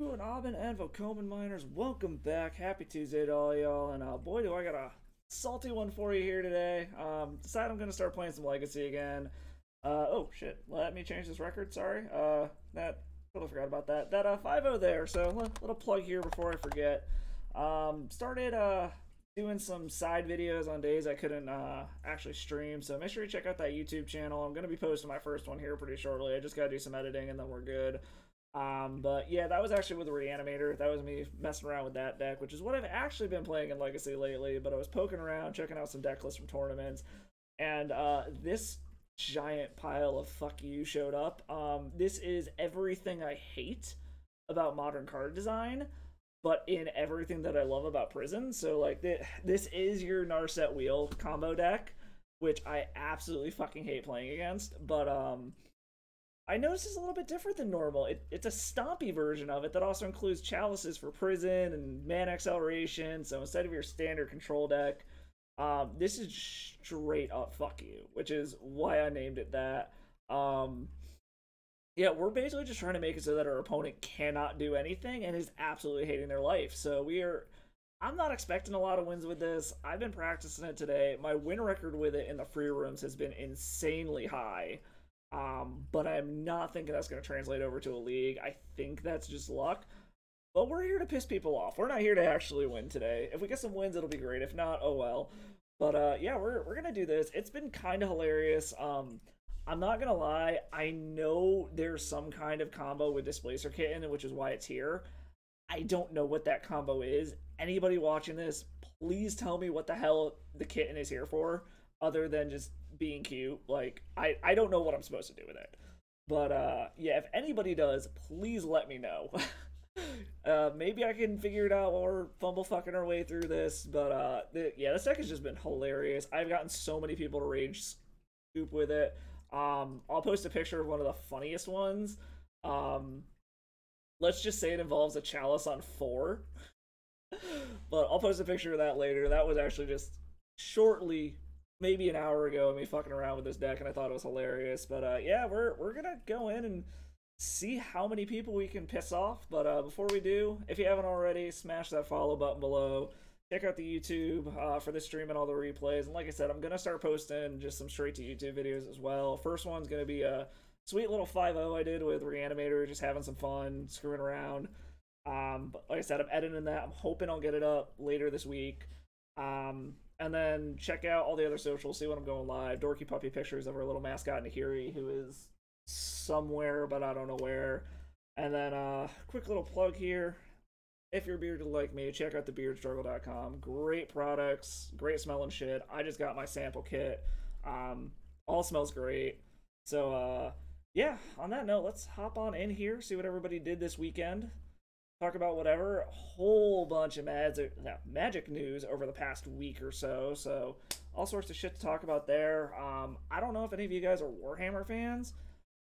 Good Aubin and Vokoman Miners, welcome back. Happy Tuesday to all y'all, and boy, do I got a salty one for you here today. Decided I'm gonna start playing some Legacy again. Oh shit, let me change this record. Sorry. That totally forgot about that. That 5-0 there. So little plug here before I forget. Started doing some side videos on days I couldn't actually stream. So make sure you check out that YouTube channel. I'm gonna be posting my first one here pretty shortly. I just gotta do some editing and then we're good. But yeah, that was actually with the Reanimator. That was me messing around with that deck, which is what I've actually been playing in Legacy lately. But I was poking around, checking out some deck lists from tournaments, and this giant pile of fuck you showed up. This is everything I hate about modern card design, but in everything that I love about Prison. So like this is your Narset Wheel combo deck, which I absolutely fucking hate playing against. But I noticed it's a little bit different than normal. It's a Stompy version of it that also includes chalices for prison and mana acceleration. So instead of your standard control deck, this is straight up fuck you, which is why I named it that. Yeah, we're basically just trying to make it so that our opponent cannot do anything and is absolutely hating their life. So I'm not expecting a lot of wins with this. I've been practicing it today. My win record with it in the free rooms has been insanely high. But I'm not thinking that's going to translate over to a league. I think that's just luck. But we're here to piss people off. We're not here to actually win today. If we get some wins, it'll be great. If not, oh well. But yeah, we're gonna do this. It's been kind of hilarious. I'm not gonna lie. I know there's some kind of combo with Displacer Kitten, which is why it's here. I don't know what that combo is. Anybody watching this, please tell me what the hell the kitten is here for, other than just being cute. Like, I don't know what I'm supposed to do with it. But yeah, if anybody does, please let me know. Maybe I can figure it out while we're fumble fucking our way through this. But yeah, this deck has just been hilarious. I've gotten so many people to rage scoop with it. I'll post a picture of one of the funniest ones. Let's just say it involves a chalice on 4. But I'll post a picture of that later. That was actually just shortly, maybe an hour ago, me fucking around with this deck, and I thought it was hilarious. But yeah, we're gonna go in and see how many people we can piss off. But before we do, if you haven't already, smash that follow button below. Check out the YouTube for this stream and all the replays. And like I said, I'm gonna start posting just some straight to YouTube videos as well. First one's gonna be a sweet little 5-0 I did with Reanimator, just having some fun, screwing around. But like I said, I'm editing that. I'm hoping I'll get it up later this week. And then check out all the other socials, see when I'm going live. Dorky puppy pictures of our little mascot Nahiri, who is somewhere, but I don't know where. And then quick little plug here. If you're bearded like me, check out thebeardstruggle.com. Great products, great smelling shit. I just got my sample kit. All smells great. So yeah, on that note, let's hop on in here, see what everybody did this weekend. Talk about whatever. A whole bunch of magic news over the past week or so. So all sorts of shit to talk about there. I don't know if any of you guys are Warhammer fans.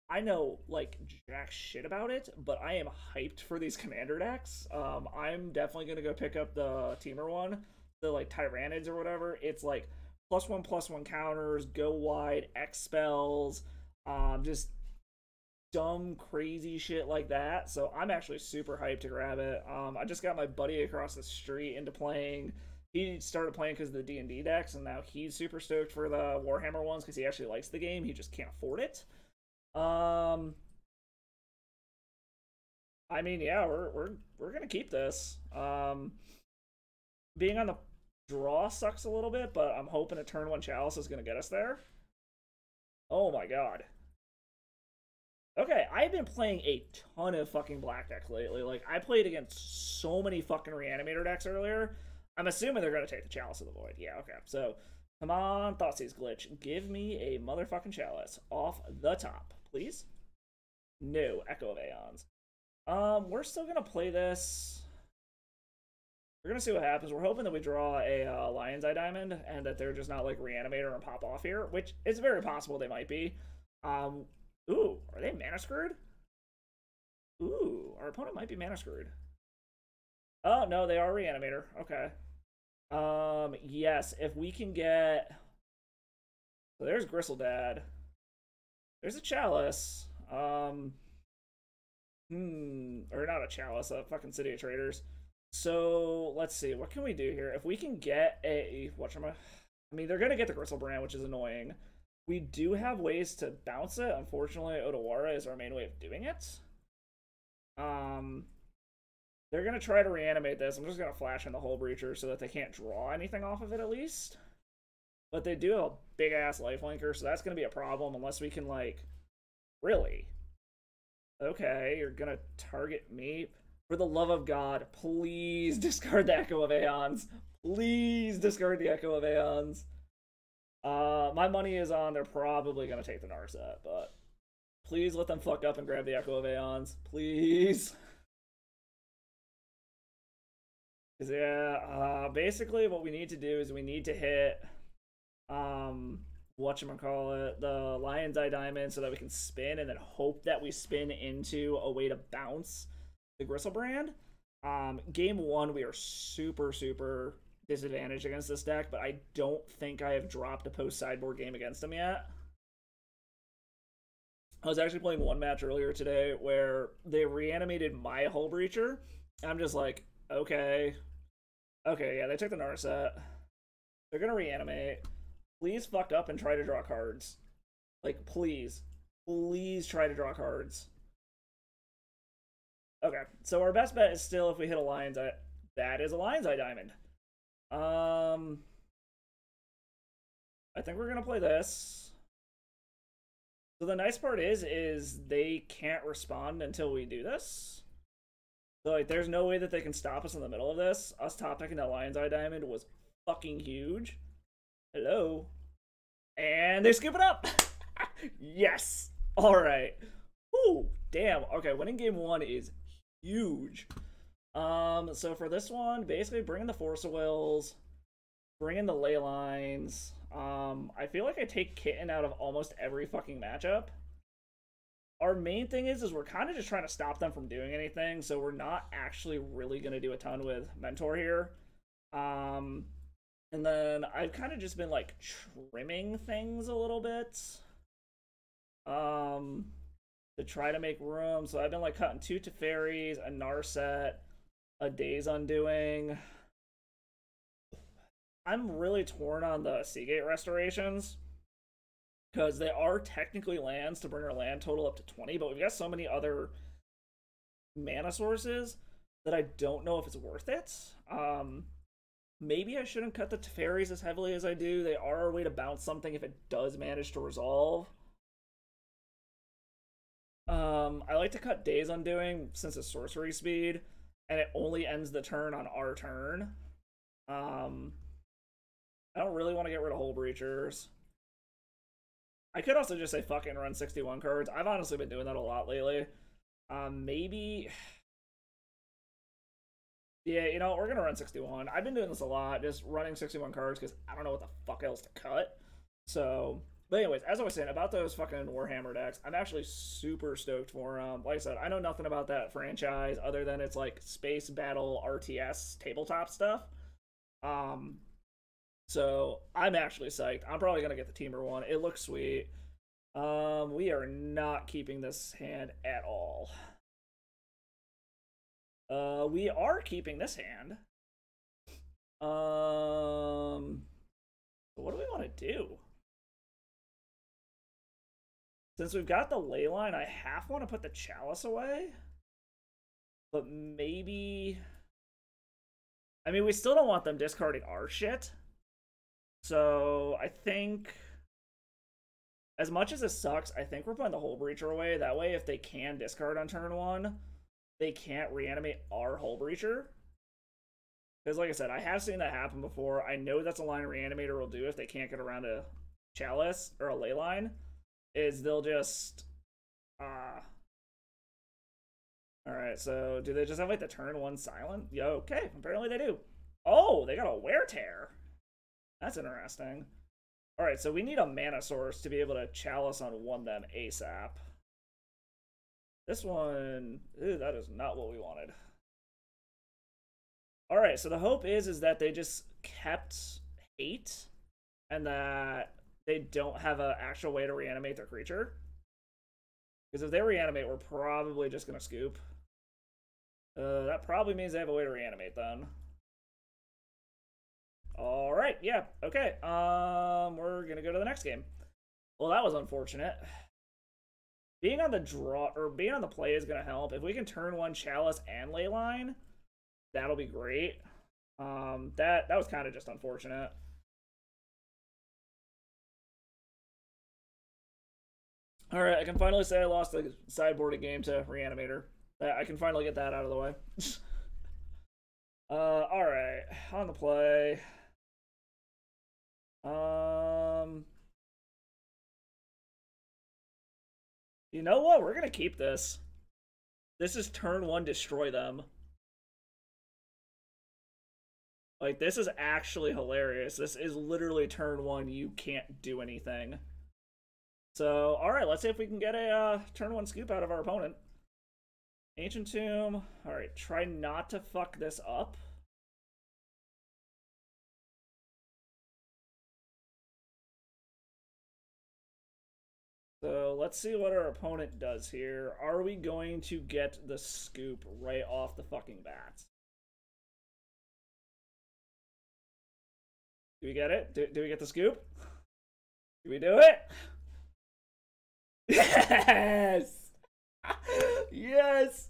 I know like jack shit about it, but I am hyped for these commander decks. I'm definitely gonna go pick up the Teamer one, the like Tyrannids or whatever. It's like +1/+1 counters, go wide, X spells, just dumb crazy shit like that. So I'm actually super hyped to grab it. I just got my buddy across the street into playing. He started playing because of the D&D decks, and now he's super stoked for the Warhammer ones because he actually likes the game. He just can't afford it. I mean, yeah, we're gonna keep this. Being on the draw sucks a little bit, but I'm hoping a turn 1 chalice is gonna get us there. Oh my god. Okay, I've been playing a ton of fucking black decks lately. Like, I played against so many fucking Reanimator decks earlier. I'm assuming they're gonna take the Chalice of the Void. Yeah, okay. So, come on, Thoughtseize Glitch. Give me a motherfucking Chalice off the top, please. No, Echo of Aeons. We're still gonna play this. We're gonna see what happens. We're hoping that we draw a Lion's Eye Diamond and that they're just not like Reanimator and pop off here, which is very possible they might be. Ooh, are they mana screwed? Ooh, our opponent might be mana screwed. Oh, no, they are Reanimator. Okay. Yes, if we can get... So there's Gristledad. There's a Chalice. Or not a Chalice, a fucking City of Traders. So let's see, what can we do here? If we can get a I mean, they're gonna get the Griselbrand, which is annoying. We do have ways to bounce it. Unfortunately, Odawara is our main way of doing it. They're gonna try to reanimate this. I'm just gonna flash in the Hull Breacher so that they can't draw anything off of it at least. But they do have a big ass lifelinker, so that's gonna be a problem unless we can like really. Okay, you're gonna target me. For the love of God, please discard the Echo of Aeons. Please discard the Echo of Aeons. My money is on they're probably gonna take the Narset, but please let them fuck up and grab the Echo of Aeons. Please. Cause yeah, basically what we need to do is we need to hit whatchamacallit, the Lion's Eye Diamond so that we can spin and then hope that we spin into a way to bounce the Griselbrand. Game 1 we are super disadvantaged against this deck, but I don't think I have dropped a post-sideboard game against them yet. I was actually playing one match earlier today where they reanimated my Hull Breacher. I'm just like, okay, yeah, they took the Narset. They're gonna reanimate. Please fuck up and try to draw cards. Like, please try to draw cards. Okay, so our best bet is still if we hit a Lion's Eye. That is a Lion's Eye Diamond. I think we're gonna play this. So the nice part is they can't respond until we do this. So like, there's no way that they can stop us in the middle of this. Us top decking that Lion's Eye Diamond was fucking huge. Hello, and they scoop it up. Yes. All right. Ooh, damn. Okay, winning game 1 is huge. So for this one, basically bring in the Force of Wills, bring in the Ley Lines. I feel like I take Kitten out of almost every fucking matchup. Our main thing is we're kind of just trying to stop them from doing anything, so we're not actually really going to do a ton with Mentor here. And then I've kind of just been like trimming things a little bit. To try to make room. So I've been like cutting 2 Teferis, a Narset, a Days Undoing. I'm really torn on the Seagate restorations because they are technically lands to bring our land total up to 20, but we've got so many other mana sources that I don't know if it's worth it. Maybe I shouldn't cut the Teferis as heavily as I do. They are a way to bounce something if it does manage to resolve. I like to cut Days Undoing since it's sorcery speed, and it only ends the turn on our turn. I don't really want to get rid of Hull Breachers. I could also just say fucking run 61 cards. I've honestly been doing that a lot lately. Maybe... Yeah, you know, we're gonna run 61. I've been doing this a lot, just running 61 cards, because I don't know what the fuck else to cut. So... But anyways, as I was saying, about those fucking Warhammer decks, I'm actually super stoked for them. Like I said, I know nothing about that franchise other than it's like space battle RTS tabletop stuff. So I'm actually psyched. I'm probably gonna get the Teamer one. It looks sweet. We are not keeping this hand at all. We are keeping this hand. So what do we want to do? Since we've got the Ley Line, I half want to put the Chalice away. But maybe... I mean, we still don't want them discarding our shit. So, I think... As much as this sucks, I think we're putting the Hull Breacher away. That way, if they can discard on turn 1, they can't reanimate our Hull Breacher. Because, like I said, I have seen that happen before. I know that's a line a Reanimator will do if they can't get around a Chalice or a Ley Line. Is they'll just alright, so do they just have like the turn 1 silent? Yeah, okay, apparently they do. Oh, they got a Wear Tear. That's interesting. Alright, so we need a mana source to be able to Chalice on 1 them ASAP. This one, ew, that is not what we wanted. Alright, so the hope is that they just kept hate and that they don't have an actual way to reanimate their creature. Because if they reanimate, we're probably just gonna scoop. That probably means they have a way to reanimate then. Alright, yeah, okay. We're gonna go to the next game. Well, that was unfortunate. Being on the draw, or being on the play is gonna help. If we can turn one Chalice and Leyline, that'll be great. That was kind of just unfortunate. Alright, I can finally say I lost the sideboarding game to Reanimator. I can finally get that out of the way. Alright, on the play. You know what? We're gonna keep this. This is turn one, destroy them. Like, this is actually hilarious. This is literally turn one, you can't do anything. So, alright, let's see if we can get a turn one scoop out of our opponent. Ancient Tomb. Alright, try not to fuck this up. So let's see what our opponent does here. Are we going to get the scoop right off the fucking bat? Do we get it? Do we get the scoop? Do we do it? Yes! Yes!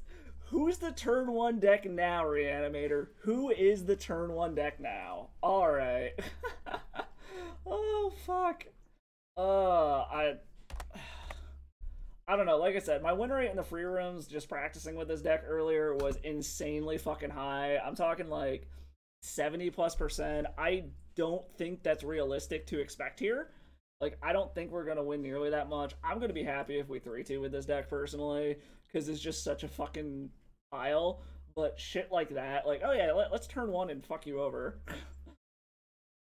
Who's the turn one deck now, Reanimator? Who is the turn one deck now? Alright. Oh, fuck. I don't know, like I said, my win rate in the free rooms just practicing with this deck earlier was insanely fucking high. I'm talking like 70+%. I don't think that's realistic to expect here. Like, I don't think we're going to win nearly that much. I'm going to be happy if we 3-2 with this deck personally, because it's just such a fucking pile. But shit like that, like, oh yeah, let's turn one and fuck you over.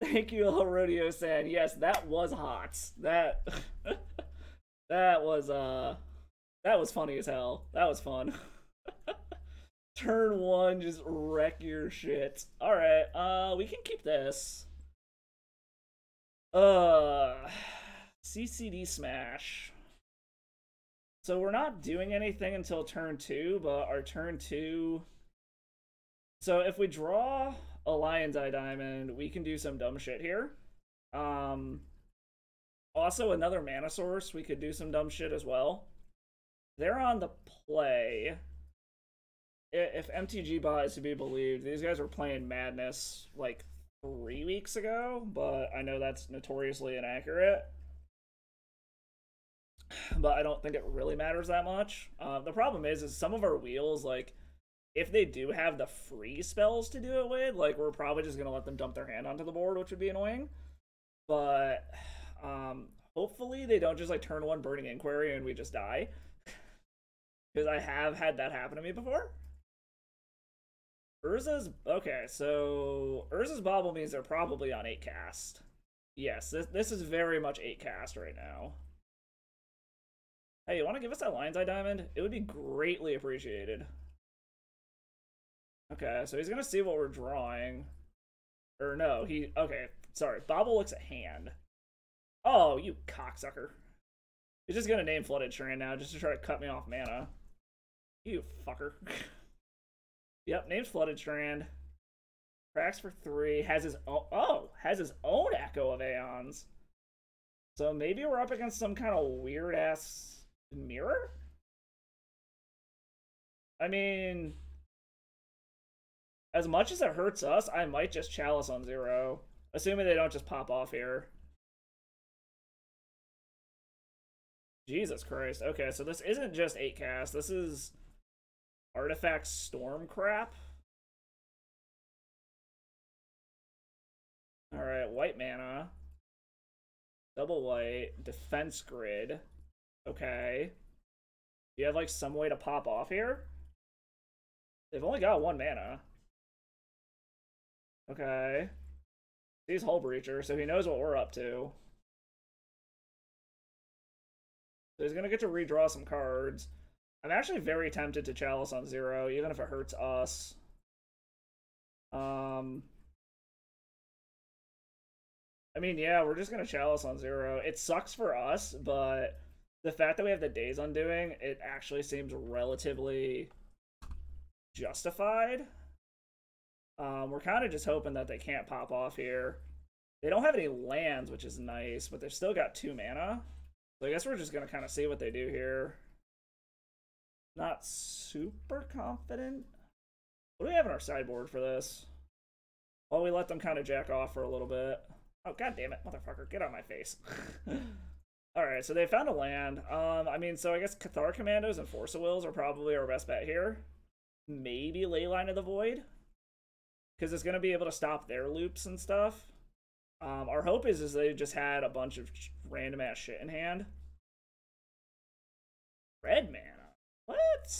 Thank you, El Rodeo San. Yes, that was hot. That... That was funny as hell. That was fun. Turn one, just wreck your shit. Alright, we can keep this. CCD Smash. So we're not doing anything until turn two, but our turn two... So if we draw a Lion's Eye Diamond, we can do some dumb shit here. Also, another mana source, we could do some dumb shit as well. They're on the play. If MTG Bot is to be believed, these guys were playing Madness like 3 weeks ago, but I know that's notoriously inaccurate. But I don't think it really matters that much. The problem is some of our wheels, like, if they do have the free spells to do it with, like, we're probably just going to let them dump their hand onto the board, which would be annoying. But... hopefully they don't just like turn one Burning Inquiry and we just die. Because I have had that happen to me before. Urza's... Okay, so... Urza's Bauble means they're probably on 8 cast. Yes, this is very much 8 cast right now. Hey, you want to give us that Lion's Eye Diamond? It would be greatly appreciated. Okay, so he's going to see what we're drawing. Or no, he... Okay, sorry. Bauble looks at hand. Oh, you cocksucker. He's just gonna name Flooded Strand now just to try to cut me off mana. You fucker. Yep, names Flooded Strand. Cracks for 3. Has his own... Oh! Has his own Echo of Aeons. So maybe we're up against some kind of weird-ass mirror? I mean... As much as it hurts us, I might just Chalice on 0. Assuming they don't just pop off here. Jesus Christ. Okay, so this isn't just 8 cast. This is Artifact Storm crap. Alright, white mana. Double white. Defense grid. Okay. Do you have, like, some way to pop off here? They've only got 1 mana. Okay. He's Hull Breacher, so he knows what we're up to. So he's going to get to redraw some cards. I'm actually very tempted to Chalice on 0, even if it hurts us. I mean, yeah, we're just going to Chalice on 0. It sucks for us, but the fact that we have the Days Undoing, it actually seems relatively justified. We're kind of just hoping that they can't pop off here. They don't have any lands, which is nice, but they've still got 2 mana. So I guess we're just going to kind of see what they do here. Not super confident. What do we have in our sideboard for this? Well, we let them kind of jack off for a little bit. Oh, god damn it, motherfucker, get out of my face. Alright, so they found a land. I mean, so I guess Cathar Commandos and Force of Wills are probably our best bet here. Maybe Leyline of the Void, because it's going to be able to stop their loops and stuff. Our hope is they just had a bunch of random ass shit in hand. Red mana. What?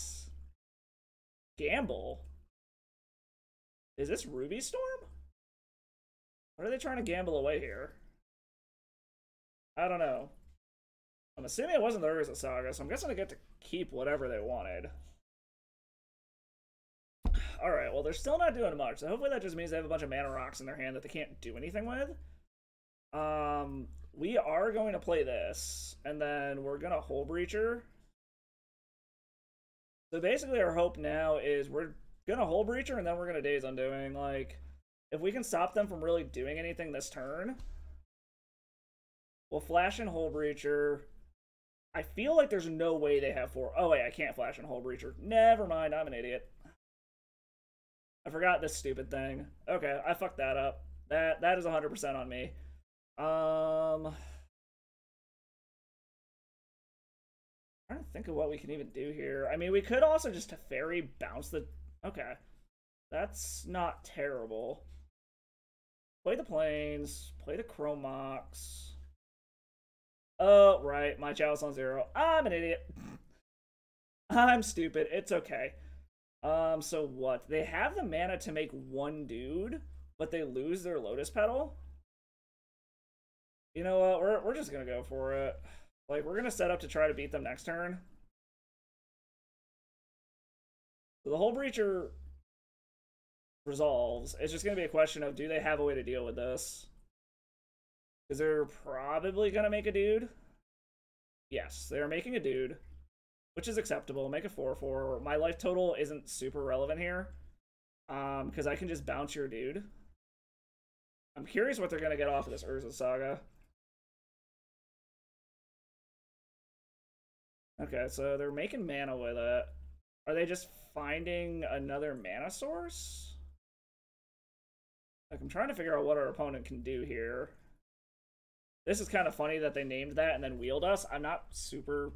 Gamble. Is this Ruby Storm? What are they trying to gamble away here? I don't know. I'm assuming it wasn't the Urza Saga, so I'm guessing I get to keep whatever they wanted. Alright, well, they're still not doing much, so hopefully that just means they have a bunch of mana rocks in their hand that they can't do anything with. We are going to play this, and then we're going to Hull Breacher. So basically our hope now is we're going to Hull Breacher, and then we're going to Days Undoing. Like, if we can stop them from really doing anything this turn, we'll flash in Hull Breacher. I feel like there's no way they have 4. Oh, wait, I can't flash in Hull Breacher. Never mind, I'm an idiot. I forgot this stupid thing. Okay, I fucked that up. That is 100% on me. I'm trying to think of what we can even do here. I mean, we could also just Teferi bounce the... Okay. That's not terrible. Play the Plains. Play the Chrome Mox. Oh, right. My Chalice on 0. I'm an idiot. I'm stupid. It's okay. So what? They have the mana to make 1 dude, but they lose their Lotus Petal? You know what? We're just gonna go for it. Like, we're gonna set up to try to beat them next turn. So the Hull Breacher resolves. It's just gonna be a question of, do they have a way to deal with this? Because they're probably gonna make a dude. Yes, they are making a dude, which is acceptable. Make a 4/4. My life total isn't super relevant here, because I can just bounce your dude. I'm curious what they're gonna get off of this Urza Saga. Okay, so they're making mana with it. Are they just finding another mana source? Like, I'm trying to figure out what our opponent can do here. This is kind of funny that they named that and then wheeled us. I'm not super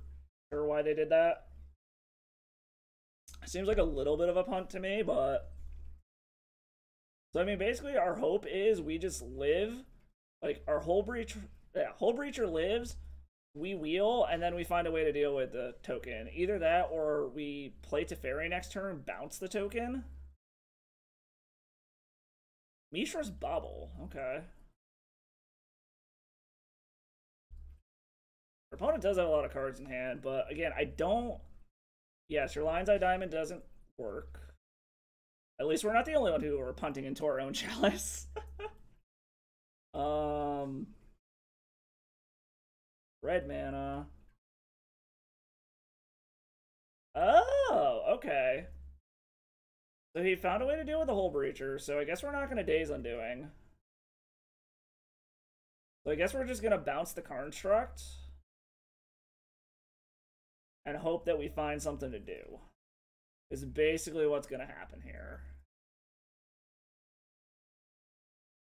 sure why they did that. Seems like a little bit of a punt to me, but... So, I mean, basically, our hope is we just live. Like, our Hull Breacher... Yeah, Hull Breacher lives... We wheel, and then we find a way to deal with the token. Either that, or we play Teferi next turn, bounce the token. Mishra's Bubble. Okay. Our opponent does have a lot of cards in hand, but again, I don't... Yes, your Lion's Eye Diamond doesn't work. At least we're not the only one who are punting into our own chalice. Red mana. Oh, okay. So he found a way to deal with the Hull Breacher, so I guess we're not going to Days Undoing. So I guess we're just going to bounce the Construct and hope that we find something to do. Is basically what's going to happen here.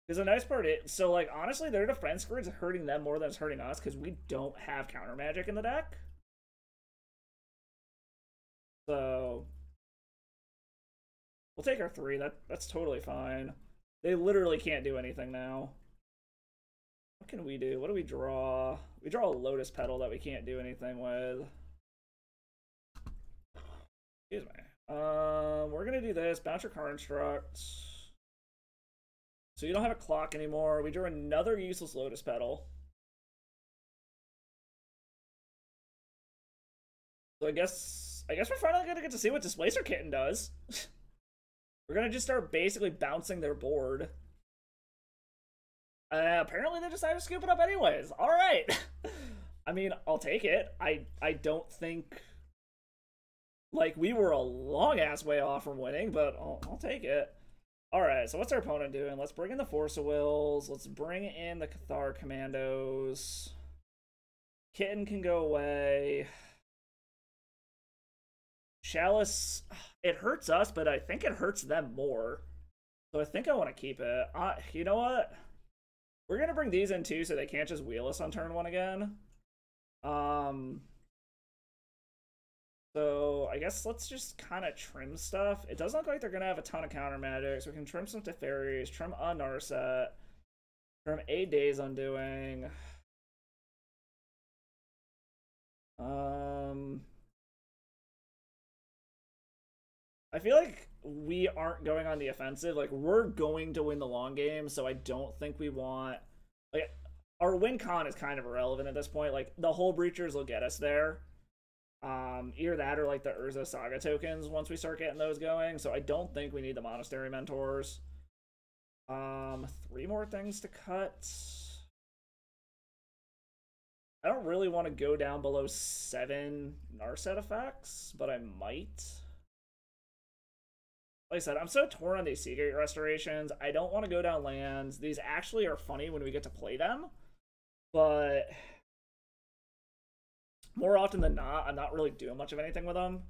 Because the nice part is, so, like, honestly, their defense grid's hurting them more than it's hurting us, because we don't have counter magic in the deck. So, we'll take our 3. That's totally fine. They literally can't do anything now. What can we do? What do we draw? We draw a Lotus Petal that we can't do anything with. Excuse me. We're gonna do this. Bounce your Construct. So you don't have a clock anymore. We drew another useless Lotus Petal. So I guess we're finally gonna get to see what Displacer Kitten does. We're gonna just start basically bouncing their board. Apparently they decided to scoop it up anyways. Alright. I mean, I'll take it. I don't think like we were a long ass way off from winning, but I'll take it. All right, so what's our opponent doing? Let's bring in the Force of Wills. Let's bring in the Cathar Commandos. Kitten can go away. Chalice, it hurts us, but I think it hurts them more. So I think I want to keep it. You know what? We're going to bring these in too so they can't just wheel us on turn 1 again. So I guess let's just kind of trim stuff. It doesn't look like they're going to have a ton of counter magic, so we can trim some Teferis, trim a Narset, trim a Days Undoing. I feel like we aren't going on the offensive. Like, we're going to win the long game, so I don't think we want... Like, our win con is kind of irrelevant at this point. Like, the Hull Breachers will get us there. Either that or, like, the Urza Saga tokens once we start getting those going. So I don't think we need the Monastery Mentors. 3 more things to cut. I don't really want to go down below 7 Narset effects, but I might. Like I said, I'm so torn on these Seagate restorations. I don't want to go down lands. These actually are funny when we get to play them, but more often than not, I'm not really doing much of anything with them.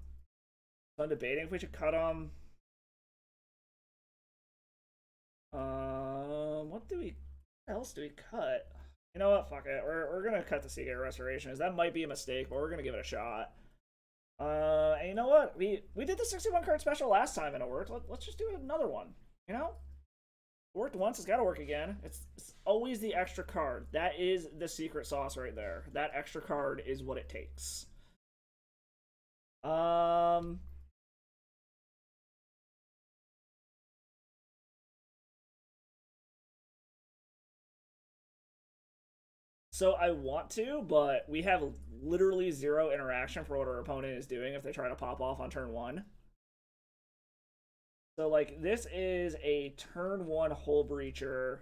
So I'm debating if we should cut them. What else do we cut? You know what? Fuck it. We're gonna cut the Seagate restorations. That might be a mistake, but we're gonna give it a shot. And you know what? We did the 61 card special last time and it worked. Let's just do another one. You know, it worked once. It's got to work again. It's always the extra card. That is the secret sauce right there. That extra card is what it takes. So I want to, but we have literally 0 interaction for what our opponent is doing if they try to pop off on turn 1. So, like, this is a turn 1 Hull Breacher.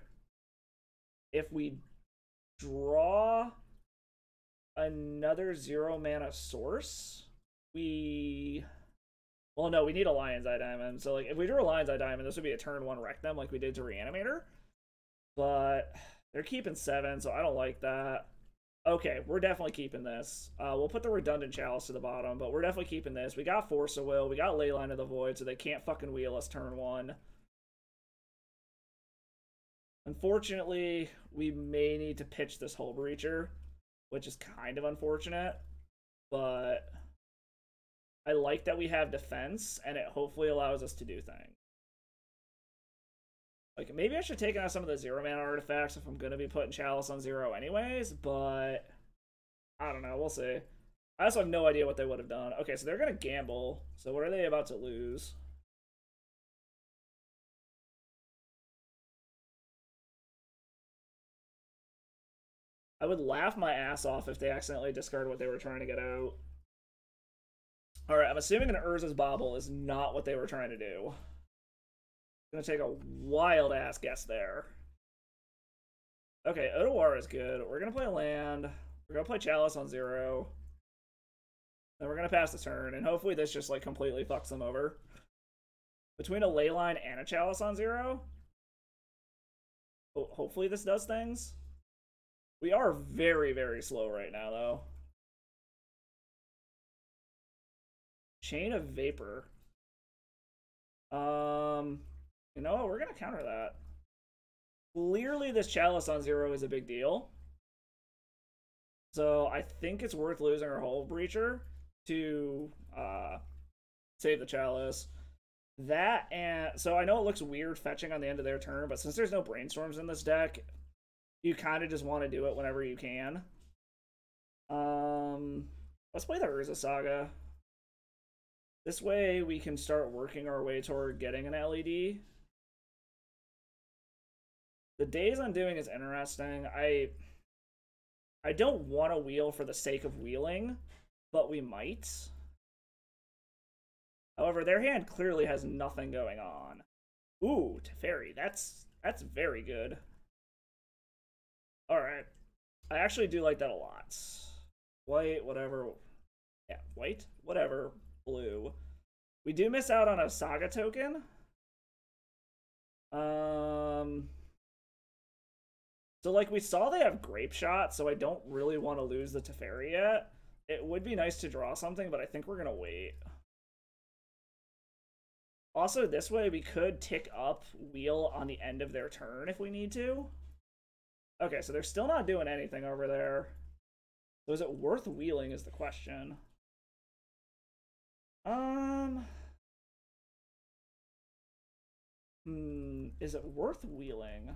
If we draw another 0 mana source, well, no, we need a Lion's Eye Diamond. So, like, if we drew a Lion's Eye Diamond, this would be a turn 1 wreck them like we did to Reanimator. But they're keeping 7, so I don't like that. Okay, we're definitely keeping this. We'll put the redundant Chalice to the bottom, but we're definitely keeping this. We got Force of Will. We got Leyline of the Void, so they can't fucking wheel us turn 1. Unfortunately, we may need to pitch this Hull Breacher, which is kind of unfortunate, but I like that we have defense, and it hopefully allows us to do things. Like, maybe I should take out some of the 0 mana artifacts if I'm going to be putting Chalice on 0 anyways, but I don't know. We'll see. I also have no idea what they would have done. Okay, so they're going to gamble. So what are they about to lose? I would laugh my ass off if they accidentally discard what they were trying to get out. Alright, I'm assuming an Urza's Bauble is not what they were trying to do. Gonna take a wild ass guess there. Okay, Otawara is good. We're gonna play land. We're gonna play Chalice on 0. Then we're gonna pass the turn, and hopefully this just like completely fucks them over. Between a Leyline and a Chalice on 0, hopefully this does things. We are very, very slow right now, though. Chain of Vapor. You know what? We're going to counter that. Clearly, this Chalice on 0 is a big deal. So I think it's worth losing our Hull Breacher to save the Chalice. That, and so I know it looks weird fetching on the end of their turn, but since there's no Brainstorms in this deck, you kind of just want to do it whenever you can. Let's play the Urza Saga. This way we can start working our way toward getting an LED. The Days Undoing is interesting. I don't want to wheel for the sake of wheeling, but we might. However, their hand clearly has nothing going on. Ooh, Teferi. That's very good. Alright. I actually do like that a lot. White, whatever. Yeah, white, whatever. Blue. We do miss out on a Saga token. So, like, we saw they have Grape Shot, so I don't really want to lose the Teferi yet. It would be nice to draw something, but I think we're going to wait. Also, this way, we could tick up Wheel on the end of their turn if we need to. Okay, so they're still not doing anything over there. So is it worth wheeling is the question. Is it worth wheeling?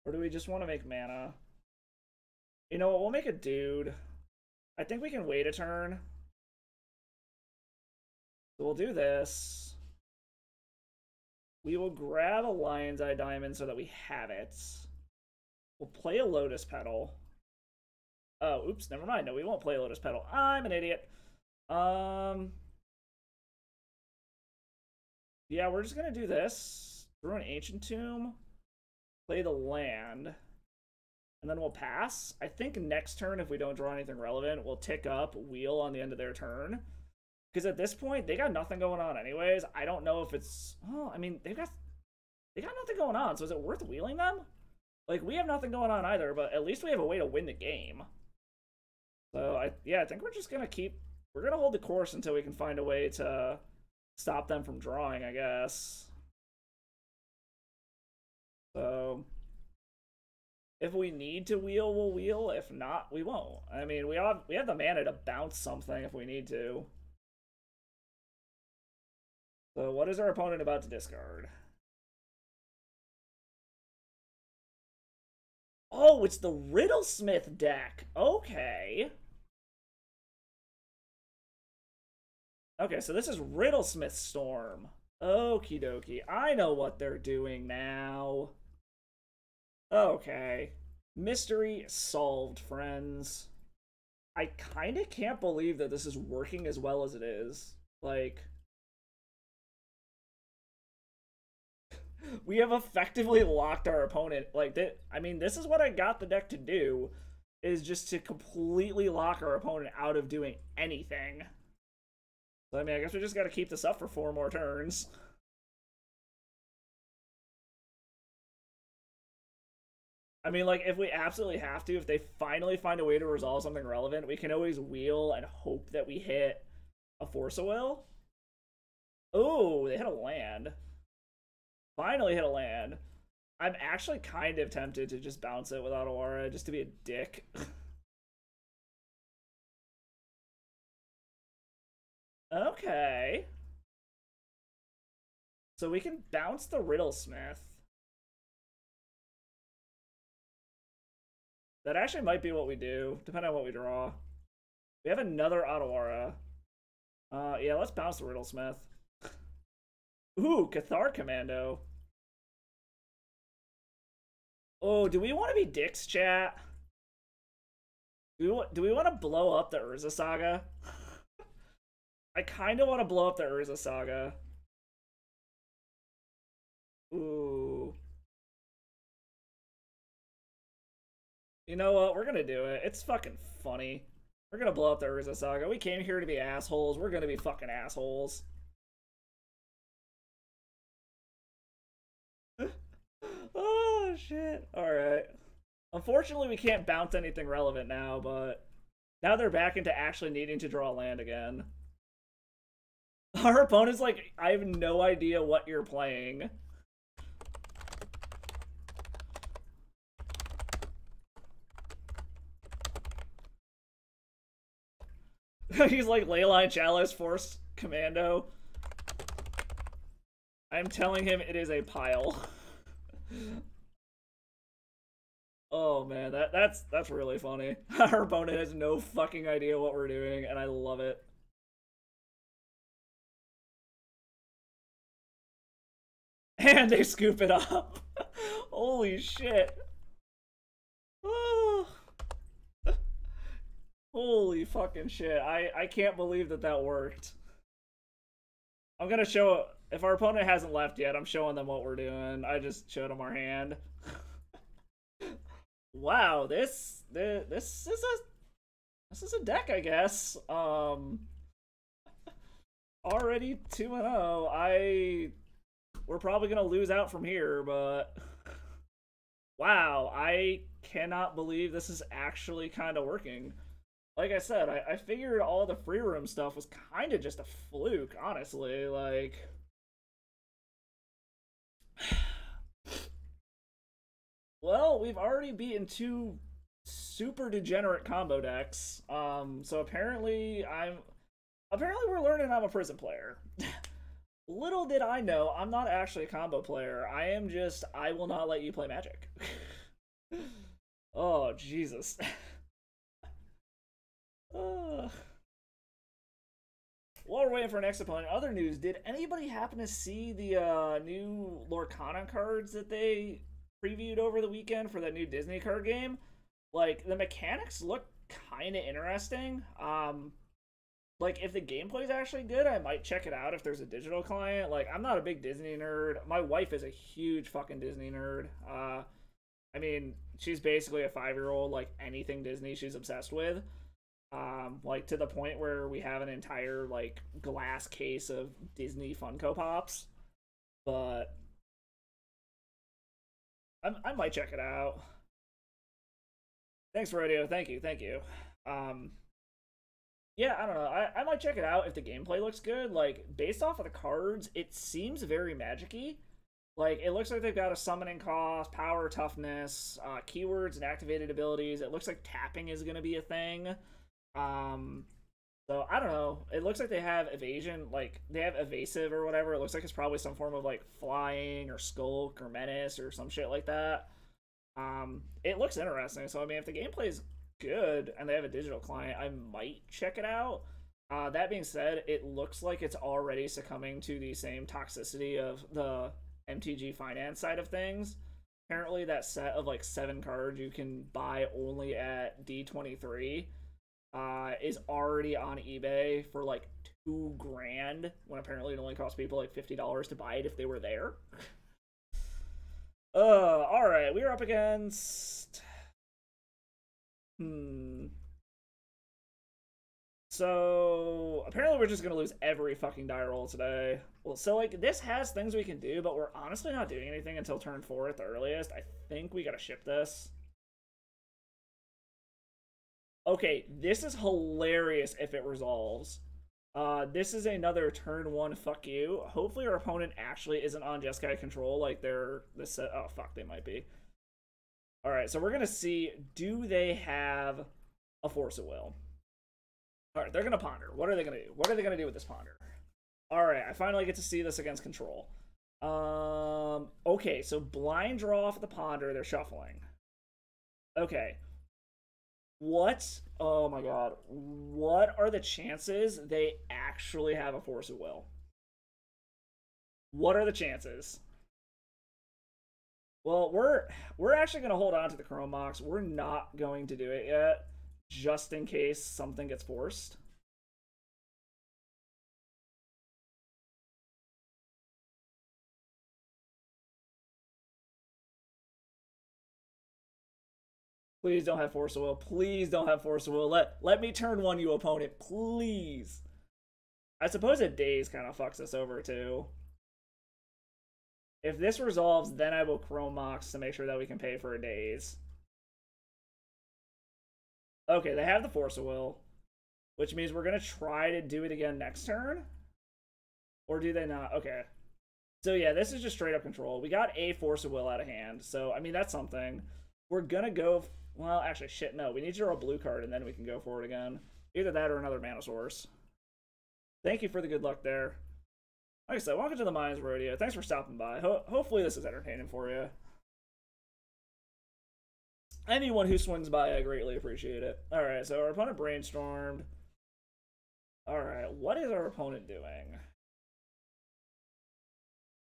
Or do we just want to make mana? You know what, we'll make a dude. I think we can wait a turn. So we'll do this. We will grab a Lion's Eye Diamond so that we have it. We'll play a Lotus Petal. Oh, oops, never mind. No, we won't play a Lotus Petal. I'm an idiot. Yeah, we're just gonna do this. Throw an Ancient Tomb. Play the land. And then we'll pass. I think next turn, if we don't draw anything relevant, we'll tick up Wheel on the end of their turn. Because at this point, they got nothing going on anyways. I don't know if it's... Oh, I mean, they got nothing going on, so is it worth wheeling them? Like, we have nothing going on either, but at least we have a way to win the game. So, I think we're just going to keep... We're going to hold the course until we can find a way to stop them from drawing, I guess. So... If we need to wheel, we'll wheel. If not, we won't. I mean, we have the mana to bounce something if we need to. So what is our opponent about to discard? Oh, it's the Riddlesmith deck. Okay. Okay, so this is Riddlesmith Storm. Okie dokie. I know what they're doing now. Okay. Mystery solved, friends. I kind of can't believe that this is working as well as it is. Like... We have effectively locked our opponent. Like, I mean, this is what I got the deck to do, is just to completely lock our opponent out of doing anything. So, I mean, I guess we just got to keep this up for 4 more turns. I mean, like, if we absolutely have to, if they finally find a way to resolve something relevant, we can always wheel and hope that we hit a Force of Will. Oh, they hit a land. Finally hit a land. I'm actually kind of tempted to just bounce it without Aura, just to be a dick. Okay. So we can bounce the Riddlesmith. That actually might be what we do, depending on what we draw. We have another Aura. Yeah, let's bounce the Riddlesmith. Ooh, Cathar Commando. Oh, do we want to be dicks, chat? Do we want to blow up the Urza Saga? I kind of want to blow up the Urza Saga. Ooh. You know what? We're gonna do it. It's fucking funny. We're gonna blow up the Urza Saga. We came here to be assholes. We're gonna be fucking assholes. Oh, shit. Alright. Unfortunately, we can't bounce anything relevant now, but now they're back into actually needing to draw land again. Our opponent's like, I have no idea what you're playing. He's like, Leyline Chalice, Force Commando. I'm telling him it is a pile. Oh man, that's really funny. Our opponent has no fucking idea what we're doing, and I love it. And they scoop it up. Holy shit. Oh. Holy fucking shit. I can't believe that worked. I'm gonna show... If our opponent hasn't left yet, I'm showing them what we're doing. I just showed them our hand. Wow, this is a this is a deck, I guess. Already 2-0. We're probably gonna lose out from here, but wow, I cannot believe this is actually kind of working. Like I said, I figured all the free room stuff was kind of just a fluke, honestly. Like, well, we've already beaten two super degenerate combo decks. So apparently we're learning I'm a prison player. Little did I know, I'm not actually a combo player. I will not let you play Magic. Oh, Jesus. While we're waiting for our next opponent, other news, did anybody happen to see the new Lorcana cards that they previewed over the weekend for that new Disney card game? Like, the mechanics look kind of interesting. Like, if the gameplay is actually good, I might check it out if there's a digital client. Like, I'm not a big Disney nerd. My wife is a huge fucking Disney nerd. I mean, she's basically a 5-year-old. Like, anything Disney, she's obsessed with. Like, to the point where we have an entire, like, glass case of Disney Funko Pops. But I might check it out. Thanks, Radio. Thank you. Yeah, I don't know. I might check it out if the gameplay looks good. Like, based off of the cards, it seems very magic-y. Like, it looks like they've got a summoning cost, power, toughness, keywords, and activated abilities. It looks like tapping is going to be a thing. So, I don't know. It looks like they have evasion, like, they have evasive or whatever. It looks like it's probably some form of, like, flying or skulk or menace or some shit like that. It looks interesting. So, I mean, if the gameplay is good and they have a digital client, I might check it out. That being said, it looks like it's already succumbing to the same toxicity of the MTG finance side of things. Apparently that set of like 7 cards you can buy only at D23 is already on eBay for like $2,000 when apparently it only cost people like $50 to buy it if they were there. Alright, we are up against so apparently we're just gonna lose every fucking die roll today. Well, so like this has things we can do, but we're honestly not doing anything until turn 4 at the earliest. I think we gotta ship this. Okay, this is hilarious if it resolves. This is another turn 1 fuck you. Hopefully our opponent actually isn't on Jeskai control like they're the set. Oh fuck, they might be. Alright, so we're gonna see, do they have a Force of Will? Alright, they're gonna ponder. What are they gonna do? What are they gonna do with this ponder? Alright, I finally get to see this against control. Okay, so blind draw off the ponder, they're shuffling. Okay. What? Oh my god. What are the chances they actually have a Force of Will? What are the chances? Well, we're actually going to hold on to the Chrome Mox. We're not going to do it yet, just in case something gets forced. Please don't have Force of Will. Please don't have Force of Will. Let me turn 1, you opponent. Please. I suppose a Daze kind of fucks us over, too. If this resolves, then I will Chrome Mox to make sure that we can pay for a Daze. Okay, they have the Force of Will, which means we're going to try to do it again next turn. Or do they not? Okay. So yeah, this is just straight up control. We got a Force of Will out of hand. So, I mean, that's something. We're going to go... Well, actually, shit, no. We need to draw a blue card, and then we can go for it again. Either that or another Mana Source. Thank you for the good luck there. Like I said, welcome to the Mines Rodeo. Thanks for stopping by. Hopefully this is entertaining for you. Anyone who swings by, I greatly appreciate it. Alright, so our opponent brainstormed. Alright, what is our opponent doing?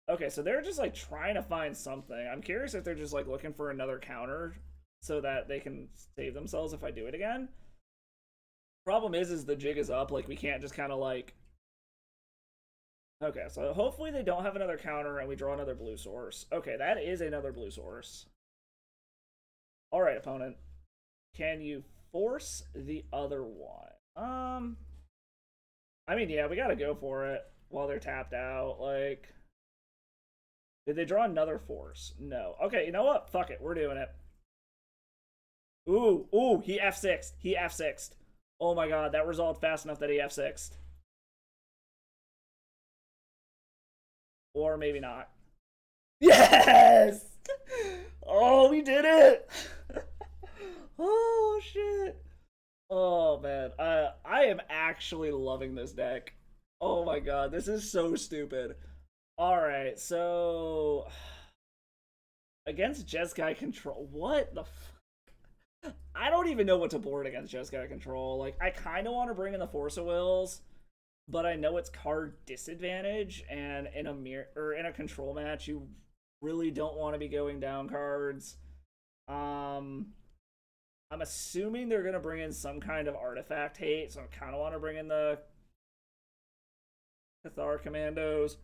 Okay, so they're just, like, trying to find something. I'm curious if they're just, like, looking for another counter so that they can save themselves if I do it again. Problem is the jig is up. Like, we can't just kind of, like... Okay, so hopefully they don't have another counter and we draw another blue source. Okay, that is another blue source. Alright, opponent. Can you force the other one. I mean, yeah, we gotta go for it while they're tapped out. Like, did they draw another force? No. Okay, you know what? Fuck it, we're doing it. Ooh, he F6'd. He F6'd. Oh my god, that resolved fast enough that he F6'd. Or maybe not. Yes! Oh, we did it! Oh, shit. Oh, man. I am actually loving this deck. Oh my god, this is so stupid. Alright, so... Against Jeskai Control... What the fuck? I don't even know what to board against Jeskai Control. Like, I kind of want to bring in the Force of Wills, but I know it's card disadvantage, and in a control match, you really don't want to be going down cards. I'm assuming they're gonna bring in some kind of artifact hate, so I kind of want to bring in the Cathar Commandos.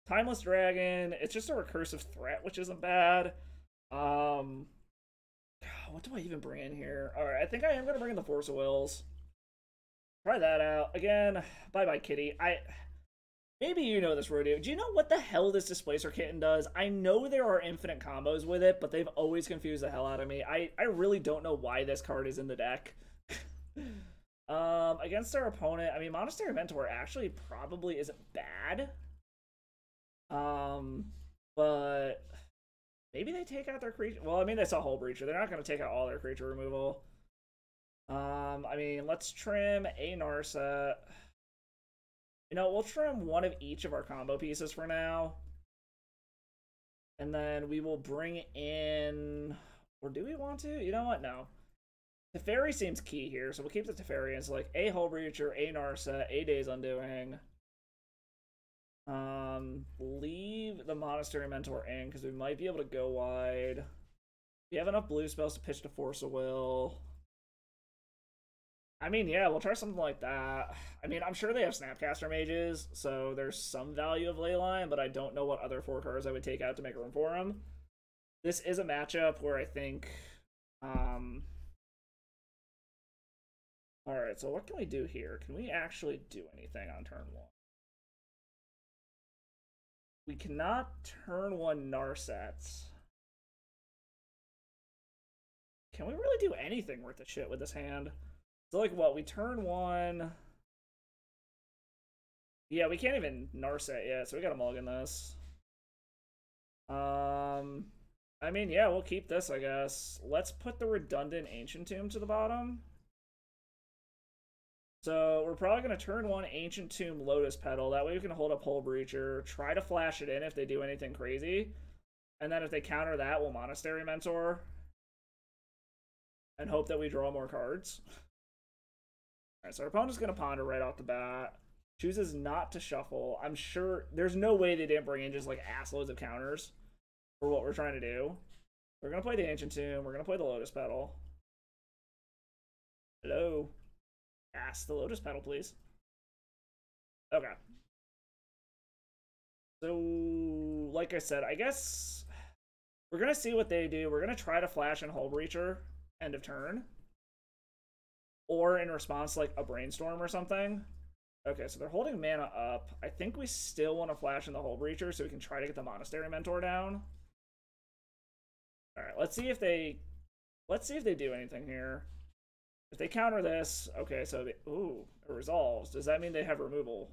Timeless Dragon, it's just a recursive threat, which isn't bad. What do I even bring in here? Alright, I think I am going to bring in the Force of Wills. Try that out. Again, bye-bye, kitty. Maybe you know this, Rodeo. Do you know what the hell this Displacer Kitten does? I know there are infinite combos with it, but they've always confused the hell out of me. I really don't know why this card is in the deck. Against our opponent, I mean, Monastery Mentor actually probably isn't bad. But maybe they take out their creature. Well, I mean, that's a Hull Breacher. They're not going to take out all their creature removal. I mean, let's trim a Narset. You know, we'll trim one of each of our combo pieces for now. And then we will bring in... Or do we want to? You know what? No. Teferi seems key here, so we'll keep the Teferi. It's like a Hull Breacher, a Narset, a Days Undoing. Leave the Monastery Mentor in, because we might be able to go wide. We have enough blue spells to pitch to Force of Will. I mean, yeah, we'll try something like that. I mean, I'm sure they have Snapcaster Mages, so there's some value of Leyline, but I don't know what other 4 cards I would take out to make room for them. This is a matchup where I think... Alright, so what can we do here? Can we actually do anything on turn 1? We cannot turn 1 Narsets. Can we really do anything worth of shit with this hand? So, like, what? We turn 1... Yeah, we can't even Narset yet, so we gotta mulligan this. I mean, yeah, we'll keep this, I guess. Let's put the redundant Ancient Tomb to the bottom. So we're probably going to turn 1 Ancient Tomb Lotus Petal. That way we can hold up Hull Breacher, try to flash it in if they do anything crazy. And then if they counter that, we'll Monastery Mentor. And hope that we draw more cards. Alright, so our opponent's going to Ponder right off the bat. Chooses not to shuffle. I'm sure there's no way they didn't bring in just like assloads of counters for what we're trying to do. We're going to play the Ancient Tomb. We're going to play the Lotus Petal. Hello. Ask the Lotus Petal, please. Okay. So, like I said, I guess we're going to see what they do. We're going to try to flash in Hull Breacher, end of turn. Or in response to, like, a Brainstorm or something. Okay, so they're holding mana up. I think we still want to flash in the Hull Breacher so we can try to get the Monastery Mentor down. Alright, let's see if they do anything here. If they counter this, okay, so they, ooh, it resolves. Does that mean they have removal?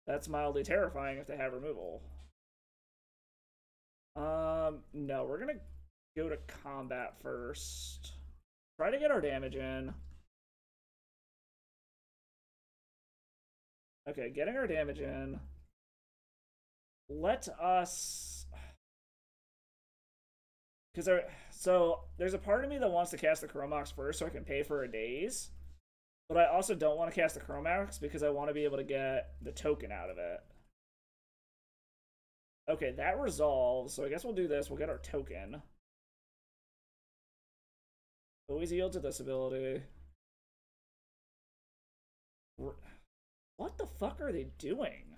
That's mildly terrifying if they have removal. No, we're gonna go to combat first. Try to get our damage in. Okay, getting our damage in. Let us... So, there's a part of me that wants to cast the Chromox first so I can pay for a Daze. But I also don't want to cast the Chromox because I want to be able to get the token out of it. Okay, that resolves. So I guess we'll do this. We'll get our token. Always yield to this ability. What the fuck are they doing?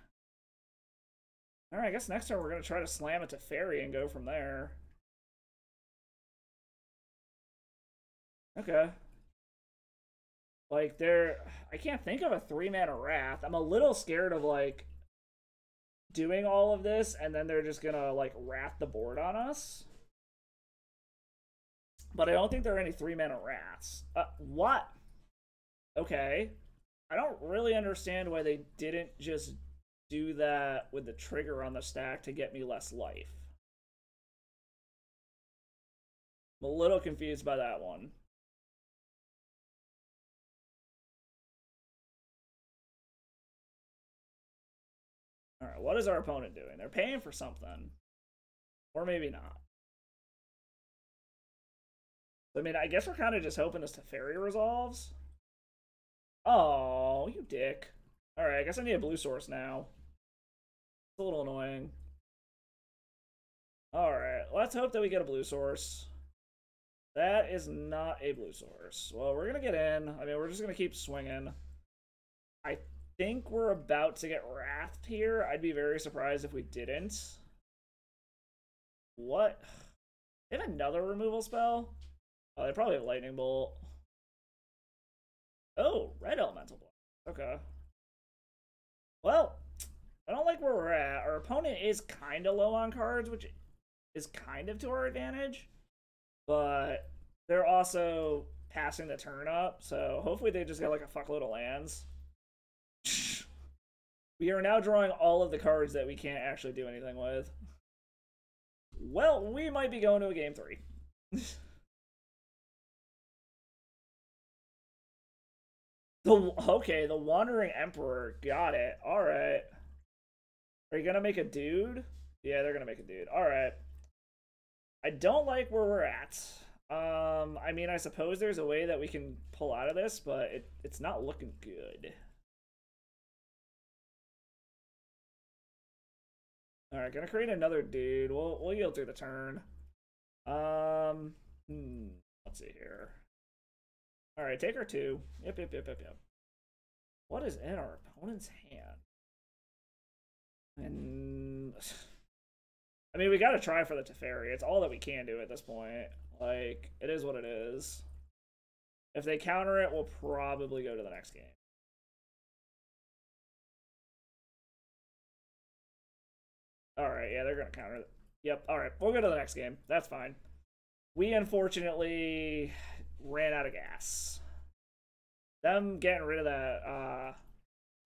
Alright, I guess next turn we're going to try to slam it to Fairy and go from there. Okay. Like, I can't think of a 3-mana Wrath. I'm a little scared of, like, doing all of this, and then they're just gonna, like, Wrath the board on us. But I don't think there are any 3-mana Wraths. What? Okay. I don't really understand why they didn't just do that with the trigger on the stack to get me less life. I'm a little confused by that one. Alright, what is our opponent doing? They're paying for something. Or maybe not. I mean, I guess we're kind of just hoping this Teferi resolves. Oh, you dick. Alright, I guess I need a blue source now. It's a little annoying. Alright, let's hope that we get a blue source. That is not a blue source. Well, we're going to get in. I mean, we're just going to keep swinging. I think we're about to get Wrathed here. I'd be very surprised if we didn't. What? They have another removal spell? Oh, they probably have Lightning Bolt. Oh, red Elemental Blast. Okay. Well, I don't like where we're at. Our opponent is kind of low on cards, which is kind of to our advantage. But they're also passing the turn up, so hopefully they just got like a fuckload of lands. We are now drawing all of the cards that we can't actually do anything with. Well, we might be going to a game 3. Okay, the Wandering Emperor. Got it. Alright. Are you gonna make a dude? Yeah, they're gonna make a dude. Alright. I don't like where we're at. I mean, I suppose there's a way that we can pull out of this, but it's not looking good. Alright, gonna create another dude. We'll yield through the turn. Let's see here. Alright, take our 2. Yep. What is in our opponent's hand? And I mean, we gotta try for the Teferi. It's all that we can do at this point. Like, it is what it is. If they counter it, we'll probably go to the next game. Alright, yeah, they're gonna counter it. Yep, alright, we'll go to the next game. That's fine. We unfortunately ran out of gas. Them getting rid of that,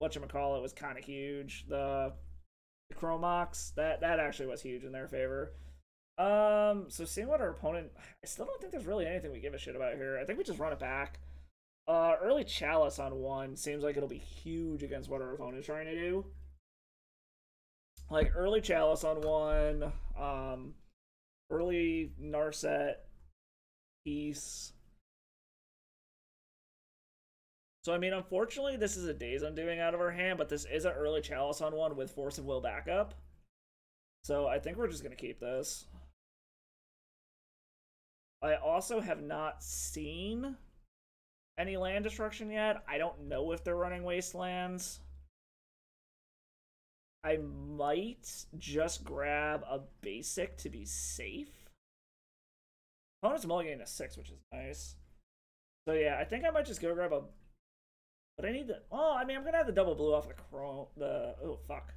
whatchamacallit was kind of huge. The Chromox, that actually was huge in their favor. So seeing what our opponent, I still don't think there's really anything we give a shit about here. I think we just run it back. Early Chalice on 1 seems like it'll be huge against what our opponent is trying to do. Like, early Chalice on 1, early Narset, Peace. So, I mean, unfortunately, this is a Days Undoing out of our hand, but this is an early Chalice on 1 with Force of Will backup. So, I think we're just going to keep this. I also have not seen any land destruction yet. I don't know if they're running Wastelands. I might just grab a basic to be safe. Opponent's mulliganing a 6, which is nice. So yeah, I think I might just go grab a... But I need the... Oh, I mean, I'm going to have the double blue off the chrome... Oh, fuck.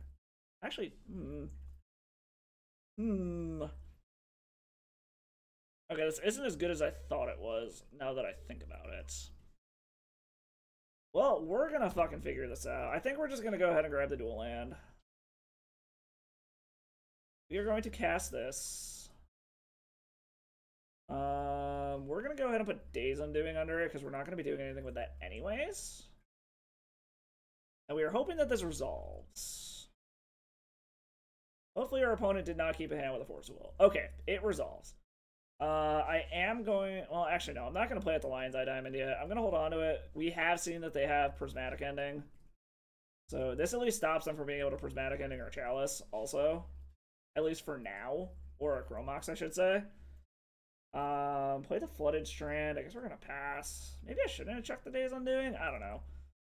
Actually, Okay, this isn't as good as I thought it was, now that I think about it. Well, we're going to fucking figure this out. I think we're just going to go ahead and grab the dual land. We are going to cast this. We're going to go ahead and put Days Undoing under it, because we're not going to be doing anything with that anyways. And we are hoping that this resolves. Hopefully our opponent did not keep a hand with a Force of Will. Okay, it resolves. I am going... Well, actually, no. I'm not going to play at the Lion's Eye Diamond yet. I'm going to hold on to it. We have seen that they have Prismatic Ending. So this at least stops them from being able to Prismatic Ending or Chalice also. At least for now. Or a Chromox, I should say. Play the Flooded Strand. I guess we're going to pass. Maybe I shouldn't have checked the Days Undoing. I don't know.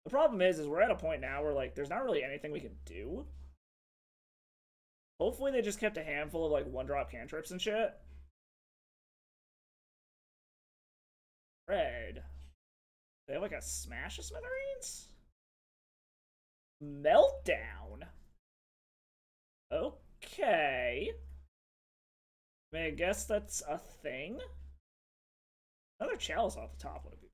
The problem is we're at a point now where, like, there's not really anything we can do. Hopefully they just kept a handful of, like, one-drop cantrips and shit. red. They have like a Smash of Smithereens? Meltdown. Okay. I mean, I guess that's a thing. Another Chalice off the top would be.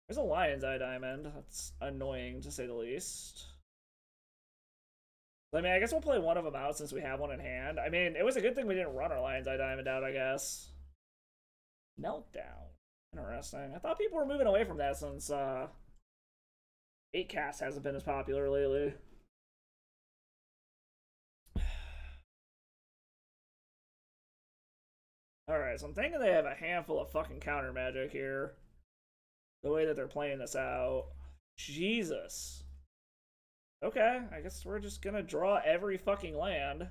There's a Lion's Eye Diamond. That's annoying to say the least. I mean, I guess we'll play one of them out since we have one in hand. I mean, it was a good thing we didn't run our Lion's Eye Diamond out, I guess. Meltdown. Interesting. I thought people were moving away from that since 8-cast hasn't been as popular lately. Alright, so I'm thinking they have a handful of fucking counter magic here. The way that they're playing this out. Jesus. Okay, I guess we're just gonna draw every fucking land.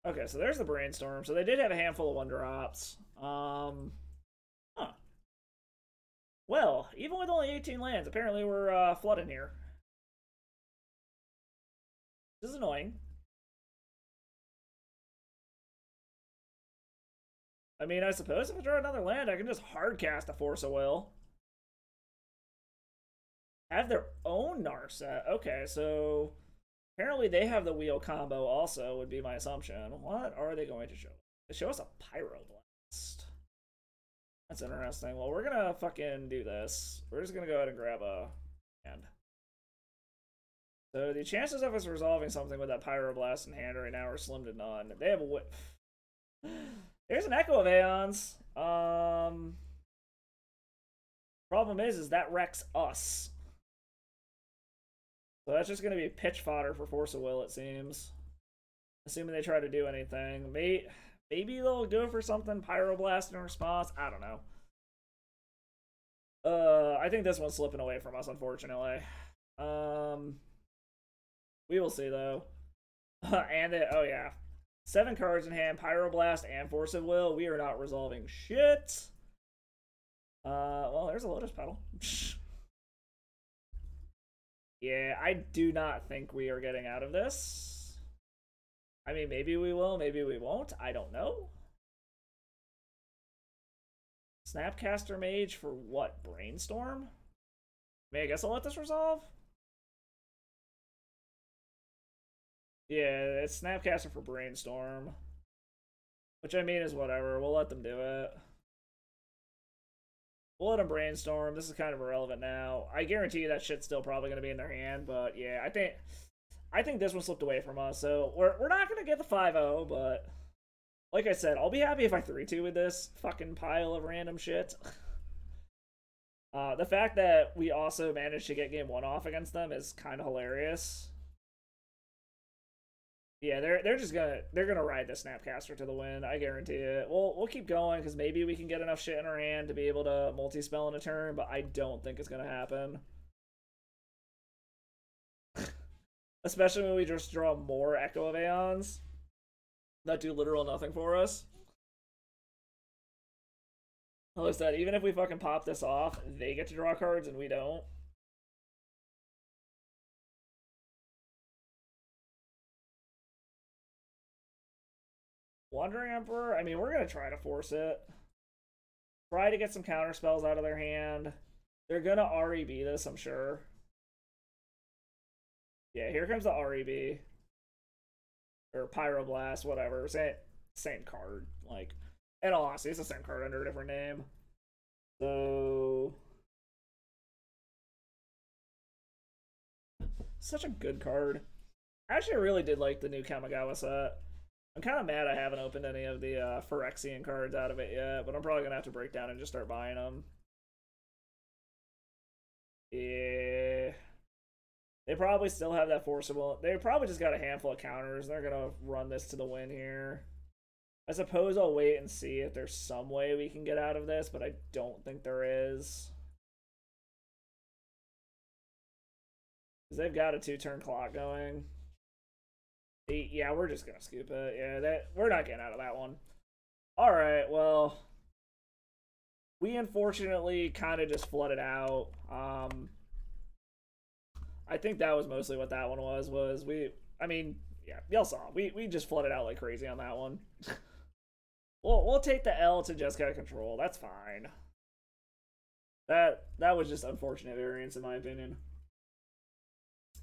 Okay, so there's the Brainstorm. So they did have a handful of 1-drops. Huh. Well, even with only 18 lands, apparently we're flooding here. This is annoying. I mean, I suppose if I draw another land, I can just hard cast a Force of Will. Have their own Narset. Okay, so apparently they have the wheel combo also, would be my assumption. What are they going to show? They show us a Pyroblast. That's interesting. Well, we're gonna fucking do this. We're just gonna go ahead and grab a hand. So the chances of us resolving something with that Pyroblast in hand right now are slim to none. They have a whip. There's an Echo of Aeons. Problem is that wrecks us. So that's just going to be pitch fodder for Force of Will, it seems. Assuming they try to do anything. Maybe they'll go for something Pyroblast in response. I don't know. I think this one's slipping away from us, unfortunately. We will see, though. And oh yeah. 7 cards in hand, Pyroblast and Force of Will. We are not resolving shit. Well, there's a Lotus Petal. Yeah, I do not think we are getting out of this. I mean, maybe we will, maybe we won't. I don't know. Snapcaster Mage for what? Brainstorm? I mean, I guess I'll let this resolve. Yeah, it's Snapcaster for Brainstorm. Which, I mean, is whatever. We'll let them do it. We'll let them Brainstorm. This is kind of irrelevant now. I guarantee you that shit's still probably going to be in their hand, but yeah, I think this one slipped away from us, so we're not going to get the 5-0, but like I said, I'll be happy if I 3-2 with this fucking pile of random shit. The fact that we also managed to get game 1 off against them is kind of hilarious. Yeah, they're gonna ride the Snapcaster to the win. I guarantee it. We'll keep going because maybe we can get enough shit in our hand to be able to multi-spell in a turn, but I don't think it's gonna happen. Especially when we just draw more Echo of Aeons that do literal nothing for us. Like I said, even if we fucking pop this off, they get to draw cards and we don't. Wandering Emperor, I mean, we're going to try to force it. Try to get some counter spells out of their hand. They're going to REB this, I'm sure. Yeah, here comes the REB. Or Pyroblast, whatever. Same card. Like, in all honesty, it's the same card under a different name. So... such a good card. I actually really did like the new Kamigawa set. I'm kind of mad I haven't opened any of the Phyrexian cards out of it yet, but I'm probably going to have to break down and just start buying them. Yeah. They probably still have that Forcible. They probably just got a handful of counters. They're going to run this to the win here. I suppose I'll wait and see if there's some way we can get out of this, but I don't think there is. Because they've got a 2-turn clock going. Yeah, we're just gonna scoop it. Yeah, we're not getting out of that one. Alright, well, we unfortunately kind of just flooded out. I think that was mostly what that one was we, I mean, yeah, y'all saw. We just flooded out like crazy on that one. We'll take the L to just get control. That's fine. That was just unfortunate variance in my opinion.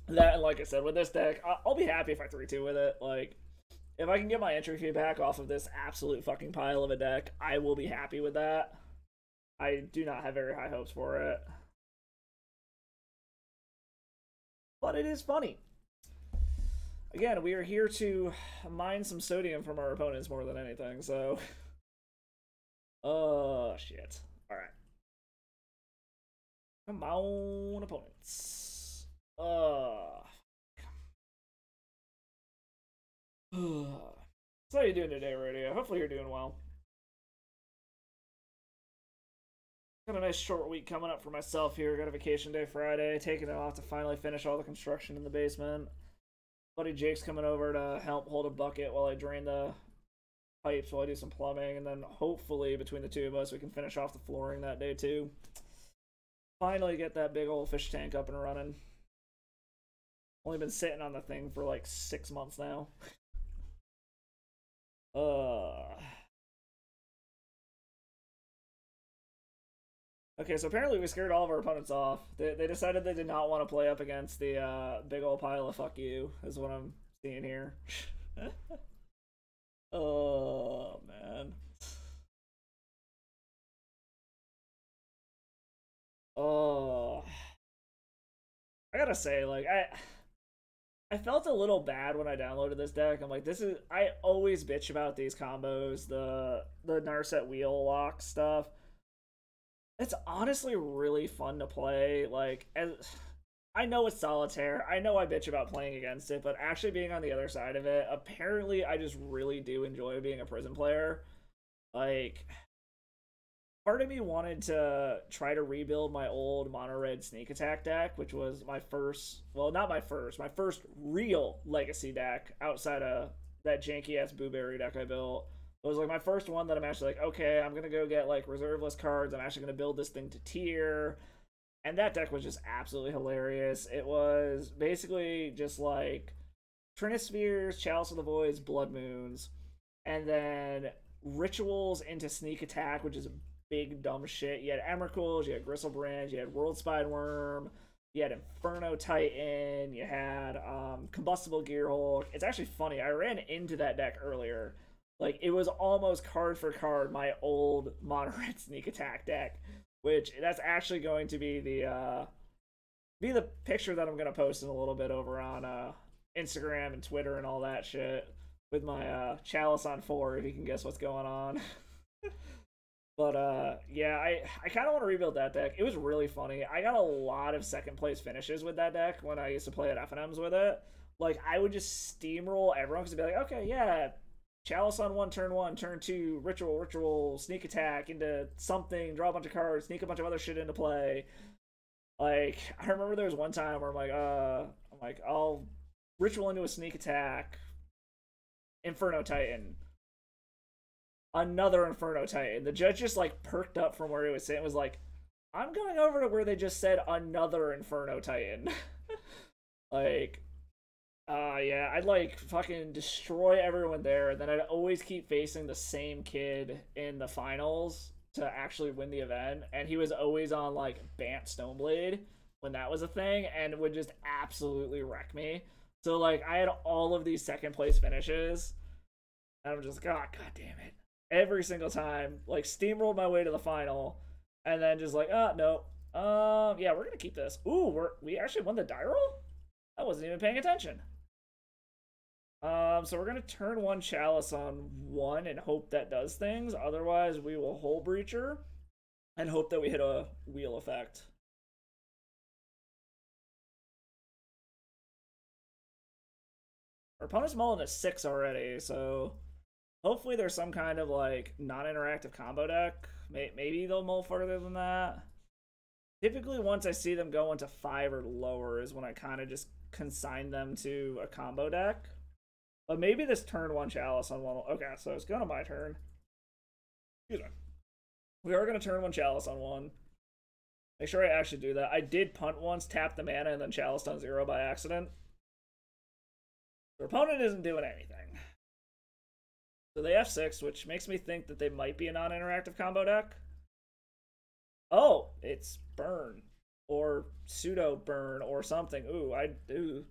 That, and like I said, with this deck, I'll be happy if I 3-2 with it. Like, if I can get my entry fee back off of this absolute fucking pile of a deck, I will be happy with that. I do not have very high hopes for it. But it is funny. Again, we are here to mine some sodium from our opponents more than anything, so... Oh, shit. Alright. Come on, opponents. So how are you doing today, Radio? Hopefully you're doing well. Got a nice short week coming up for myself here. Got a vacation day Friday, taking it off to finally finish all the construction in the basement. Buddy Jake's coming over to help hold a bucket while I drain the pipes while I do some plumbing, and then hopefully between the two of us we can finish off the flooring that day too. Finally get that big old fish tank up and running. Only been sitting on the thing for like 6 months now. Okay, so apparently we scared all of our opponents off. They decided they did not want to play up against the big old pile of fuck you, is what I'm seeing here. Oh, man. Oh. I gotta say, like, I felt a little bad when I downloaded this deck. I'm like, I always bitch about these combos, the Narset wheel lock stuff. It's honestly really fun to play. Like, I know it's solitaire. I know I bitch about playing against it, but actually being on the other side of it, apparently I just really do enjoy being a prison player. Like, part of me wanted to try to rebuild my old mono red sneak attack deck, which was my first, well, not my first real legacy deck outside of that janky ass Blueberry deck I built. It was like my first one that I'm actually like, okay, I'm gonna go get like reserve list cards. I'm actually gonna build this thing to tier. And that deck was just absolutely hilarious. It was basically just like Trinispheres, Chalice of the Voids, Blood Moons, and then rituals into sneak attack, which is big dumb shit. You had Emrakul's, you had Gristlebrand, you had World Spineworm, you had Inferno Titan, you had Combustible Gearhulk. It's actually funny, I ran into that deck earlier. Like, it was almost card for card my old mono red sneak attack deck, which that's actually going to be the picture that I'm gonna post in a little bit over on Instagram and Twitter and all that shit with my Chalice on 4, if you can guess what's going on. But yeah, I kind of want to rebuild that deck. It was really funny. I got a lot of second place finishes with that deck when I used to play at FNMs with it. Like, I would just steamroll everyone because I'd be like, okay, yeah, Chalice on 1, turn 2, ritual, sneak attack into something, draw a bunch of cards, sneak a bunch of other shit into play. Like, I remember there was one time where I'm like, I'll ritual into a sneak attack, Inferno Titan, another Inferno Titan. The judge just like perked up from where he was sitting, was like, I'm going over to where they just said another Inferno Titan. Like, yeah, I'd like fucking destroy everyone there, and then I'd always keep facing the same kid in the finals to actually win the event, and he was always on like Bant Stoneblade when that was a thing, and would just absolutely wreck me. So like, I had all of these second place finishes, and I'm just, God damn it. Every single time, like, steamrolled my way to the final, and then just like, no. Yeah, we're gonna keep this. Ooh, we actually won the die roll? I wasn't even paying attention. So we're gonna turn 1 Chalice on 1 and hope that does things. Otherwise, we will Hull Breacher and hope that we hit a wheel effect. Our opponent's mulling a 6 already, so hopefully there's some kind of like non-interactive combo deck. Maybe they'll mull further than that. Typically, once I see them go into 5 or lower is when I kind of just consign them to a combo deck. But maybe this turn 1 Chalice on 1. Okay, so it's going to my turn. Excuse me. We are going to turn 1 Chalice on 1. Make sure I actually do that. I did punt once, tap the mana, and then Chalice on 0 by accident. Their opponent isn't doing anything. So they F6, which makes me think that they might be a non-interactive combo deck. Oh, it's burn. Or pseudo burn or something. Ooh, I do.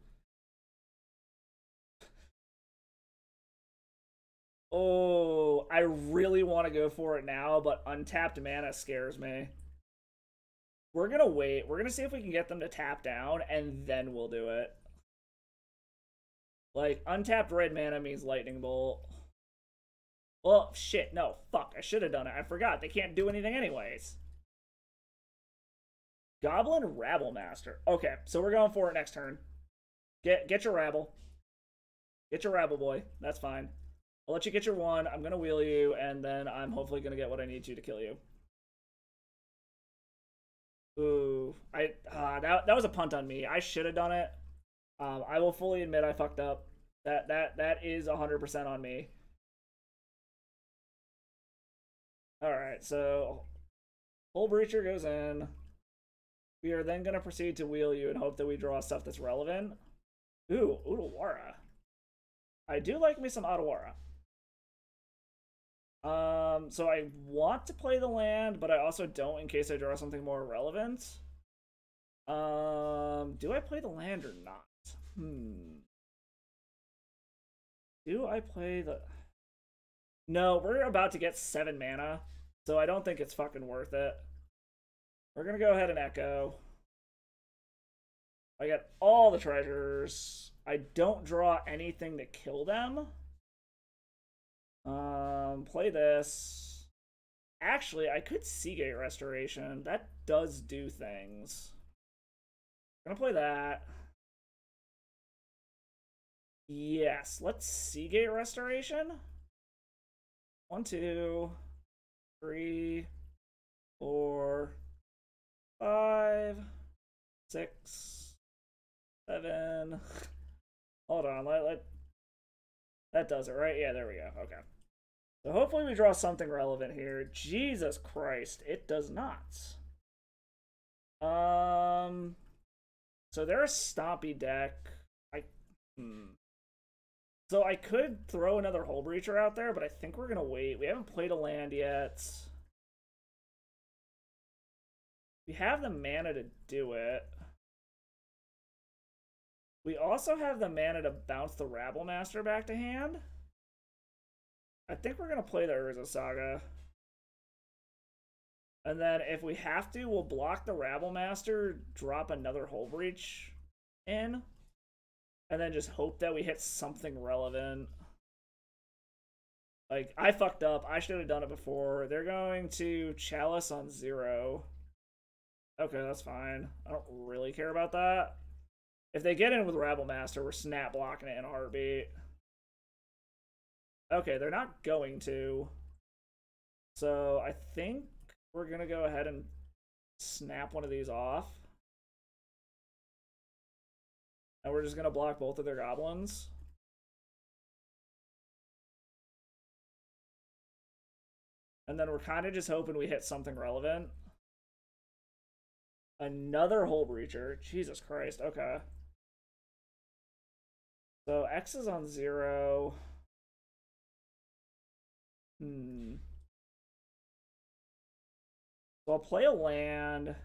Oh, I really want to go for it now, but untapped mana scares me. We're gonna wait. We're gonna see if we can get them to tap down, and then we'll do it. Like, untapped red mana means lightning bolt. Well, shit, no, fuck, I should have done it. I forgot, they can't do anything anyways. Goblin Rabble Master. Okay, so we're going for it next turn. Get your Rabble. Get your Rabble, boy. That's fine. I'll let you get your one. I'm going to wheel you, and then I'm hopefully going to get what I need to kill you. Ooh. That was a punt on me. I should have done it. I will fully admit I fucked up. That is 100% on me. Alright, so Hull Breacher goes in. We are then going to proceed to wheel you and hope that we draw stuff that's relevant. Ooh, Utawara. I do like me some Otawara. So I want to play the land, but I also don't in case I draw something more relevant. Do I play the land or not? Do I play the... No, we're about to get 7 mana, so I don't think it's fucking worth it. We're gonna go ahead and Echo. I got all the treasures. I don't draw anything to kill them. Play this. Actually, I could Seagate Restoration. That does do things. I'm gonna play that. Yes, let's Seagate Restoration. 1, 2, 3, 4, 5, 6, 7. Hold on, that does it, right? Yeah, there we go. Okay. So hopefully we draw something relevant here. Jesus Christ, it does not. So they're a Stompy deck. So I could throw another Hull Breacher out there, but I think we're gonna wait. We haven't played a land yet. We have the mana to do it. We also have the mana to bounce the Rabble Master back to hand. I think we're gonna play the Urza Saga. And then if we have to, we'll block the Rabble Master, drop another Hull Breach in, and then just hope that we hit something relevant. Like, I fucked up. I should have done it before. They're going to Chalice on 0. Okay, that's fine. I don't really care about that. If they get in with Rabble Master, we're snap blocking it in a heartbeat. Okay, they're not going to. So I think we're going to go ahead and snap one of these off. And we're just going to block both of their goblins. And then we're kind of just hoping we hit something relevant. Another Hull Breacher. Jesus Christ. Okay. So X is on 0. So I'll play a land.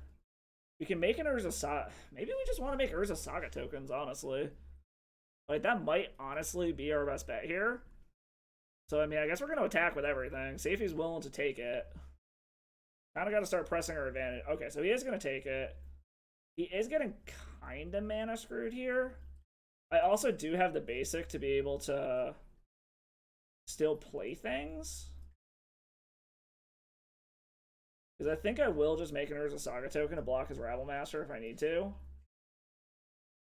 We can make an Urza Saga. Maybe we just want to make Urza Saga tokens, honestly. Like, that might honestly be our best bet here. So, I mean, I guess we're going to attack with everything. See if he's willing to take it. Kind of got to start pressing our advantage. Okay, so he is going to take it. He is getting kind of mana screwed here. I also do have the basic to be able to still play things. Because I think I will just make an Urza Saga token to block his Rabble Master if I need to.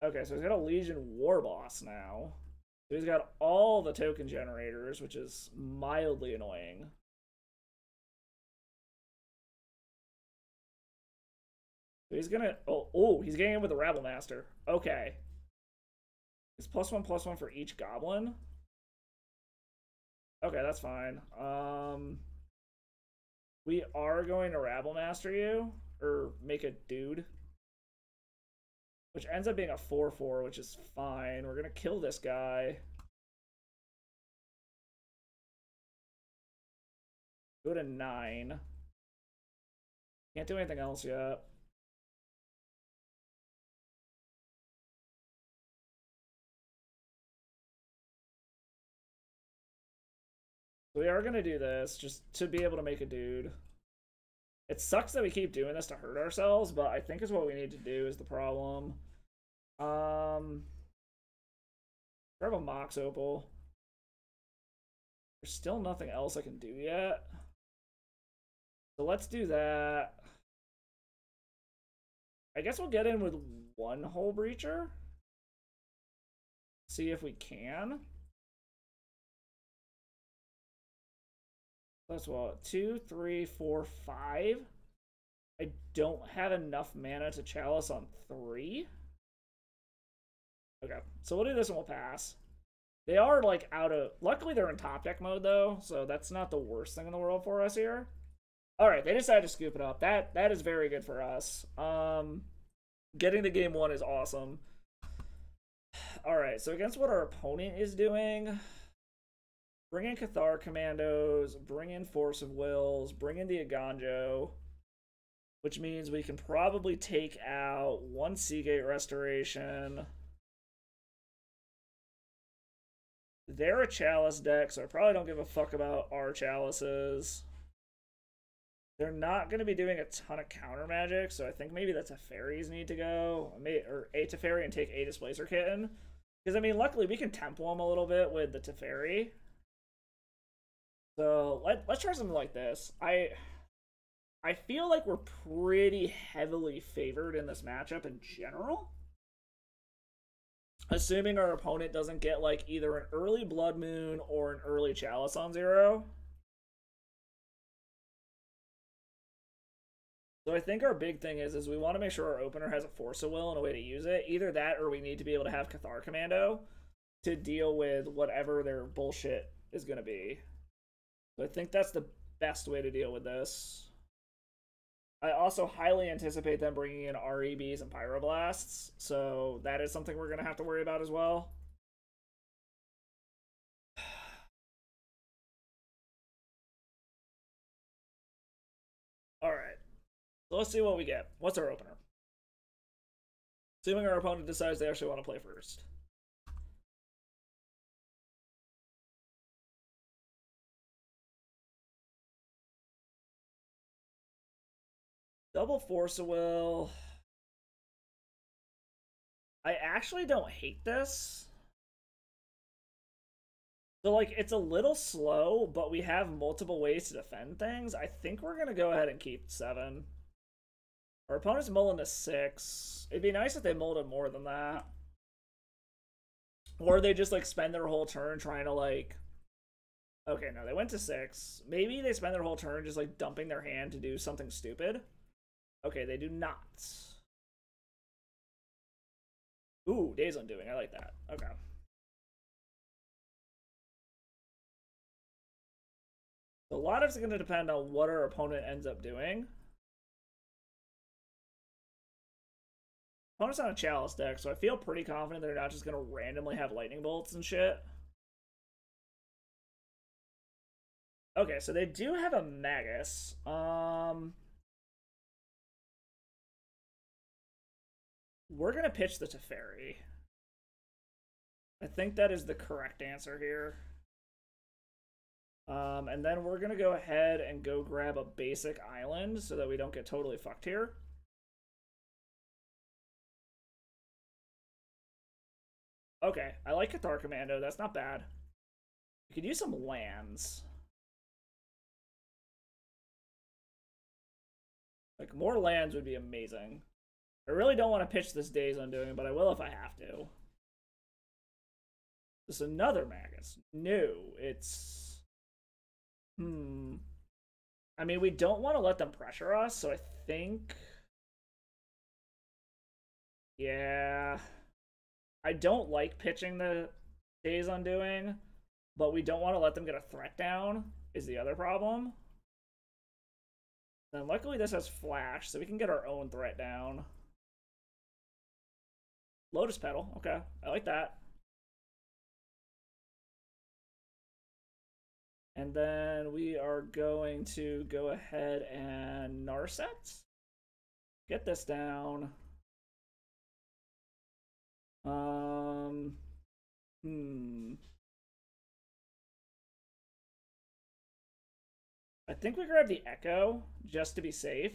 Okay, so he's got a Legion War Boss now. So he's got all the token generators, which is mildly annoying. So he's gonna... Oh, he's getting in with the Rabble Master. Okay. It's +1/+1 for each goblin. Okay, that's fine. We are going to Rabble Master you. or make a dude. Which ends up being a 4/4, which is fine. We're gonna kill this guy. Go to 9. Can't do anything else yet. We are gonna do this just to be able to make a dude. It sucks that we keep doing this to hurt ourselves, but I think is what we need to do is the problem. Grab a Mox Opal. There's still nothing else I can do yet. So let's do that. I guess we'll get in with one Hull Breacher. See if we can. That's what, 2, 3, 4, 5. I don't have enough mana to Chalice on 3. Okay, so we'll do this and we'll pass. They are like out of. Luckily, they're in top deck mode though, so that's not the worst thing in the world for us here. All right, they decided to scoop it up. That is very good for us. Getting to game 1 is awesome. All right, so against what our opponent is doing. Bring in Cathar Commandos, bring in Force of Wills, bring in the Aganjo, which means we can probably take out 1 Seagate Restoration. They're a Chalice deck, so I probably don't give a fuck about our Chalices. They're not going to be doing a ton of counter magic, so I think maybe the Teferis need to go, or a Teferi and take a Displacer Kitten. Because, I mean, luckily we can tempo them a little bit with the Teferi. So let's try something like this. I feel like we're pretty heavily favored in this matchup in general. Assuming our opponent doesn't get like either an early Blood Moon or an early Chalice on 0. So I think our big thing is we want to make sure our opener has a Force of Will and a way to use it. Either that or we need to be able to have Cathar Commando to deal with whatever their bullshit is going to be. So I think that's the best way to deal with this. I also highly anticipate them bringing in REBs and Pyroblasts, so that is something we're going to have to worry about as well. Alright, so let's see what we get. What's our opener? Assuming our opponent decides they actually want to play first. Double Force of Will. I actually don't hate this. So, like, it's a little slow, but we have multiple ways to defend things. I think we're going to go ahead and keep 7. Our opponent's mulling to 6. It'd be nice if they molded more than that. Or they just, like, spend their whole turn trying to, like... Okay, no, they went to 6. Maybe they spend their whole turn just, like, dumping their hand to do something stupid. Okay, they do not. Ooh, Days Undoing. I like that. Okay. A lot of it's going to depend on what our opponent ends up doing. Opponent's on a Chalice deck, so I feel pretty confident they're not just going to randomly have Lightning Bolts and shit. Okay, so they do have a Magus. We're going to pitch the Teferi. I think that is the correct answer here. And then we're going to go ahead and go grab a basic island so that we don't get totally fucked here. Okay, I like Cathar Commando. That's not bad. We could use some lands. Like, more lands would be amazing. I really don't want to pitch this Days Undoing, but I will if I have to. This is another Magus. No, it's... I mean, we don't want to let them pressure us, so I think... Yeah... I don't like pitching the Days Undoing, but we don't want to let them get a threat down, is the other problem. Then luckily this has flash, so we can get our own threat down. Lotus Petal, okay. I like that. And then we are going to go ahead and Narset. Get this down. I think we grab the Echo just to be safe.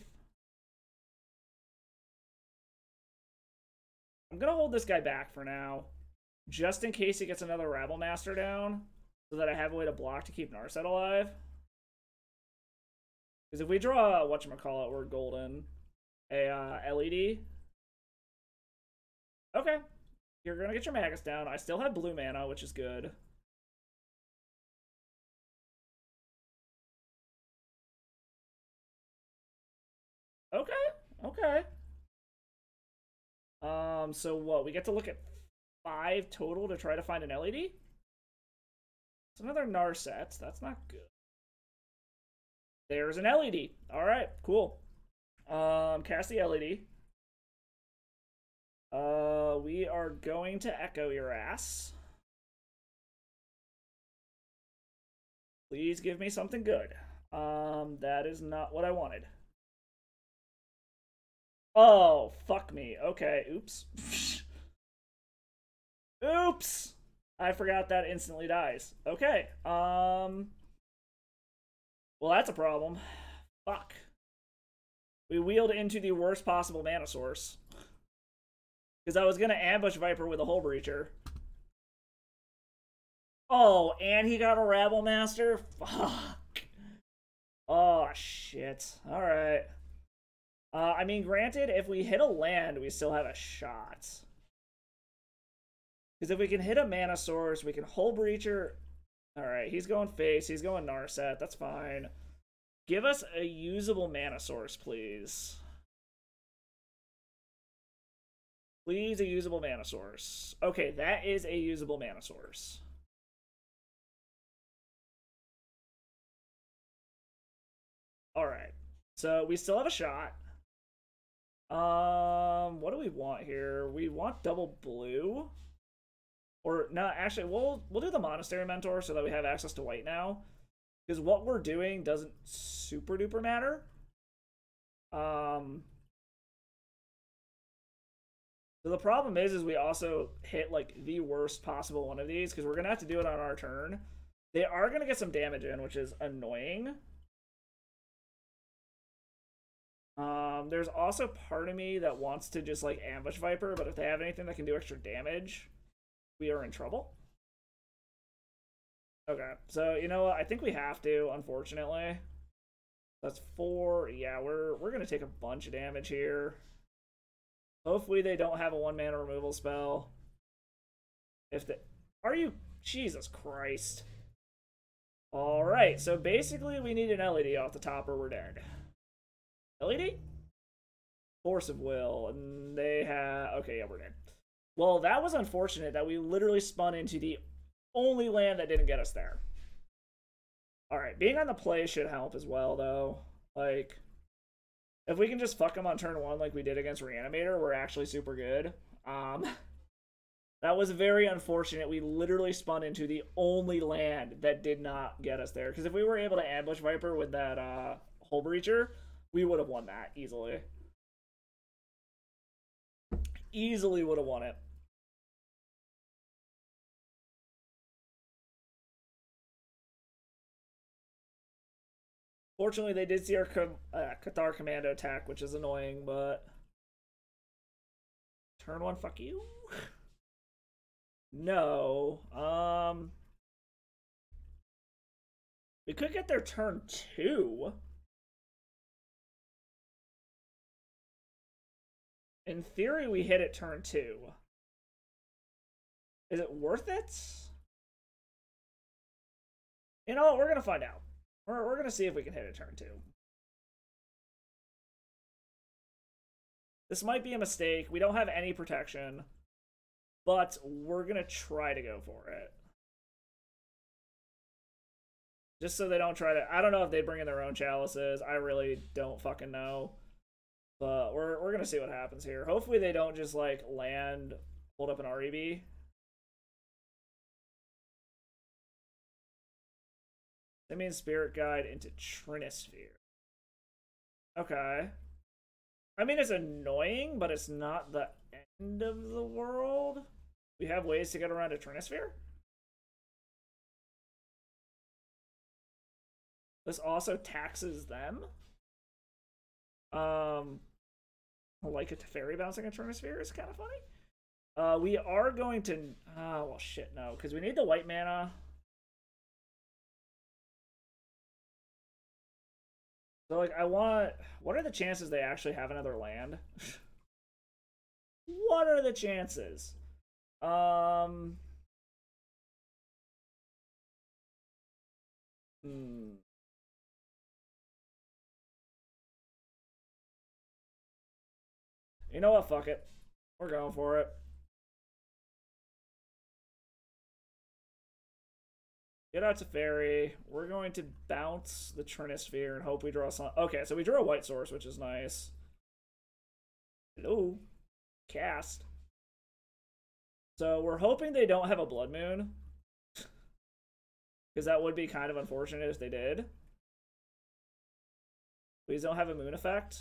I'm gonna hold this guy back for now, just in case he gets another Rabble Master down, so that I have a way to block to keep Narset alive. Because if we draw whatchamacallit, we're golden. A LED. Okay. You're gonna get your Magus down. I still have blue mana, which is good. Okay, okay. So what? We get to look at 5 total to try to find an LED? It's another Narset. That's not good. There's an LED. Alright, cool. Cast the LED. We are going to Echo your ass. Please give me something good. That is not what I wanted. Oh, fuck me. Okay, oops. Oops! I forgot that instantly dies. Okay, well, that's a problem. Fuck. We wheeled into the worst possible mana source. Because I was going to ambush Viper with a Hull Breacher. Oh, and he got a Rabble Master? Fuck. Oh, shit. Alright. I mean, granted, if we hit a land, we still have a shot. Because if we can hit a mana source, we can Hull Breacher. Alright, he's going face, he's going Narset, that's fine. Give us a usable mana source, please. Please, a usable mana source. Okay, that is a usable mana source. Alright, so we still have a shot. What do we want here? We want double blue. Or, no, actually, we'll do the Monastery Mentor so that we have access to white now. Because what we're doing doesn't super duper matter. So the problem is we also hit, like, the worst possible one of these, because we're going to have to do it on our turn. They are going to get some damage in, which is annoying. There's also part of me that wants to just, like, ambush Viper, but if they have anything that can do extra damage, we are in trouble. Okay, so, you know what? I think we have to, unfortunately. That's 4. Yeah, we're going to take a bunch of damage here. Hopefully they don't have a 1-mana removal spell. If they... Are you... Jesus Christ. Alright, so basically we need an LED off the top or we're dead. LED? Force of Will, and they have... Okay, yeah, we're dead. Well, that was unfortunate that we literally spun into the only land that didn't get us there. Alright, being on the play should help as well, though. Like... If we can just fuck them on turn 1 like we did against Reanimator, we're actually super good. That was very unfortunate. We literally spun into the only land that did not get us there. Because if we were able to ambush Viper with that Hull Breacher, we would have won that easily. Easily would have won it. Fortunately, they did see our Cathar Commando attack, which is annoying, but... Turn 1, fuck you? No. We could get their turn 2. In theory, we hit it turn 2. Is it worth it? You know what? We're going to find out. We're going to see if we can hit a turn 2. This might be a mistake. We don't have any protection. But we're going to try to go for it. Just so they don't try to... I don't know if they bring in their own chalices. I really don't fucking know. But we're gonna see what happens here. Hopefully they don't just, like, land, hold up an REB. That means Spirit Guide into Trinisphere. Okay. I mean, it's annoying, but it's not the end of the world. We have ways to get around a Trinisphere? This also taxes them. Like a Teferi bouncing a Trinisphere is kind of funny. We are going to... well, shit, no. Because we need the white mana. So, like, I want... What are the chances they actually have another land? What are the chances? You know what? Fuck it. We're going for it. Get out to Fairy. We're going to bounce the Trinisphere and hope we draw some... Okay, so we drew a white source, which is nice. Hello. Cast. So we're hoping they don't have a Blood Moon. Because that would be kind of unfortunate if they did. Please don't have a Moon effect.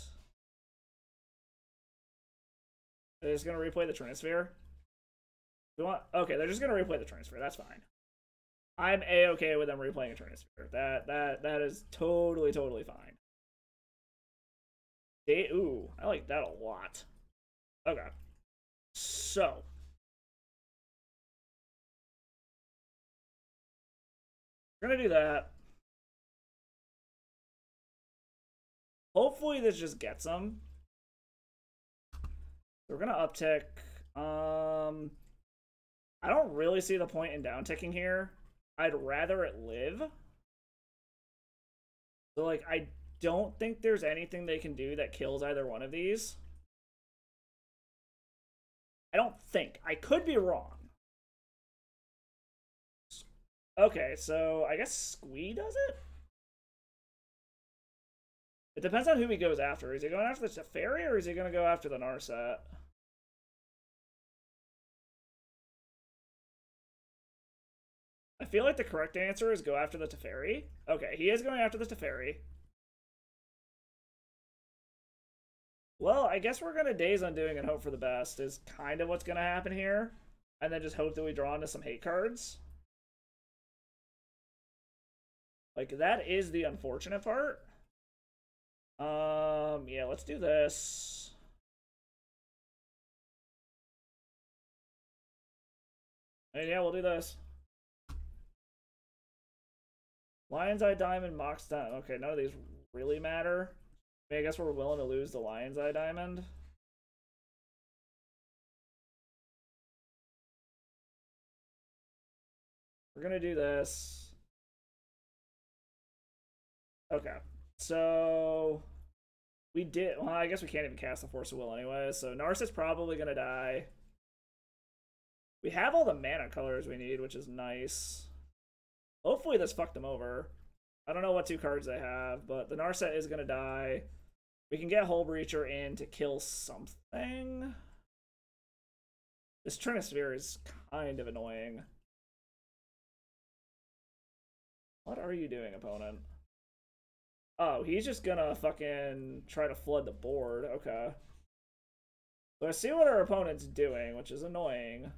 They're just going to replay the Trinisphere. Okay, they're just going to replay the Trinisphere. That's fine. I'm A-okay with them replaying a Trinisphere. That is totally fine. Ooh, I like that a lot. Okay. So. We're gonna do that. Hopefully this just gets them. We're gonna uptick. I don't really see the point in downticking here. I'd rather it live. So, like, I don't think there's anything they can do that kills either one of these. I don't think. I could be wrong. Okay, so I guess Squee does it? It depends on who he goes after. Is he going after the Teferi or is he going to go after the Narset? I feel like the correct answer is go after the Teferi. Okay, he is going after the Teferi. Well, I guess we're going to Daze Undoing and hope for the best is kind of what's going to happen here. And then just hope that we draw into some hate cards. Like, that is the unfortunate part. Yeah, let's do this. And yeah, we'll do this. Lion's Eye Diamond, Mox Diamond. Okay, none of these really matter. I mean, I guess we're willing to lose the Lion's Eye Diamond. We're gonna do this. Okay, so we did. Well, I guess we can't even cast the Force of Will anyway. So Narset's probably gonna die. We have all the mana colors we need, which is nice. Hopefully this fucked them over. I don't know what 2 cards they have, but the Narset is gonna die. We can get Hull Breacher in to kill something. This Trinisphere is kind of annoying. What are you doing, opponent? Oh, he's just gonna fucking try to flood the board. Okay. So I see what our opponent's doing, which is annoying.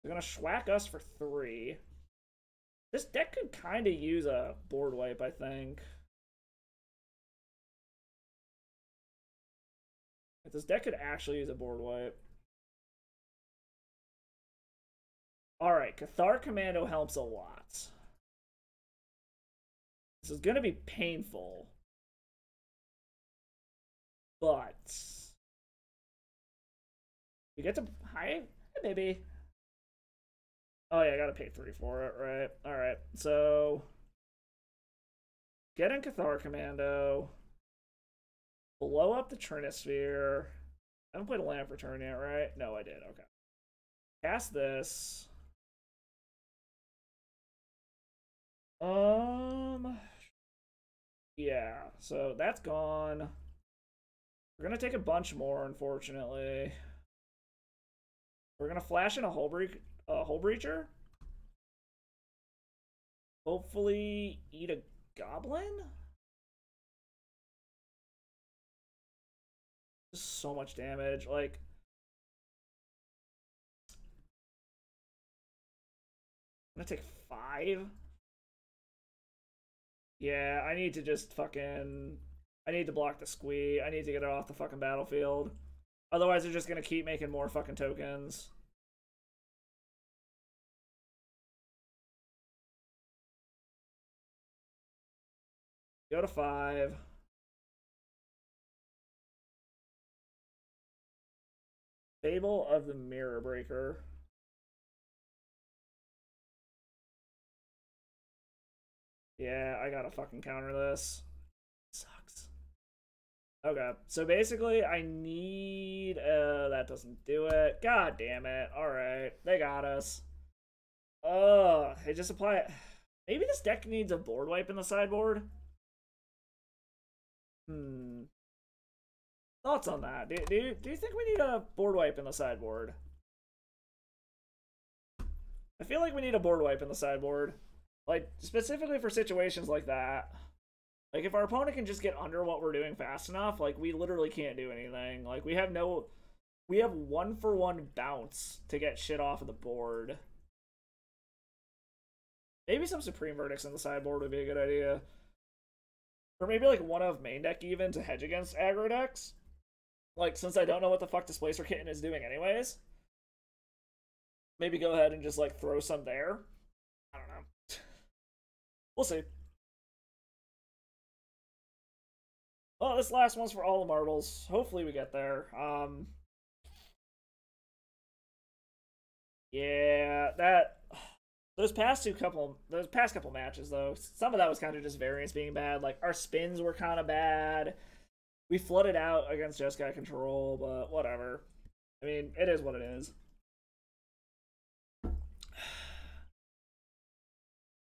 They're gonna schwack us for 3. This deck could kind of use a board wipe, I think. This deck could actually use a board wipe. Alright, Cathar Commando helps a lot. This is going to be painful. But we get to... Hi, baby. Oh, yeah, I gotta pay 3 for it, right? Alright, so... Get in Cathar Commando. Blow up the Trinisphere. I haven't played a Lamp Return yet, right? No, I did, okay. Cast this. Yeah, so that's gone. We're gonna take a bunch more, unfortunately. We're gonna flash in a hole breacher. Hopefully eat a goblin? So much damage. Like, I'm gonna take 5. Yeah, I need to just fucking... I need to block the squee. I need to get it off the fucking battlefield. Otherwise, they're just gonna keep making more fucking tokens. Go to 5. Fable of the Mirror Breaker. Yeah, I gotta fucking counter this. Sucks. Okay, so basically I need... that doesn't do it. God damn it. Alright, they got us. They just apply it. Maybe this deck needs a board wipe in the sideboard? Thoughts on that? Do you think we need a board wipe in the sideboard? I feel like we need a board wipe in the sideboard. Like, specifically for situations like that. Like, if our opponent can just get under what we're doing fast enough, like, we literally can't do anything. Like, we have 1-for-1 bounce to get shit off of the board. Maybe some Supreme Verdicts in the sideboard would be a good idea. Or maybe, like, one of main deck even to hedge against aggro decks. Like, since I don't know what the fuck Displacer Kitten is doing anyways. Maybe go ahead and just, like, throw some there. I don't know. We'll see. Well, this last one's for all the marbles. Hopefully we get there. Yeah, those past couple matches though, some of that was kind of just variance being bad. Like our spins were kind of bad. We flooded out against Jeskai Control, but whatever. I mean, it is what it is.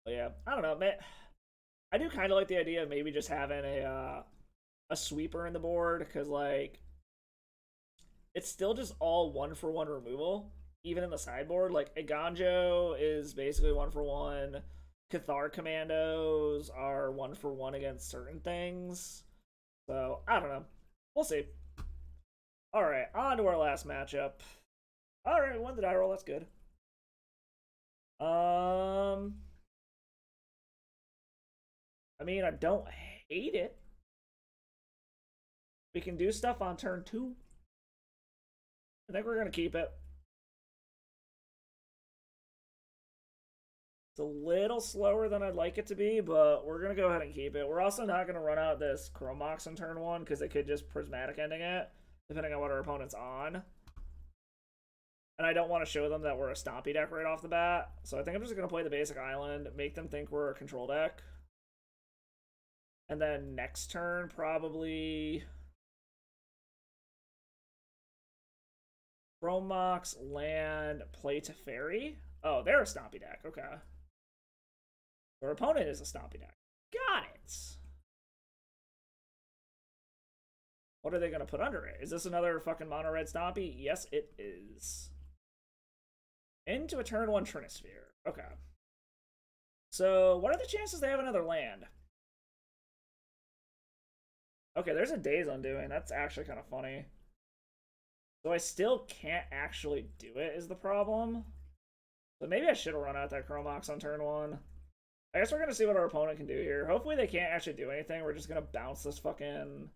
But yeah, I don't know, man. I do kind of like the idea of maybe just having a sweeper in the board, because like it's still just all 1-for-1 removal, even in the sideboard. Like a Ganjo is basically 1-for-1. Cathar Commandos are 1-for-1 against certain things. So I don't know. We'll see. All right, on to our last matchup. All right, when did I roll? That's good. I mean, I don't hate it. We can do stuff on turn 2. I think we're going to keep it. It's a little slower than I'd like it to be, but we're going to go ahead and keep it. We're also not going to run out this Chrome Mox on turn 1, because it could just Prismatic Ending it, depending on what our opponent's on. And I don't want to show them that we're a Stompy deck right off the bat. So I think I'm just going to play the basic island, make them think we're a control deck. And then next turn, probably Chrome Mox, land, play Teferi. Oh, they're a Stompy deck. Okay. Our opponent is a Stompy deck. Got it. What are they going to put under it? Is this another fucking mono red Stompy? Yes, it is. Into a turn 1 Trinisphere. Okay. So, what are the chances they have another land? Okay, there's a Days Undoing. That's actually kind of funny. So I still can't actually do it, is the problem. So maybe I should have run out that Chrome Mox on turn 1. I guess we're going to see what our opponent can do here. Hopefully they can't actually do anything. We're just going to bounce this fucking...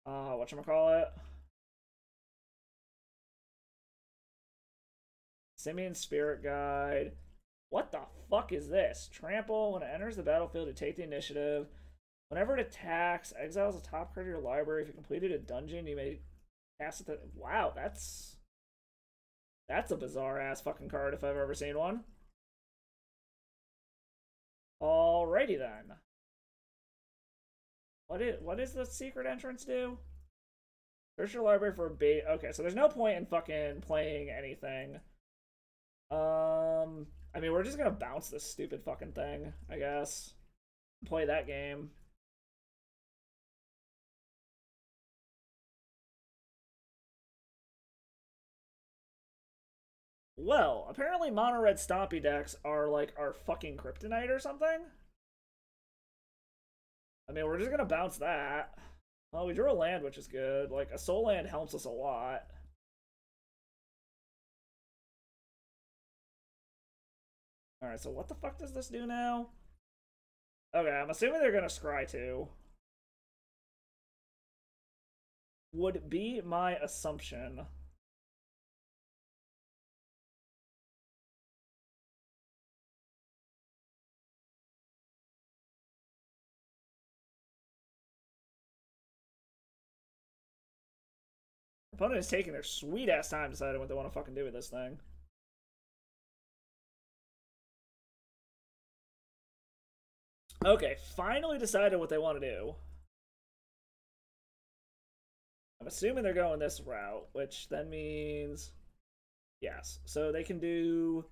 whatchamacallit? Simian Spirit Guide. What the fuck is this? Trample. When it enters the battlefield, to take the initiative. Whenever it attacks, exiles a top card of your library. If you completed a dungeon, you may cast it. Wow, that's a bizarre ass fucking card if I've ever seen one. Alrighty then. What is the secret entrance do? Search your library for a bait. Okay, so there's no point in fucking playing anything. I mean, we're just gonna bounce this stupid fucking thing, I guess. Play that game. Well, apparently mono red Stompy decks are like our fucking kryptonite or something. I mean, we're just gonna bounce that. Oh, we drew a land, which is good. Like, a soul land helps us a lot. Alright, so what the fuck does this do now? Okay, I'm assuming they're gonna scry too. Would be my assumption. Opponent is taking their sweet ass time deciding what they want to fucking do with this thing. Okay, finally decided what they want to do. I'm assuming they're going this route, which then means... Yes, so they can do...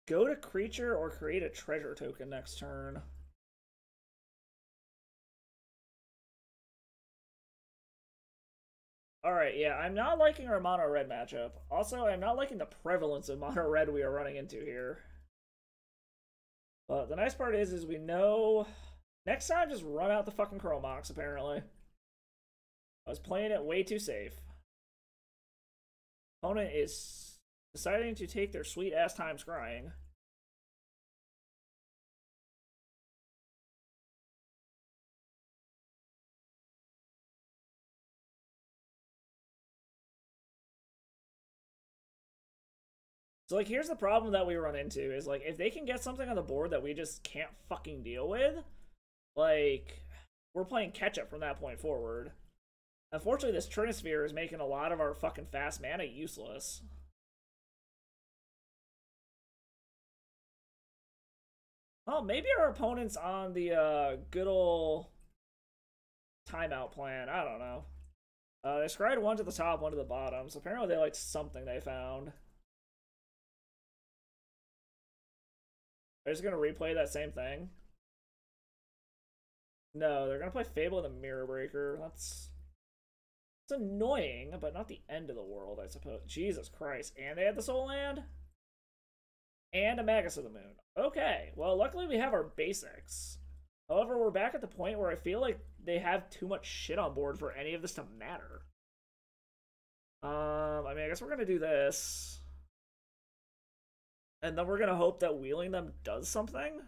Go to creature or create a treasure token next turn. Alright, yeah, I'm not liking our mono red matchup. Also, I'm not liking the prevalence of mono red we are running into here. But the nice part is we know... Next time, just run out the fucking Chromox, apparently. I was playing it way too safe. Opponent is deciding to take their sweet ass time scrying. So, like, here's the problem that we run into, is, like, if they can get something on the board that we just can't fucking deal with, like, we're playing catch-up from that point forward. Unfortunately, this Trinisphere is making a lot of our fucking fast mana useless. Oh, maybe our opponent's on the, good ol' timeout plan. I don't know. They scryed one to the top, one to the bottom, so apparently they liked something they found. They're just gonna replay that same thing. No, they're gonna play Fable the Mirror Breaker. That's annoying, but not the end of the world, I suppose. Jesus Christ. And they had the Soul Land? And a Magus of the Moon. Okay, well, luckily we have our basics. However, we're back at the point where I feel like they have too much shit on board for any of this to matter. I mean, I guess we're gonna do this. And then we're gonna hope that wheeling them does something?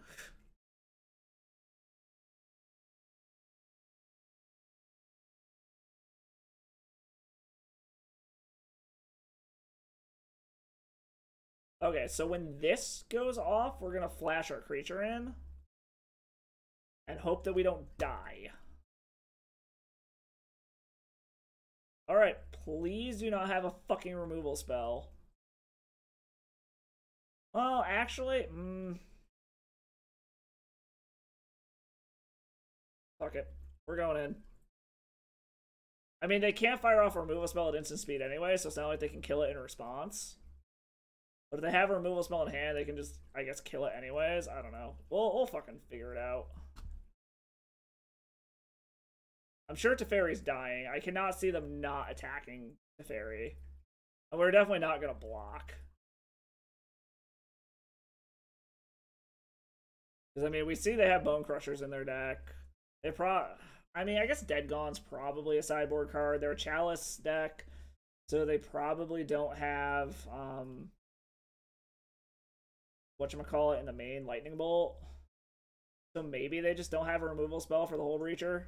Okay, so when this goes off, we're gonna flash our creature in. And hope that we don't die. Alright, please do not have a fucking removal spell. Well, actually, fuck it. We're going in. I mean, they can't fire off a removal spell at instant speed anyway, so it's not like they can kill it in response. But if they have a removal spell in hand, they can just, I guess, kill it anyways. I don't know. We'll fucking figure it out. I'm sure Teferi's dying. I cannot see them not attacking Teferi. And we're definitely not going to block. Because, I mean, we see they have Bone Crushers in their deck. I mean, I guess Dead Gone's probably a sideboard card. They're a Chalice deck, so they probably don't have, whatchamacallit in the main Lightning Bolt. So maybe they just don't have a removal spell for the Hole Breacher.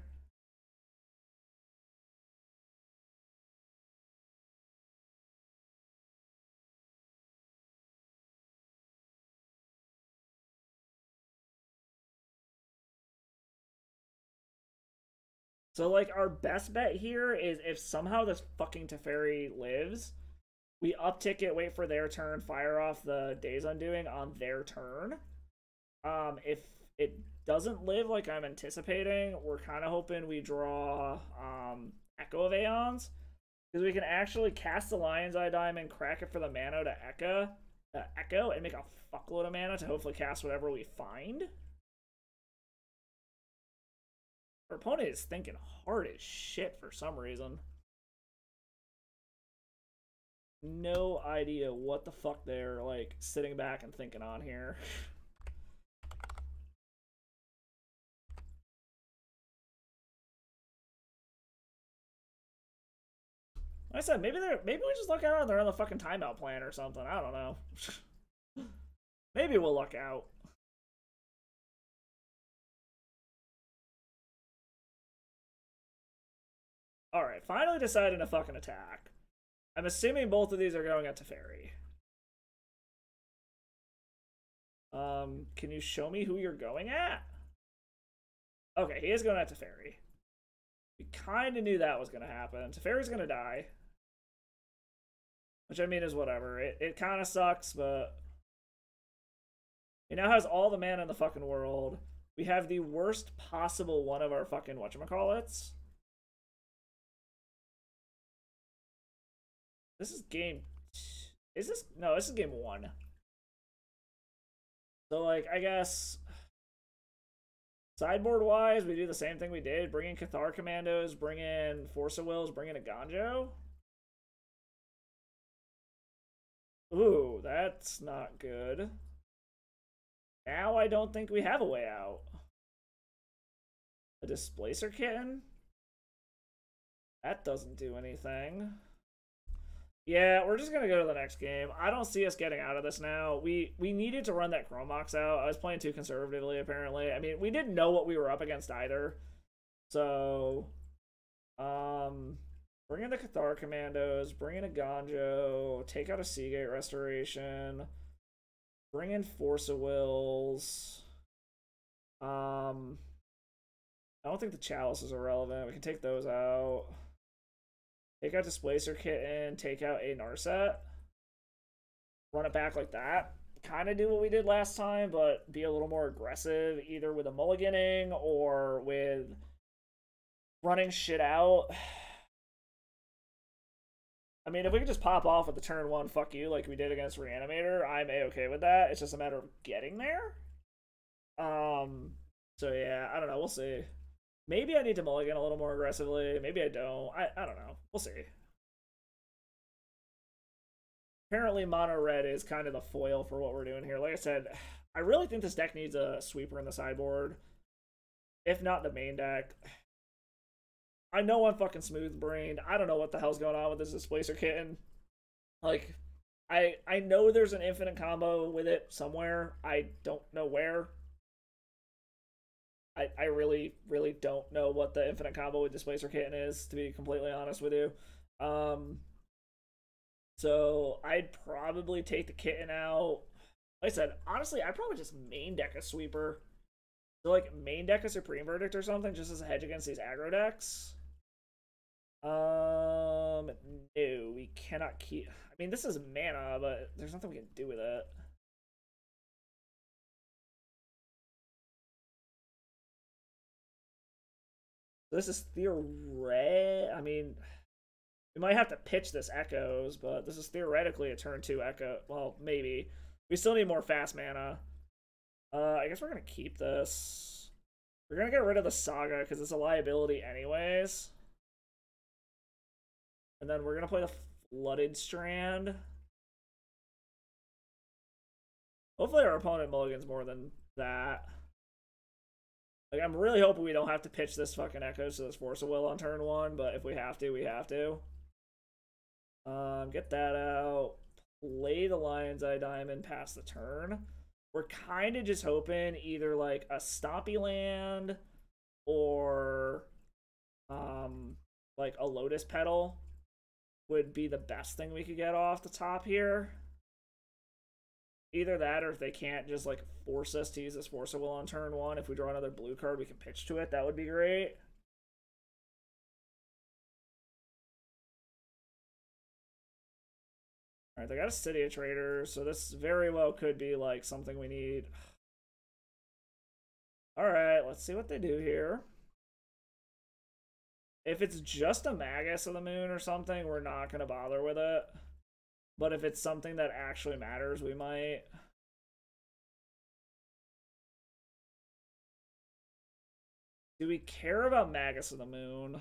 So, like, our best bet here is if somehow this fucking Teferi lives, we uptick it, wait for their turn, fire off the Days Undoing on their turn. If it doesn't live like I'm anticipating, we're kind of hoping we draw Echo of Aeons. Because we can actually cast the Lion's Eye Diamond, crack it for the mana to Echo, Echo and make a fuckload of mana to hopefully cast whatever we find. Our opponent is thinking hard as shit for some reason. No idea what the fuck they're like sitting back and thinking on here. Like I said, maybe we just luck out and they're on the fucking timeout plan or something. I don't know. Maybe we'll luck out. Alright, finally deciding to fucking attack. I'm assuming both of these are going at Teferi. Can you show me who you're going at? Okay, he is going at Teferi. We kind of knew that was going to happen. Teferi's going to die. Which, I mean, is whatever. It kind of sucks, but... He now has all the mana in the fucking world. We have the worst possible one of our fucking whatchamacallits. This is game... Is this... No, this is game 1. So, like, I guess... Sideboard-wise, we do the same thing we did. Bring in Cathar Commandos, bring in Force of Wills, bring in a Ganjo. Ooh, that's not good. Now I don't think we have a way out. A Displacer Kitten? That doesn't do anything. Yeah, we're just gonna go to the next game. I don't see us getting out of this now. We needed to run that Chromox out. I was playing too conservatively, apparently. I mean, we didn't know what we were up against either. So, bring in the Cathar Commandos, bring in a Ganjo, take out a Seagate Restoration, bring in Force of Wills. I don't think the Chalices are relevant. We can take those out. Take out Displacer Kitten, take out a Narset. Run it back like that. Kind of do what we did last time, but be a little more aggressive, either with a mulliganing or with running shit out. I mean, if we could just pop off with the turn 1 fuck you like we did against Reanimator, I'm a-okay with that. It's just a matter of getting there. So yeah, I don't know. We'll see. Maybe I need to mulligan a little more aggressively. Maybe I don't. I don't know. We'll see. Apparently, mono red is kind of the foil for what we're doing here. Like I said, I really think this deck needs a sweeper in the sideboard. If not the main deck. I know I'm fucking smooth-brained. I don't know what the hell's going on with this Displacer Kitten. Like, I know there's an infinite combo with it somewhere. I don't know where. I really, really don't know what the infinite combo with Displacer Kitten is, to be completely honest with you. So I'd probably take the Kitten out. Like I said, honestly, I'd probably just main deck a sweeper. So like main deck a Supreme Verdict or something, just as a hedge against these aggro decks. No, we cannot keep... I mean, this is mana, but there's nothing we can do with it. This is I mean, we might have to pitch this Echoes, but this is theoretically a turn 2 Echo. Well, maybe. We still need more fast mana. I guess we're going to keep this. We're going to get rid of the Saga because it's a liability anyways. And then we're going to play the Flooded Strand. Hopefully our opponent mulligans more than that. Like, I'm really hoping we don't have to pitch this fucking Echoes to this Force of Will on turn 1, but if we have to, we have to. Get that out. Play the Lion's Eye Diamond past the turn. We're kind of just hoping either, like, a Stompy land or, like, a Lotus Petal would be the best thing we could get off the top here. Either that, or if they can't just, like, force us to use this Force of Will on turn 1, if we draw another blue card, we can pitch to it. That would be great. Alright, they got a City of Traders, so this very well could be, like, something we need. Alright, let's see what they do here. If it's just a Magus of the Moon or something, we're not going to bother with it. But if it's something that actually matters, we might. Do we care about Magus of the Moon?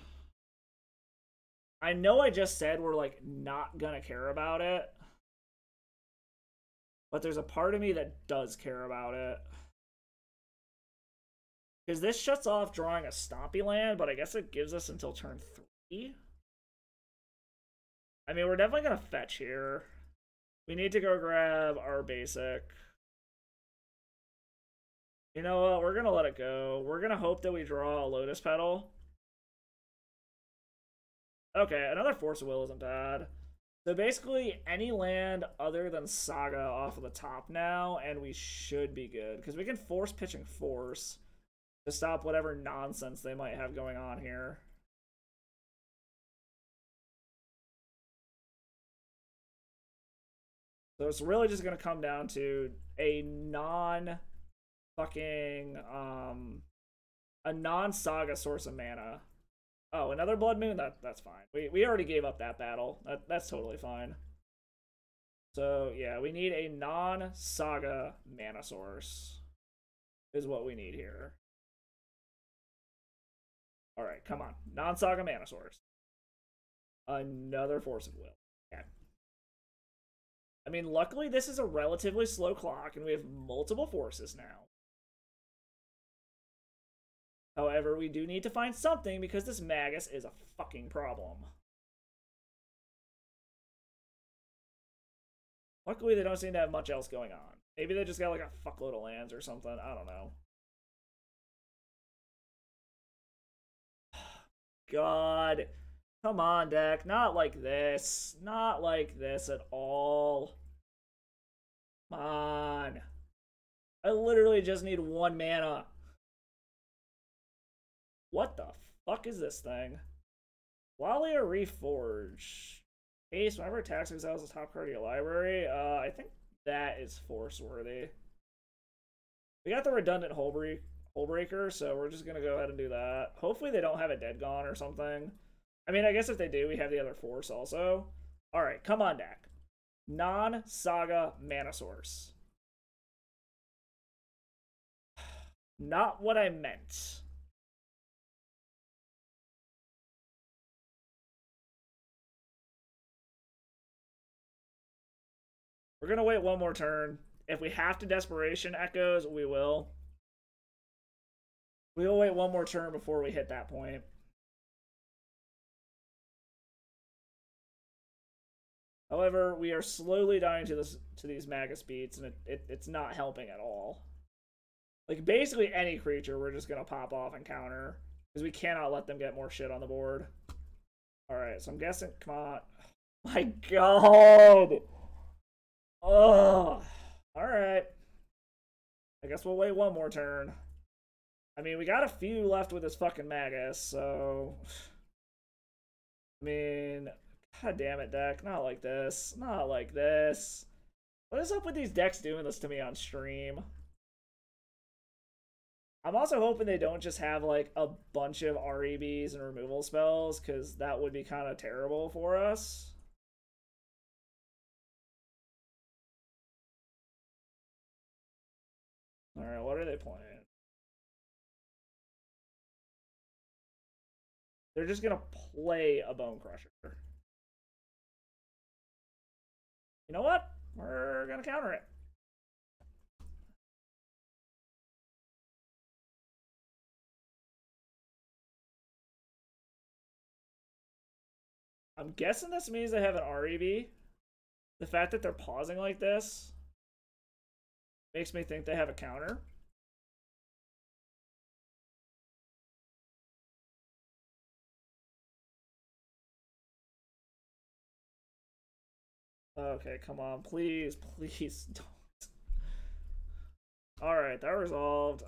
I know I just said we're like not gonna care about it. But there's a part of me that does care about it. Because this shuts off drawing a Stompy land, but I guess it gives us until turn 3. I mean, we're definitely going to fetch here. We need to go grab our basic. You know what? We're going to let it go. We're going to hope that we draw a Lotus Petal. Okay, another Force of Will isn't bad. So basically, any land other than Saga off of the top now, and we should be good. Because we can force pitching Force to stop whatever nonsense they might have going on here. So it's really just going to come down to a non-Saga source of mana. Oh, another Blood Moon? That's fine. We already gave up that battle. That's totally fine. So, yeah, we need a non-Saga mana source is what we need here. Alright, come on. Non-Saga mana source. Another Force of Will. Okay. I mean, luckily this is a relatively slow clock, and we have multiple forces now. However, we do need to find something because this Magus is a fucking problem. Luckily, they don't seem to have much else going on. Maybe they just got like a fuckload of lands or something. I don't know. God. Come on, deck. Not like this. Not like this at all. Come on. I literally just need 1 mana. What the fuck is this thing? Walia Reforge. Ace, whenever attacks exiles the top card of your library. I think that is force worthy. We got the redundant Hullbreaker, so we're just gonna go ahead and do that. Hopefully they don't have a Dead Gone or something. I mean, I guess if they do, we have the other force also. Alright, come on, deck. Non-Saga mana source. Not what I meant. We're gonna wait 1 more turn. If we have to Desperation Echoes, we will. We'll wait 1 more turn before we hit that point. However, we are slowly dying to these Magus beats, and it's not helping at all. Like, basically any creature we're just gonna pop off and counter, because we cannot let them get more shit on the board. Alright, so I'm guessing, come on. My god! Ugh. Alright. I guess we'll wait 1 more turn. I mean, we got a few left with this fucking Magus, so... I mean... God damn it, deck. Not like this. Not like this. What is up with these decks doing this to me on stream? I'm also hoping they don't just have, like, a bunch of REBs and removal spells, because that would be kind of terrible for us. Alright, what are they playing? They're just gonna play a Bone Crusher. You know what? We're gonna counter it. I'm guessing this means they have an REB. The fact that they're pausing like this makes me think they have a counter. Okay, come on. Please, please don't. Alright, that resolved.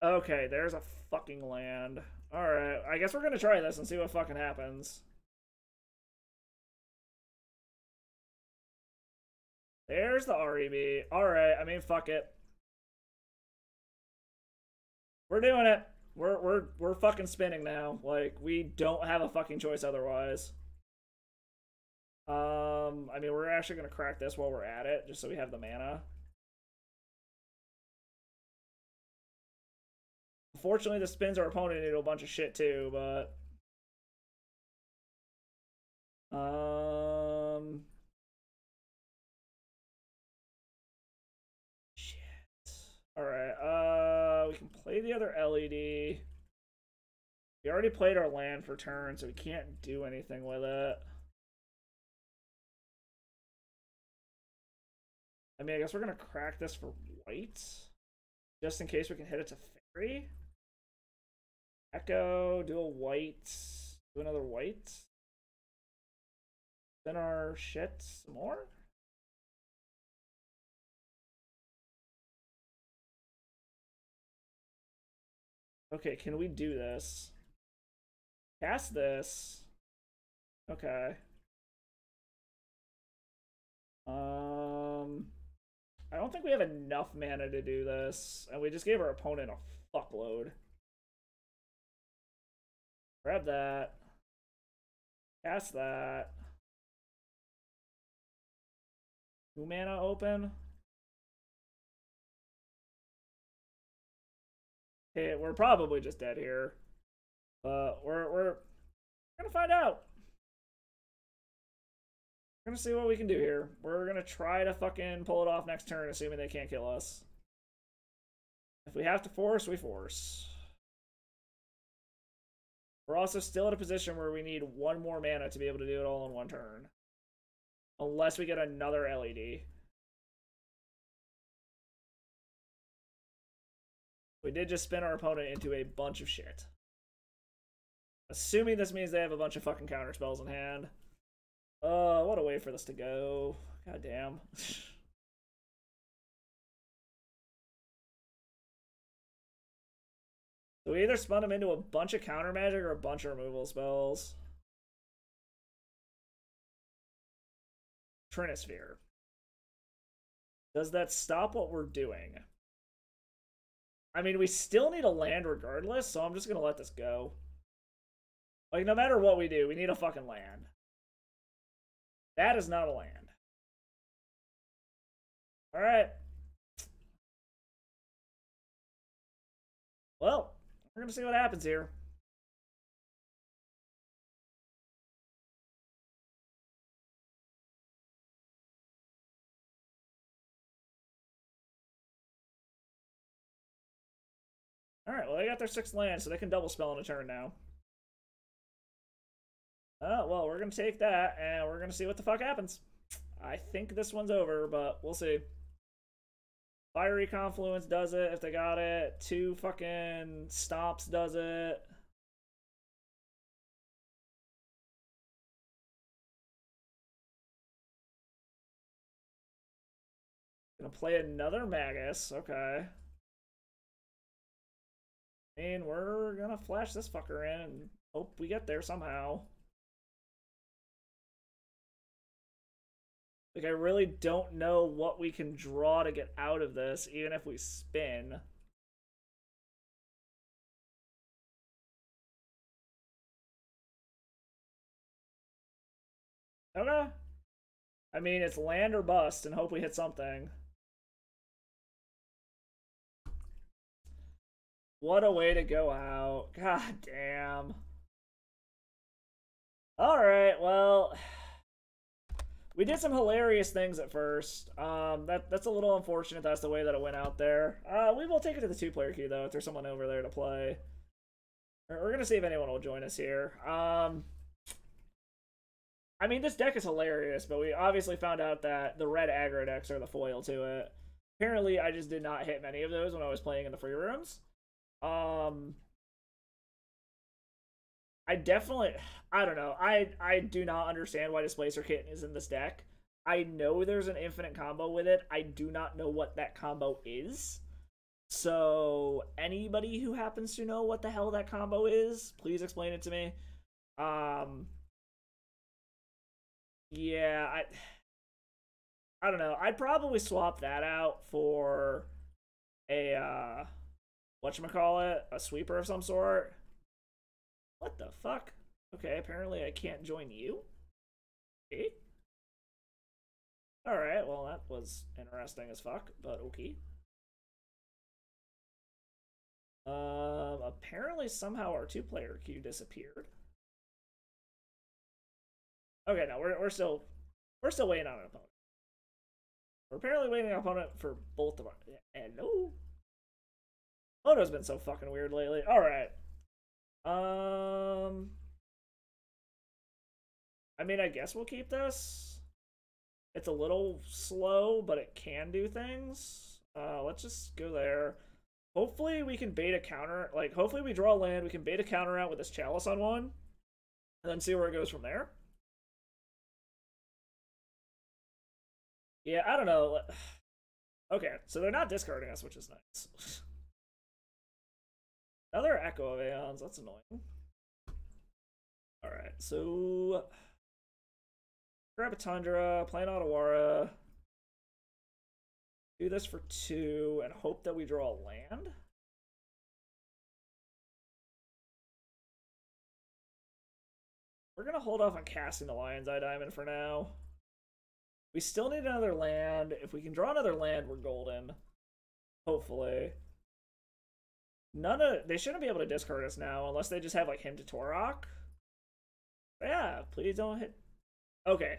Okay, there's a fucking land. Alright, I guess we're gonna try this and see what fucking happens. There's the REB. Alright, I mean, fuck it. We're doing it. We're fucking spinning now. Like, we don't have a fucking choice otherwise. I mean, we're actually gonna crack this while we're at it, just so we have the mana. Unfortunately, this spins our opponent into a bunch of shit too, but shit. All right. We can play the other LED. We already played our land for turn, so we can't do anything with it. I mean, I guess we're gonna crack this for white, just in case we can hit it to fairy. Echo, do a white, do another white. Then our shit some more. Okay, can we do this? Cast this. Okay. I don't think we have enough mana to do this, and we just gave our opponent a fuckload. Grab that. Cast that. 2 mana open. Okay, we're probably just dead here. But we're gonna find out. We're gonna see what we can do here. We're gonna try to fucking pull it off next turn, assuming they can't kill us. If we have to force, we force. We're also still in a position where we need 1 more mana to be able to do it all in 1 turn. Unless we get another LED. We did just spin our opponent into a bunch of shit. Assuming this means they have a bunch of fucking counter spells in hand. What a way for this to go. God damn. So we either spun them into a bunch of counter magic or a bunch of removal spells. Trinisphere. Does that stop what we're doing? I mean, we still need a land regardless, so I'm just gonna let this go. Like, no matter what we do, we need a fucking land. That is not a land. Alright. Well, we're gonna see what happens here. Alright, well, they got their 6th land, so they can double spell in a turn now. Well, we're gonna take that, and we're gonna see what the fuck happens. I think this one's over, but we'll see. Fiery Confluence does it if they got it. 2 fucking Stomps does it. Gonna play another Magus, okay. And we're gonna flash this fucker in and hope we get there somehow. Like, I really don't know what we can draw to get out of this, even if we spin. Okay. I mean, it's land or bust, and hope we hit something. What a way to go out. God damn. Alright, well... We did some hilarious things at first. That's a little unfortunate that's the way that it went out there. We will take it to the 2-player queue, though, if there's someone over there to play. We're going to see if anyone will join us here. I mean, this deck is hilarious, but we obviously found out that the red aggro decks are the foil to it. Apparently, I just did not hit many of those when I was playing in the free rooms. I definitely, I don't know. I do not understand why Displacer Kitten is in this deck. I know there's an infinite combo with it. I do not know what that combo is. So anybody who happens to know what the hell that combo is, please explain it to me. Yeah, I don't know. I'd probably swap that out for a whatchamacallit, a sweeper of some sort. What the fuck? Okay, apparently I can't join you. Okay. Alright, well that was interesting as fuck, but okay. Apparently somehow our 2-player queue disappeared. Okay, no, we're still waiting on an opponent. We're apparently waiting on an opponent for both of our. And no, Odo's been so fucking weird lately. All right. I mean, I guess we'll keep this. It's a little slow, but it can do things. Let's just go there. Hopefully we can bait a counter. Like, hopefully we draw land. We can bait a counter out with this Chalice on one, and then see where it goes from there. Yeah, I don't know. Okay, so they're not discarding us, which is nice. Another Echo of Aeons, that's annoying. Alright, so grab a Tundra, play an Otawara, do this for 2, and hope that we draw a land. We're gonna hold off on casting the Lion's Eye Diamond for now. We still need another land. If we can draw another land, we're golden. Hopefully. They shouldn't be able to discard us now unless they just have like Hymn to Torok. Yeah, please don't hit. Okay.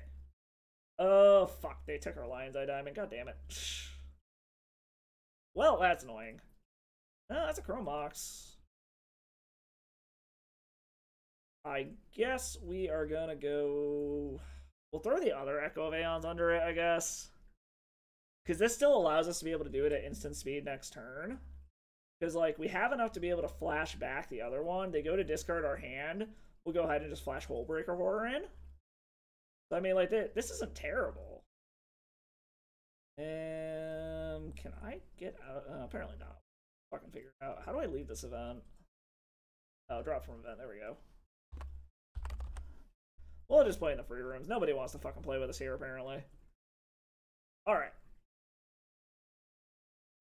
Oh fuck, they took our Lion's Eye Diamond. God damn it. Well, that's annoying. No, that's a Chrome Box. I guess we are gonna go. We'll throw the other Echo of Aeons under it, I guess. Because this still allows us to be able to do it at instant speed next turn. Because, like, we have enough to be able to flash back the other one. They go to discard our hand. We'll go ahead and just flash Hullbreaker Horror in. So, I mean, like, this isn't terrible. Can I get out? Apparently not. Fucking figure it out. How do I leave this event? Oh, drop from event. There we go. We'll just play in the free rooms. Nobody wants to fucking play with us here, apparently. Alright.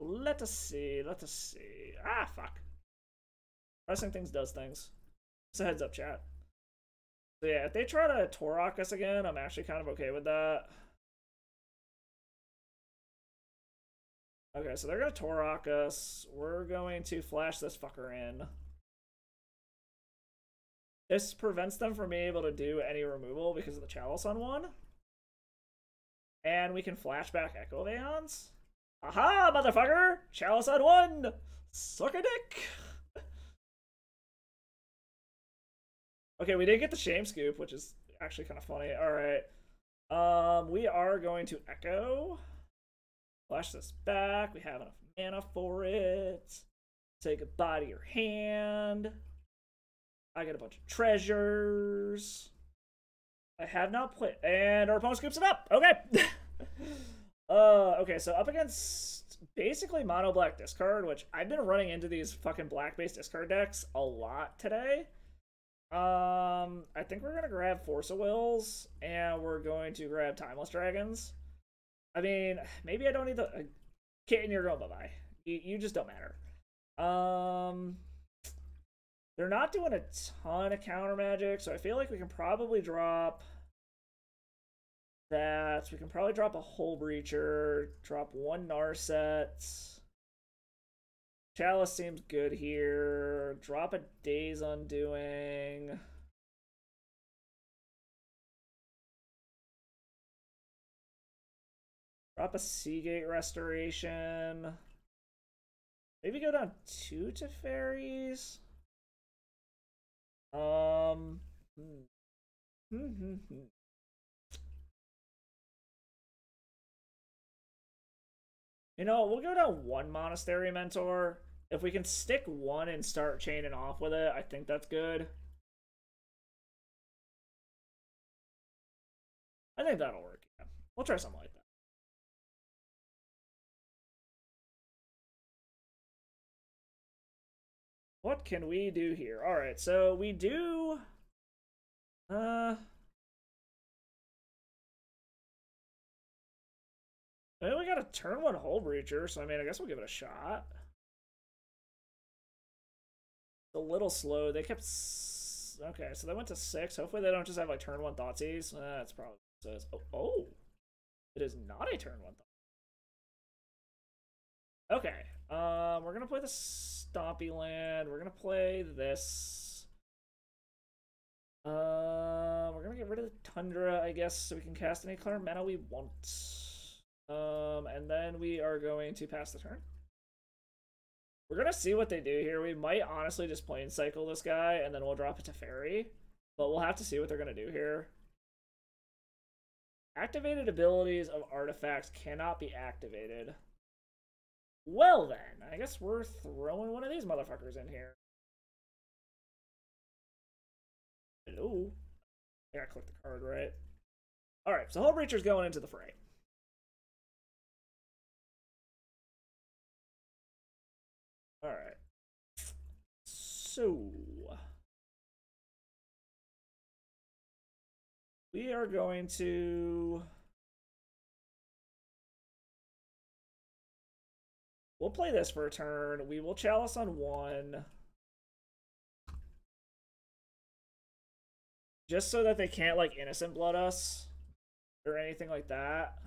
Let us see. Let us see. Ah, fuck. Pressing things does things. It's a heads up, chat. So yeah, if they try to Torok us again, I'm actually kind of okay with that. Okay, so they're going to Torok us. We're going to flash this fucker in. This prevents them from being able to do any removal because of the Chalice on one. And we can flash back Echo of Aeons. Aha, motherfucker! Chalice on one! Suck a dick! Okay, we did get the Shame Scoop, which is actually kind of funny. Alright. We are going to Echo. Flash this back. We have enough mana for it. Say goodbye to your hand. I get a bunch of treasures. I have not played, and our opponent scoops it up. Okay. Okay, so up against basically mono black discard, which I've been running into these fucking black based discard decks a lot today. I think we're gonna grab Force of Wills, and we're going to grab Timeless Dragons. I mean, maybe I don't need the Kitten. You're going bye bye. You just don't matter. They're not doing a ton of counter magic, so I feel like we can probably drop that. We can probably drop a Hull Breacher, drop one Narset. Chalice seems good here. Drop a Days Undoing. Drop a Seagate Restoration. Maybe go down 2 Teferis. You know, we'll go down 1 Monastery Mentor. If we can stick 1 and start chaining off with it, I think that's good. I think that'll work. Yeah. We'll try something like that. What can we do here? Alright, so we do... I mean, we got a turn 1 Hull Breacher, so I mean, I guess we'll give it a shot. It's a little slow. They kept... Okay, so they went to 6. Hopefully they don't just have, like, turn 1 Thoughtseize. That's probably... Oh! It is not a turn 1 thought. Okay. We're gonna play the Stompy land. We're gonna play this. We're gonna get rid of the Tundra, I guess, so we can cast any color mana we want. And then we are going to pass the turn. We're gonna see what they do here. We might honestly just plain cycle this guy, and then we'll drop it to Fairy. But we'll have to see what they're gonna do here. Activated abilities of artifacts cannot be activated. Well then, I guess we're throwing one of these motherfuckers in here. Hello? I gotta click the card, right? Alright, so Hull Breacher's going into the fray. Alright. So we are going to... We'll play this for a turn. We will Chalice on 1. Just so that they can't, like, Innocent Blood us. Or anything like that.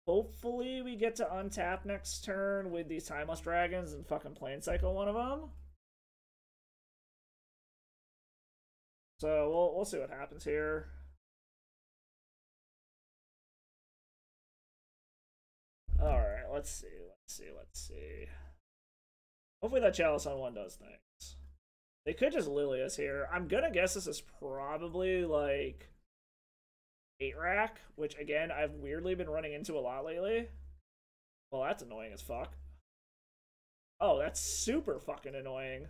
Hopefully we get to untap next turn with these Timeless Dragons and fucking Plane Cycle one of them. So we'll see what happens here. Alright, let's see. Hopefully that Chalice on 1 does things. They could just Lily us here. I'm gonna guess this is probably like 8-rack, which again, I've weirdly been running into a lot lately. Well, that's annoying as fuck. Oh, that's super fucking annoying.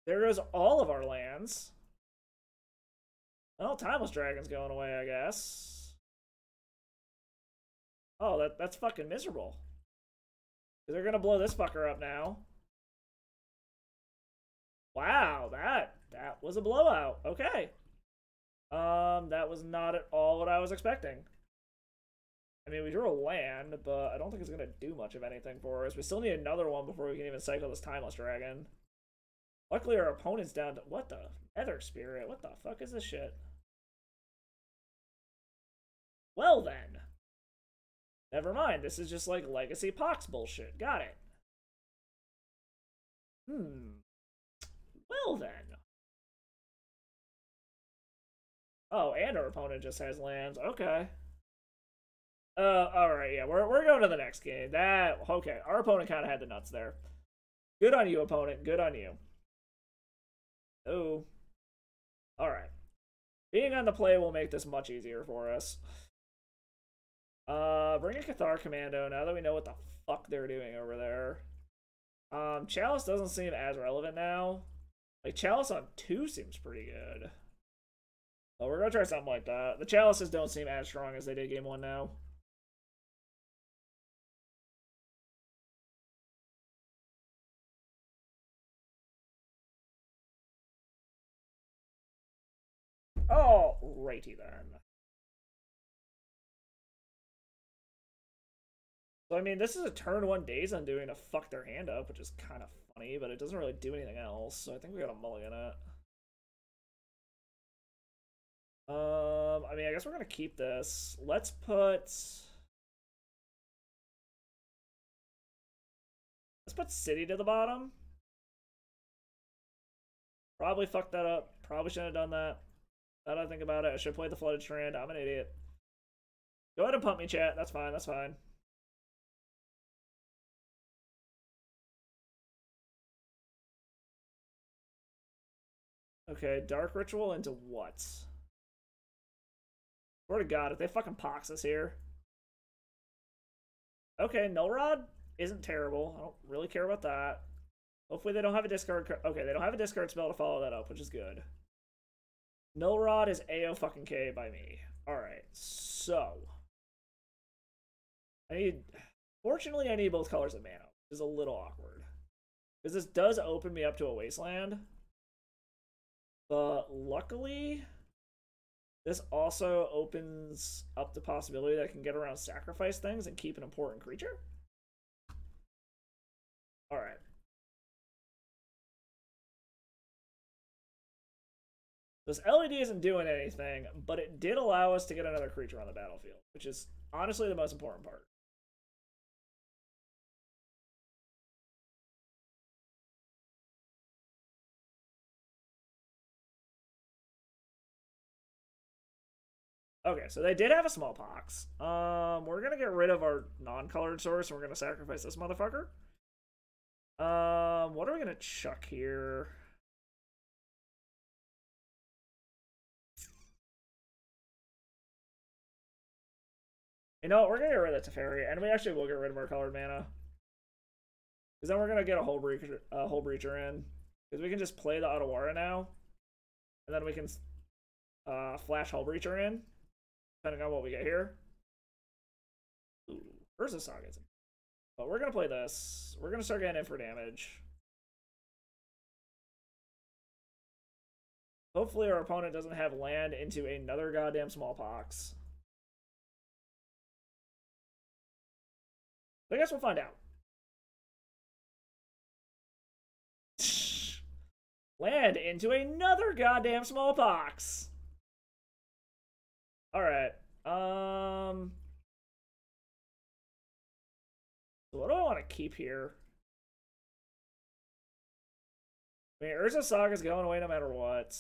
There goes all of our lands. Well, Timeless Dragon's going away, I guess. Oh, that's fucking miserable. They're gonna blow this fucker up now. Wow, that was a blowout. Okay. That was not at all what I was expecting. I mean, we drew a land, but I don't think it's gonna do much of anything for us. We still need another one before we can even cycle this Timeless Dragon. Luckily, our opponent's down to... What the? Nether Spirit? What the fuck is this shit? Well, then. Never mind. This is just, like, Legacy Pox bullshit. Got it. Well, then. Oh, and our opponent just has lands. Okay. Alright, yeah. We're going to the next game. Okay. Our opponent kind of had the nuts there. Good on you, opponent. Good on you. Oh. Alright. Being on the play will make this much easier for us. Bring a Cathar Commando now that we know what the fuck they're doing over there. Chalice doesn't seem as relevant now. Like, Chalice on 2 seems pretty good. Well, we're gonna try something like that. The Chalices don't seem as strong as they did game 1 now. Oh, righty then. So, I mean, this is a turn 1 Daze Undoing to fuck their hand up, which is kind of funny, but it doesn't really do anything else, so I think we gotta mulligan it. I mean, I guess we're gonna keep this. Let's put City to the bottom. Probably fucked that up. Probably shouldn't have done that. Now that I think about it, I should have played the Flooded Strand. I'm an idiot. Go ahead and pump me, chat. That's fine. That's fine. Okay, Dark Ritual into what? Swear to God, if they fucking pox us here. Okay, Null Rod isn't terrible. I don't really care about that. Hopefully they don't have a discard. Okay, they don't have a discard spell to follow that up, which is good. Null Rod is AO-fucking-K by me. Alright, so. Fortunately, I need both colors of mana, which is a little awkward. Because this does open me up to a Wasteland. But luckily, this also opens up the possibility that I can get around sacrifice things and keep an important creature. All 'Alright. This LED isn't doing anything, but it did allow us to get another creature on the battlefield, which is honestly the most important part. Okay, so they did have a smallpox. We're gonna get rid of our non-colored source, and we're gonna sacrifice this motherfucker. What are we gonna chuck here? You know what? We're gonna get rid of the Teferi, and we actually will get rid of our colored mana. Because then we're gonna get a Hull Breacher in. Because we can just play the Otawara now. And then we can flash Hull Breacher in. Depending on what we get here. Ooh, Urza Saga's in. But we're gonna play this. We're gonna start getting in for damage. Hopefully our opponent doesn't have land into another goddamn smallpox. I guess we'll find out. Land into another goddamn smallpox. Alright. So what do I want to keep here? I mean, Urza Saga's going away no matter what.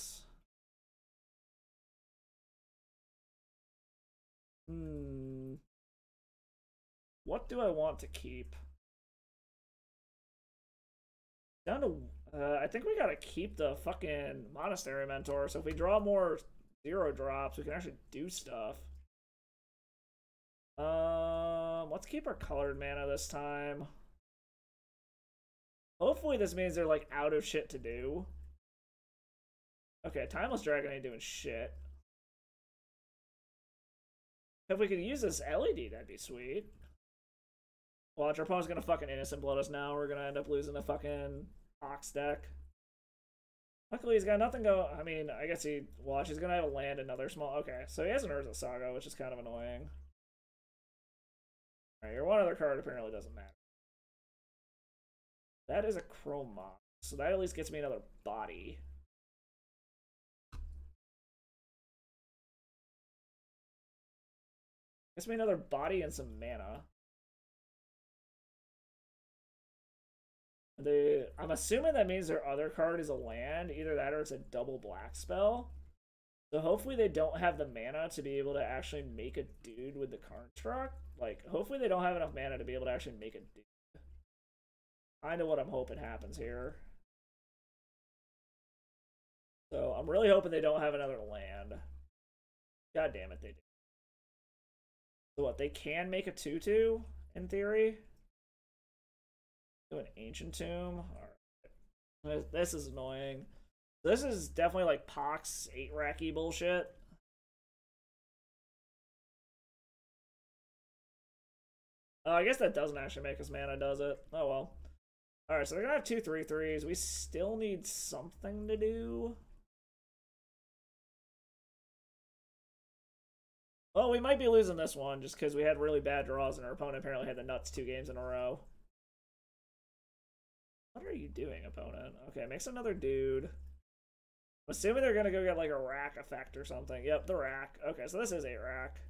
What do I want to keep? Down to I think we gotta keep the fucking Monastery Mentor, so if we draw more 0 drops, we can actually do stuff. Let's keep our colored mana this time. Hopefully this means they're like out of shit to do. Okay, Timeless Dragon ain't doing shit. If we could use this LED, that'd be sweet. Watch, our opponent's gonna fucking Innocent Blood us now. We're gonna end up losing a fucking Ox deck. Luckily, he's got nothing go. I mean, I guess he's gonna have a land another small. Okay, so he has an Urza Saga, which is kind of annoying. Alright, your one other card apparently doesn't matter. That is a Chrome Mox, so that at least gets me another body. Gets me another body and some mana. I'm assuming that means their other card is a land. Either that or it's a double black spell. So hopefully they don't have the mana to be able to actually make a dude with the construct. Like, hopefully they don't have enough mana to be able to actually make a dude. Kind of what I'm hoping happens here. So I'm really hoping they don't have another land. God damn it, they do. So what, they can make a 2/2 in theory? Do an Ancient Tomb? Alright. This is annoying. This is definitely like Pox 8-racky bullshit. I guess that doesn't actually make us mana, does it? Oh well. Alright, so they're gonna have 2 3/3s. We still need something to do. Well, we might be losing this one just because we had really bad draws and our opponent apparently had the nuts 2 games in a row. What are you doing, opponent? Okay, makes another dude. I'm assuming they're gonna go get like a rack effect or something. Yep, the rack. Okay, so this is a rack.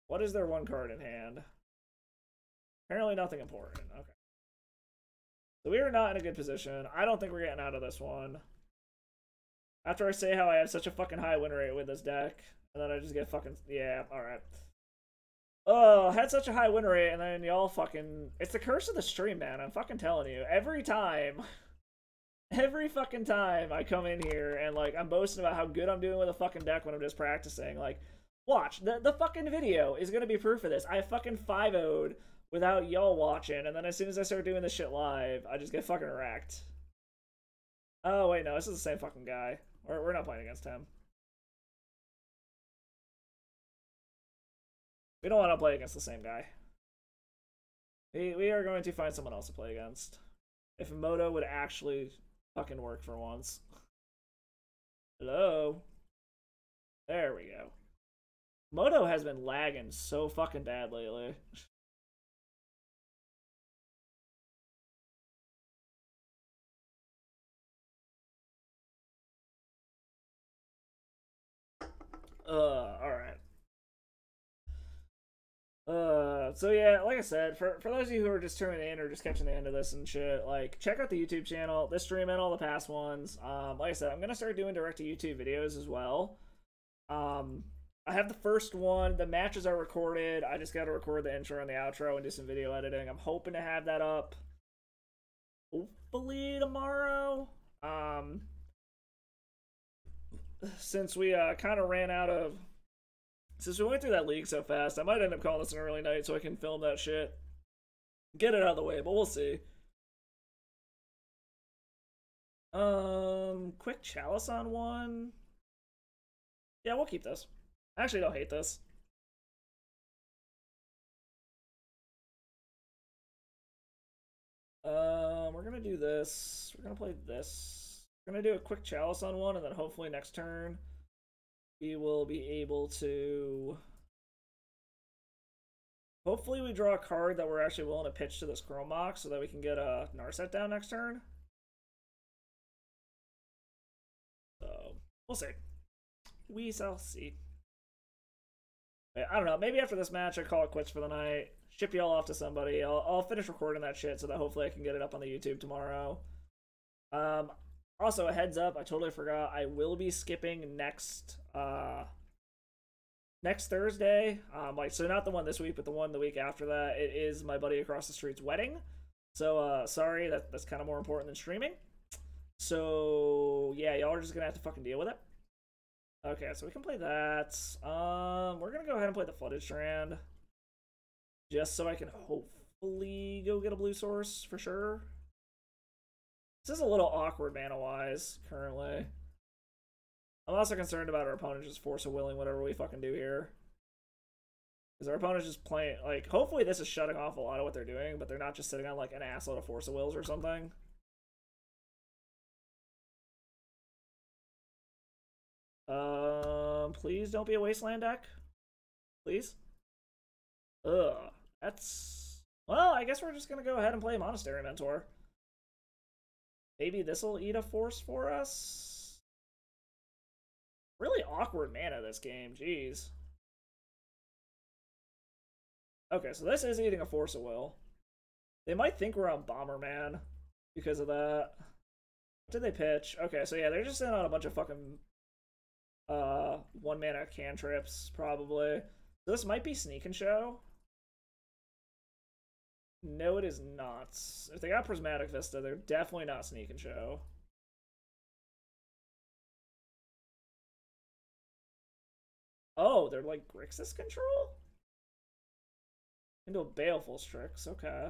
What is their one card in hand? Apparently nothing important. Okay. So we are not in a good position. I don't think we're getting out of this one. After I say how I have such a fucking high win rate with this deck, and then I just get fucking... Yeah, alright. Oh, had such a high win rate, and then y'all fucking... It's the curse of the stream, man. I'm fucking telling you. Every fucking time I come in here and, like, I'm boasting about how good I'm doing with a fucking deck when I'm just practicing. Like, watch. The fucking video is gonna be proof of this. I fucking 5-0'd without y'all watching, and then as soon as I start doing this shit live, I just get fucking wrecked. Oh, wait, no. This is the same fucking guy. We're not playing against him. We don't want to play against the same guy. We are going to find someone else to play against. If Moto would actually fucking work for once. Hello? There we go. Moto has been lagging so fucking bad lately. Alright. So yeah, like I said, for those of you who are just tuning in or just catching the end of this and shit, like, check out the YouTube channel, this stream and all the past ones. Like I said, I'm gonna start doing direct to YouTube videos as well. I have the first one, the matches are recorded, I just gotta record the intro and the outro and do some video editing. I'm hoping to have that up hopefully tomorrow. Since we kind of ran out of, since we went through that league so fast, I might end up calling this an early night so I can film that shit, get it out of the way, but we'll see. Quick chalice on one. Yeah, we'll keep this. I actually don't hate this. We're gonna do this. We're gonna play this. We're gonna do a quick chalice on one, and then hopefully next turn we will be able to. Hopefully we draw a card that we're actually willing to pitch to this Chrome Mox so that we can get a Narset down next turn. So we'll see. We shall see. I don't know. Maybe after this match, I call it quits for the night. Ship y'all off to somebody. I'll finish recording that shit so that hopefully I can get it up on the YouTube tomorrow. Also, a heads up, I totally forgot. I will be skipping next Thursday. Like, so not the one this week, but the one the week after that. It is my buddy across the street's wedding. So sorry, that's kind of more important than streaming. So yeah, y'all are just gonna have to fucking deal with it. Okay, so we can play that. We're gonna go ahead and play the Flooded Strand. Just so I can hopefully go get a blue source for sure. This is a little awkward mana-wise, currently. I'm also concerned about our opponent just force of willing whatever we fucking do here. Because our opponent's just playing, like, hopefully this is shutting off a lot of what they're doing, but they're not just sitting on, like, an assload of force of wills or something. Please don't be a wasteland deck. Please. Ugh. That's... Well, I guess we're just gonna go ahead and play Monastery Mentor. Maybe this'll eat a force for us? Really awkward mana this game, jeez. Okay, so this is eating a force of will. They might think we're on Bomberman because of that. What did they pitch? Okay, so yeah, they're just sitting on a bunch of fucking one mana cantrips, probably. So this might be Sneak and Show. No, it is not. If they got Prismatic Vista, they're definitely not Sneak and Show. Oh, they're like Grixis control? Into a Baleful Strix, okay.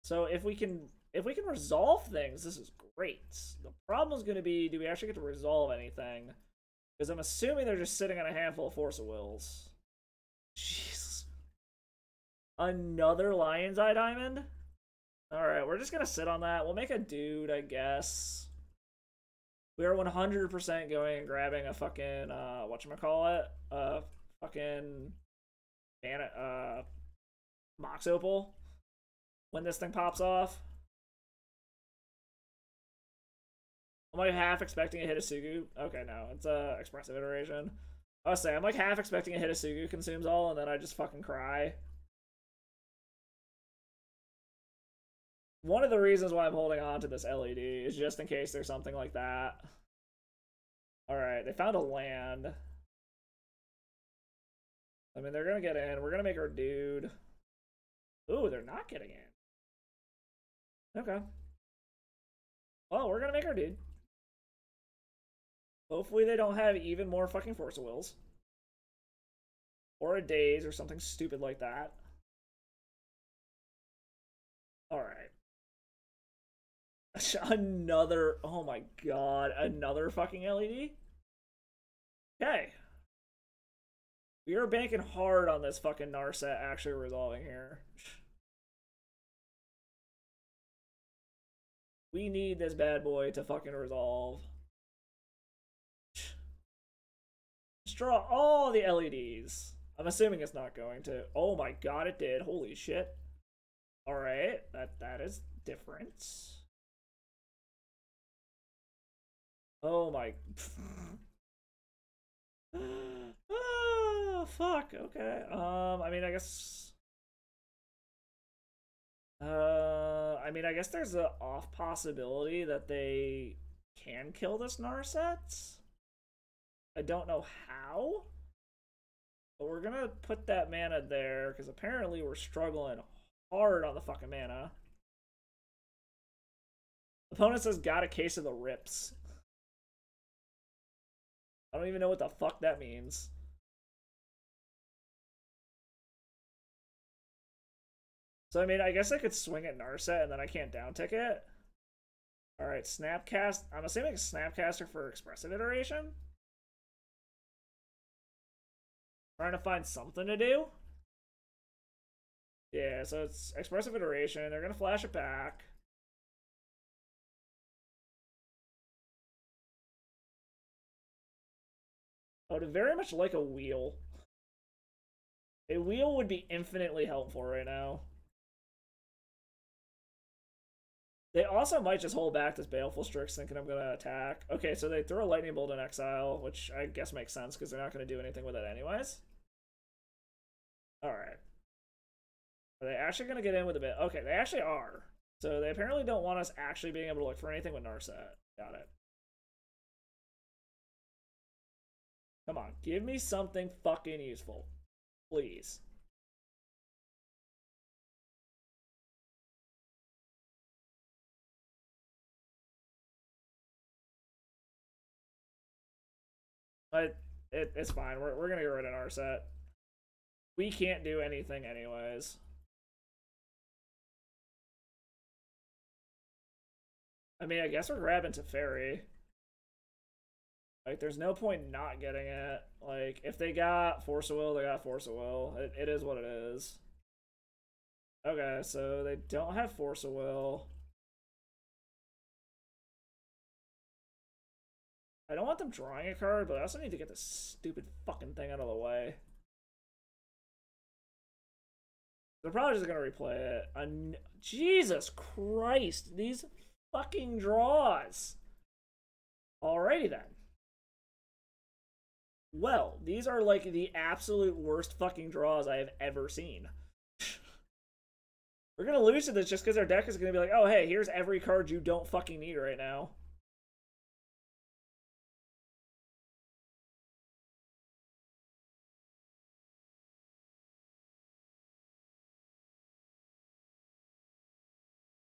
So if we can resolve things, this is great. The problem is going to be, do we actually get to resolve anything? Because I'm assuming they're just sitting on a handful of Force of Wills. Jesus. Another Lion's Eye Diamond? Alright, we're just going to sit on that. We'll make a dude, I guess. We are 100% going and grabbing a fucking, whatchamacallit? Fucking Mox Opal when this thing pops off. I'm like half expecting a Hitasugu. Okay, no, it's a expressive iteration. I'll say I'm like half expecting a Hitasugu consumes all, and then I just fucking cry. One of the reasons why I'm holding on to this LED is just in case there's something like that. Alright, they found a land. I mean, they're gonna get in. We're gonna make our dude. Ooh, they're not getting in. Okay. Well, we're gonna make our dude. Hopefully they don't have even more fucking Force of Wills. Or a Daze or something stupid like that. Alright. Another, oh my god, another fucking LED? Okay. We are banking hard on this fucking Narset actually resolving here. We need this bad boy to fucking resolve. Let's draw all the LEDs. I'm assuming it's not going to. Oh my god, it did. Holy shit. Alright, that is different. Oh my. Oh, fuck. Okay. I mean, I guess. I mean, I guess there's a off possibility that they can kill this Narset. I don't know how, but we're gonna put that mana there because apparently we're struggling hard on the fucking mana. Opponent says got a case of the rips. I don't even know what the fuck that means. So I mean, I guess I could swing at Narset and then I can't down tick it. Alright, Snapcast. I'm assuming Snapcaster for expressive iteration. Trying to find something to do. Yeah, so it's expressive iteration. They're gonna flash it back. I would very much like a wheel. A wheel would be infinitely helpful right now. They also might just hold back this Baleful Strix thinking I'm going to attack. Okay, so they throw a Lightning Bolt in exile, which I guess makes sense because they're not going to do anything with it anyways. Alright. Are they actually going to get in with a bit? Okay, they actually are. So they apparently don't want us actually being able to look for anything with Narset. Got it. Come on, give me something fucking useful. Please. But it's fine. We're gonna get rid of Narset. We can't do anything anyways. I mean, I guess we're grabbing Teferi. Like, there's no point not getting it. Like, if they got Force of Will, they got Force of Will. It is what it is. Okay, so they don't have Force of Will. I don't want them drawing a card, but I also need to get this stupid fucking thing out of the way. They're probably just gonna replay it. Jesus Christ, these fucking draws. Alrighty then. Well, these are like the absolute worst fucking draws I have ever seen. We're gonna lose to this just because our deck is gonna be like, oh hey, here's every card you don't fucking need right now.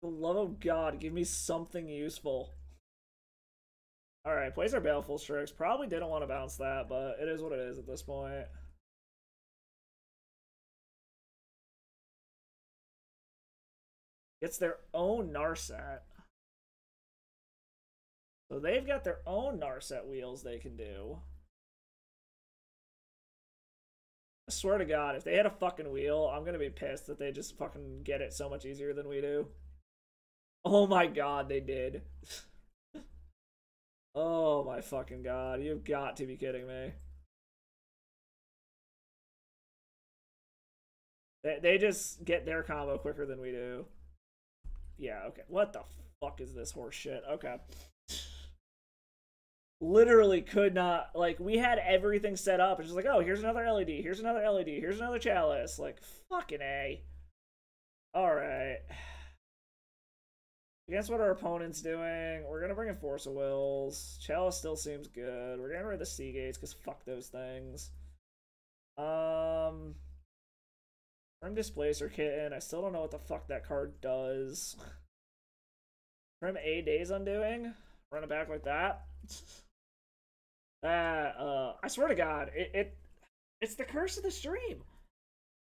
For the love of God, give me something useful. Alright, plays our Baleful Strix. Probably didn't want to bounce that, but it is what it is at this point. It's their own Narset. So they've got their own Narset wheels they can do. I swear to God, if they had a fucking wheel, I'm gonna be pissed that they just fucking get it so much easier than we do. Oh my God, they did. Oh my fucking God, you've got to be kidding me. They just get their combo quicker than we do. Yeah, okay. What the fuck is this horse shit? Okay. Literally could not, like, we had everything set up. It's just like, oh, here's another LED, here's another LED, here's another chalice. Like, fucking A. Alright. Against what our opponent's doing, we're gonna bring in Force of Wills. Chalice still seems good. We're getting rid of the Sea Gates, because fuck those things. Prim Displacer Kitten. I still don't know what the fuck that card does. Prim A Days Undoing? Run it back like that? I swear to God, it's the curse of the stream.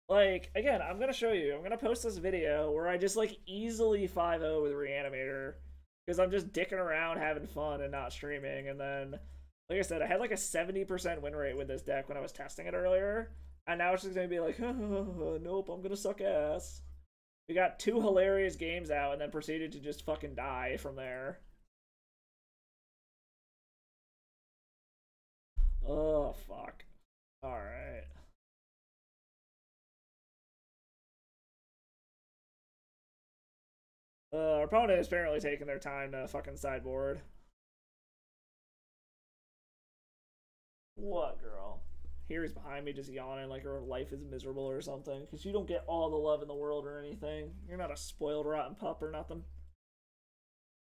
Like, again, I'm gonna show you. I'm gonna post this video where I just, like, easily 5-0 with Reanimator. Because I'm just dicking around having fun and not streaming. And then, like I said, I had, like, a 70% win rate with this deck when I was testing it earlier. And now it's just gonna be like, nope, I'm gonna suck ass. We got 2 hilarious games out and then proceeded to just fucking die from there. Oh, fuck. Alright. Our opponent is apparently taking their time to fucking sideboard. What, girl? Here he's behind me just yawning like her life is miserable or something. Because you don't get all the love in the world or anything. You're not a spoiled, rotten pup or nothing.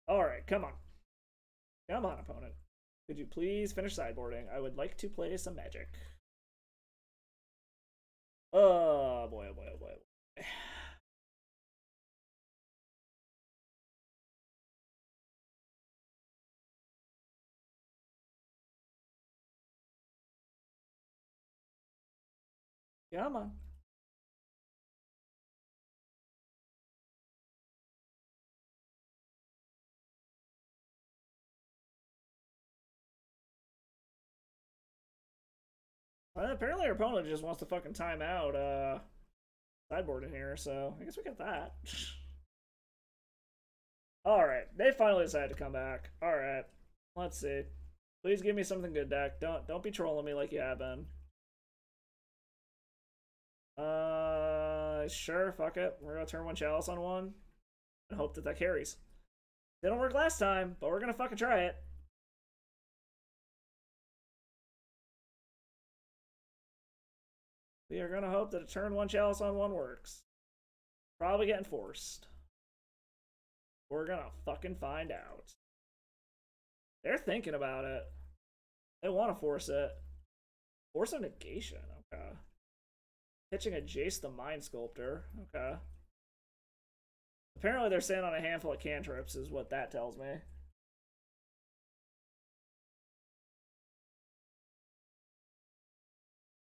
Alright, come on. Come on, opponent. Could you please finish sideboarding? I would like to play some Magic. Oh boy, oh boy, oh boy. Oh boy. Come on. Well, apparently our opponent just wants to fucking time out sideboard in here, so I guess we got that. Alright, they finally decided to come back. Alright, let's see. Please give me something good, deck. Don't be trolling me like you have been. Sure, fuck it. We're gonna turn one Chalice on one and hope that that carries. Didn't work last time, but we're gonna fucking try it. We are gonna hope that a turn one Chalice on one works. Probably getting forced. We're gonna fucking find out. They're thinking about it. They want to force it. Force a negation, okay. Pitching a Jace the Mind Sculptor, okay. Apparently they're staying on a handful of cantrips is what that tells me.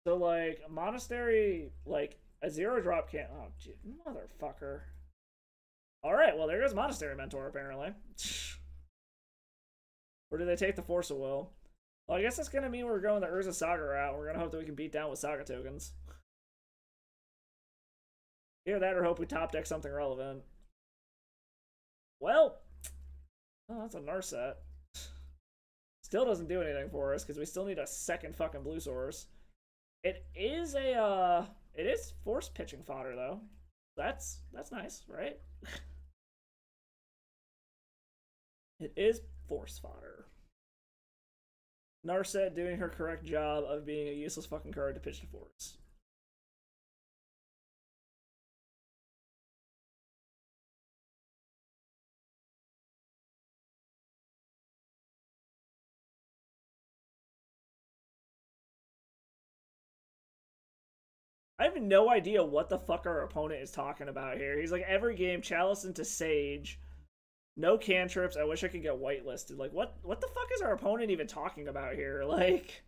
So, like, Monastery, like, a 0-drop can't... Oh, gee, motherfucker. Alright, well, there goes Monastery Mentor, apparently. Or do they take the Force of Will? Well, I guess that's gonna mean we're going the Urza Saga route. We're gonna hope that we can beat down with Saga tokens. Either that or hope we top deck something relevant. Well, oh, that's a Narset. Still doesn't do anything for us because we still need a second fucking blue source. It is a it is force pitching fodder though. That's nice, right? It is force fodder. Narset doing her correct job of being a useless fucking card to pitch to force. I have no idea what the fuck our opponent is talking about here. He's like, every game, Chalice into Sage. No cantrips. I wish I could get whitelisted. Like, what the fuck is our opponent even talking about here? Like,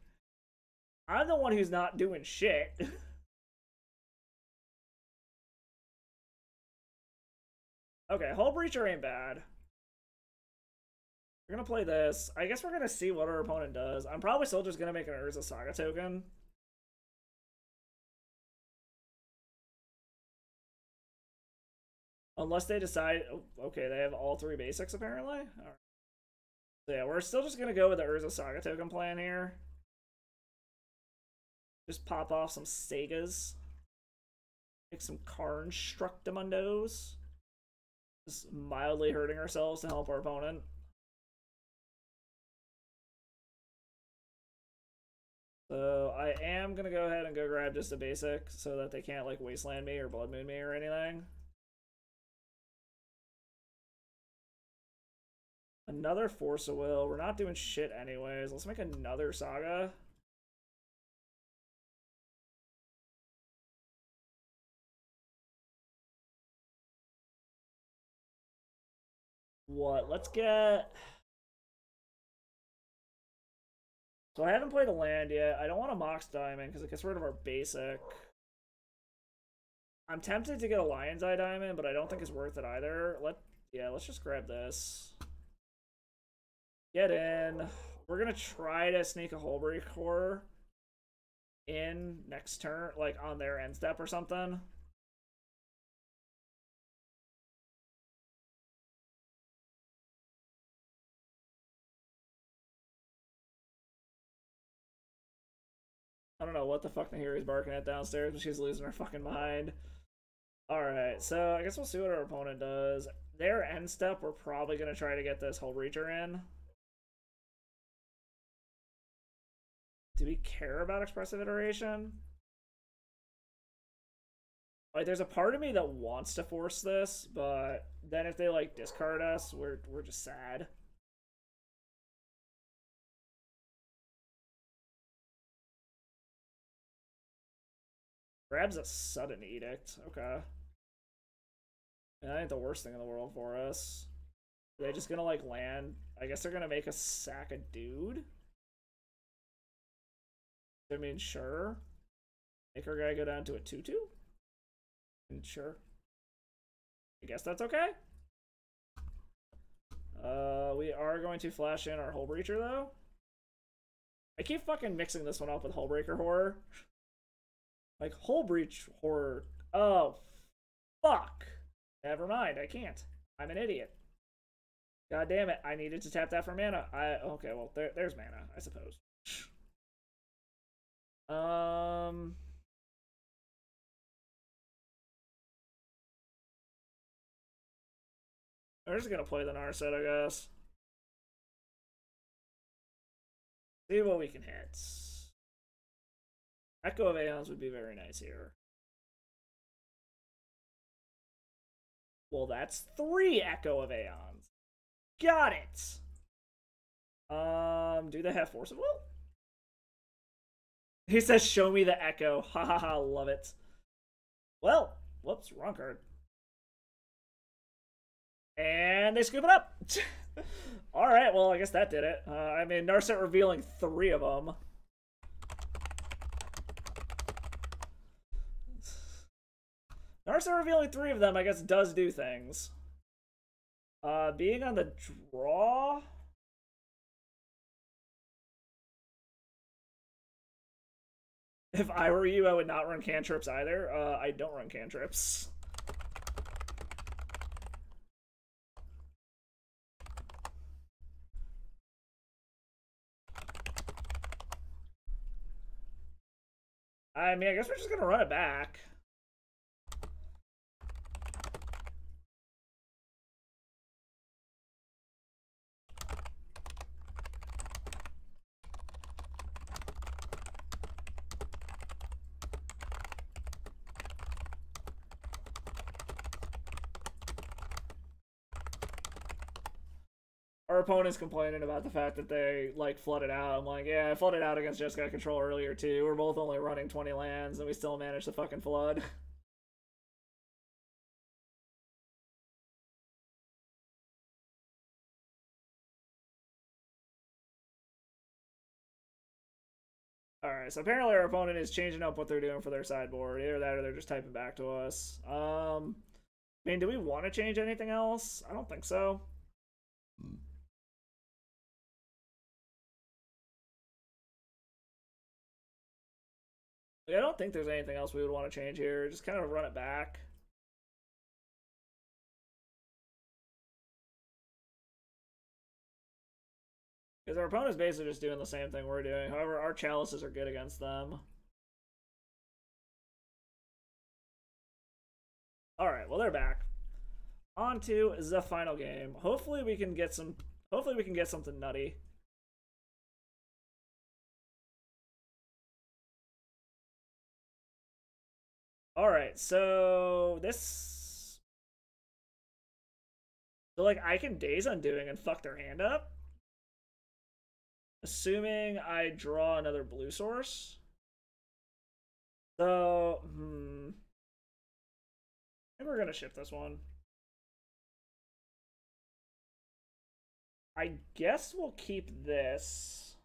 I'm the one who's not doing shit. Okay, Hull Breacher ain't bad. We're gonna play this. I guess we're gonna see what our opponent does. I'm probably still just gonna make an Urza Saga token. Unless they decide... Oh, okay, they have all three basics, apparently. All right. So yeah, we're still just going to go with the Urza Saga token plan here. Just pop off some Sagas. Make some Karn Structamundos. Just mildly hurting ourselves to help our opponent. So I am going to go ahead and go grab just a basic so that they can't like Wasteland me or Blood Moon me or anything. Another Force of Will. We're not doing shit anyways. Let's make another Saga. What? Let's get... So I haven't played a land yet. I don't want a Mox Diamond because it gets rid of our basic. I'm tempted to get a Lion's Eye Diamond, but I don't think it's worth it either. Let's just grab this. Get in. We're gonna try to sneak a Hullbreaker in next turn, like on their end step or something. I don't know what the fuck Nahiri's barking at downstairs, but she's losing her fucking mind. Alright, so I guess we'll see what our opponent does. Their end step, we're probably gonna try to get this Hullbreacher in. Do we care about expressive iteration? Like, there's a part of me that wants to force this, but then if they, like, discard us, we're just sad. Grabs a sudden edict. Okay. That ain't the worst thing in the world for us. Are they just gonna, like, land? I guess they're gonna make us sack a dude? I mean, sure. Make our guy go down to a 2-2? Sure. I guess that's okay. We are going to flash in our Hull Breacher, though. I keep fucking mixing this one up with Hullbreaker Horror. Like, Hull Breach Horror. Oh, fuck. Never mind, I can't. I'm an idiot. God damn it, I needed to tap that for mana. Okay, well, there's mana, I suppose. We're just gonna play the Narset, I guess. See what we can hit. Echo of Aeons would be very nice here. Well, that's 3 Echo of Aeons. Got it! Do they have Force of Will? He says, show me the Echo. Ha ha ha, love it. Well, whoops, wrong card. And they scoop it up! Alright, well, I guess that did it. I mean, Narset revealing 3 of them. Narset revealing 3 of them, I guess, does do things. Being on the draw... If I were you, I would not run cantrips either. I don't run cantrips. I mean, I guess we're just gonna run it back. Our opponent's complaining about the fact that they, like, flooded out. I'm like, yeah, I flooded out against Just Got Control earlier, too. We're both only running 20 lands, and we still managed to fucking flood. Alright, so apparently our opponent is changing up what they're doing for their sideboard. Either that or they're just typing back to us. I mean, do we want to change anything else? I don't think so. I don't think there's anything else we would want to change here. Just kind of run it back. Because our opponent's basically just doing the same thing we're doing. However, our chalices are good against them. Alright, well, they're back. On to the final game. Hopefully we can get some... Hopefully we can get something nutty. Alright, so this... So, like, I can Daze Undoing and fuck their hand up. Assuming I draw another blue source. So, I think we're gonna ship this one. I guess we'll keep this.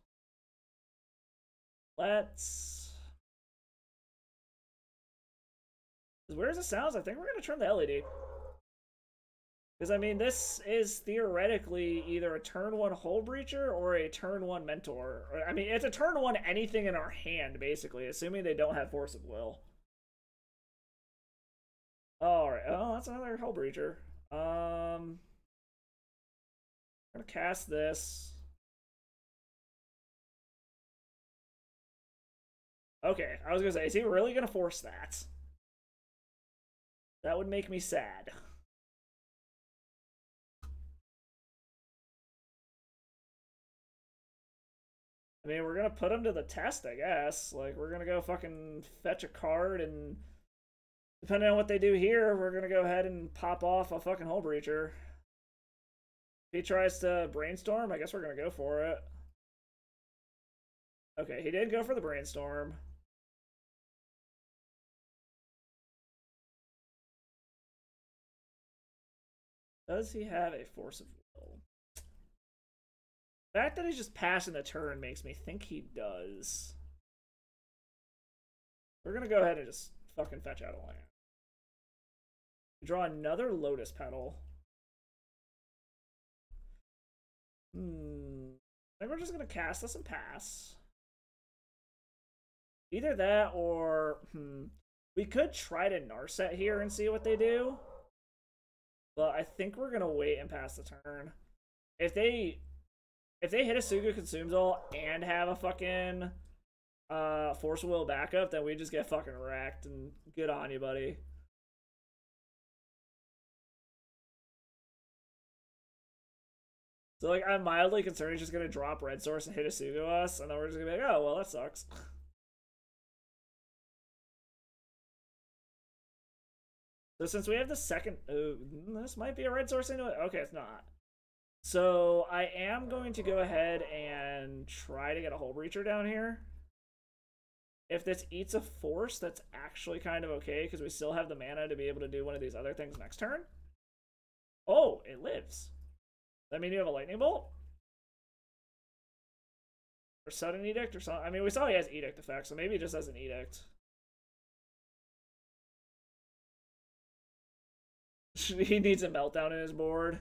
Let's... As weird as it sounds, I think we're gonna turn the LED. Because, I mean, this is theoretically either a turn 1 Hull Breacher or a turn 1 Mentor. I mean, it's a turn 1 anything in our hand, basically, assuming they don't have Force of Will. Alright, oh, that's another Hull Breacher. I'm gonna cast this. Okay, I was gonna say, is he really gonna force that? That would make me sad. I mean, we're gonna put him to the test, I guess. Like, we're gonna go fucking fetch a card, and depending on what they do here, we're gonna go ahead and pop off a fucking Hull Breacher. If he tries to brainstorm, I guess we're gonna go for it. Okay, he did go for the brainstorm. Does he have a force of will? The fact that he's just passing the turn makes me think he does. We're gonna go ahead and just fucking fetch out a land. Draw another Lotus Petal. I think we're just gonna cast this and pass. Either that or we could try to Narset here and see what they do. But I think we're gonna wait and pass the turn. If they hit a Suga Consumes All and have a fucking Force of Will backup, then we just get fucking wrecked, and good on you, buddy. So, like, I'm mildly concerned he's just gonna drop Red Source and hit a Suga us, and then we're just gonna be like, oh, well, that sucks. So since we have the second, this might be a Red Source into it. Okay, it's not. So I am going to go ahead and try to get a Hull Breacher down here. If this eats a force, that's actually kind of okay, because we still have the mana to be able to do one of these other things next turn. Oh, it lives. Does that mean you have a Lightning Bolt? Or Sudden Edict or something? I mean, we saw he has Edict effect, so maybe he just has an Edict. He needs a Meltdown in his board.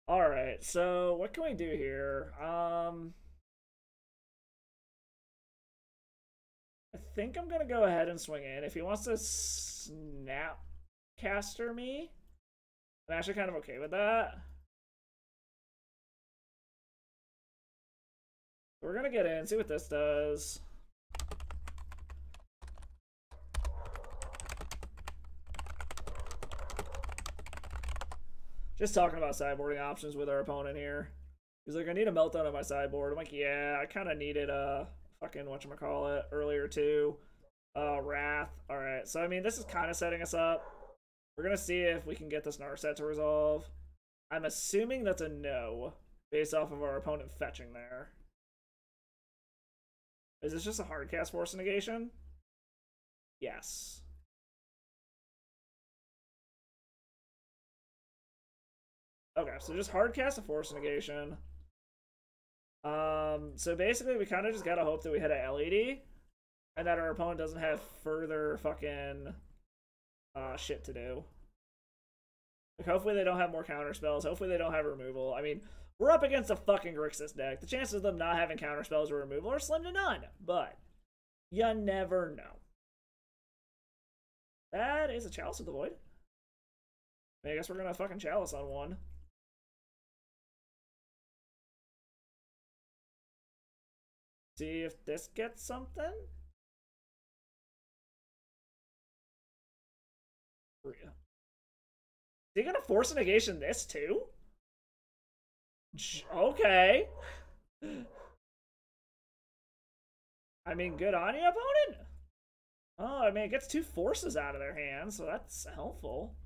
Alright, so what can we do here? I think I'm gonna go ahead and swing in. If he wants to Snapcaster me, I'm actually kind of okay with that. We're gonna get in, see what this does. Just talking about sideboarding options with our opponent here. He's like, I need a Meltdown on my sideboard. I'm like, yeah, I kind of needed a fucking whatchamacallit earlier too. Wrath. Alright, so I mean, this is kind of setting us up. We're going to see if we can get this Narset to resolve. I'm assuming that's a no, based off of our opponent fetching there. Is this just a hard cast Force Negation? Yes. Okay, so just hard cast a Force Negation. So basically we kind of just gotta hope that we hit a LED, and that our opponent doesn't have further fucking shit to do. Like, hopefully they don't have more counter spells. Hopefully they don't have removal. I mean, we're up against a fucking Grixis deck. The chances of them not having counter spells or removal are slim to none, but you never know. That is a Chalice of the Void. I guess we're gonna fucking Chalice on one. See if this gets something. Is he gonna Force a Negation this too? Okay. I mean, good on you, opponent. Oh, I mean, it gets two forces out of their hands, so that's helpful.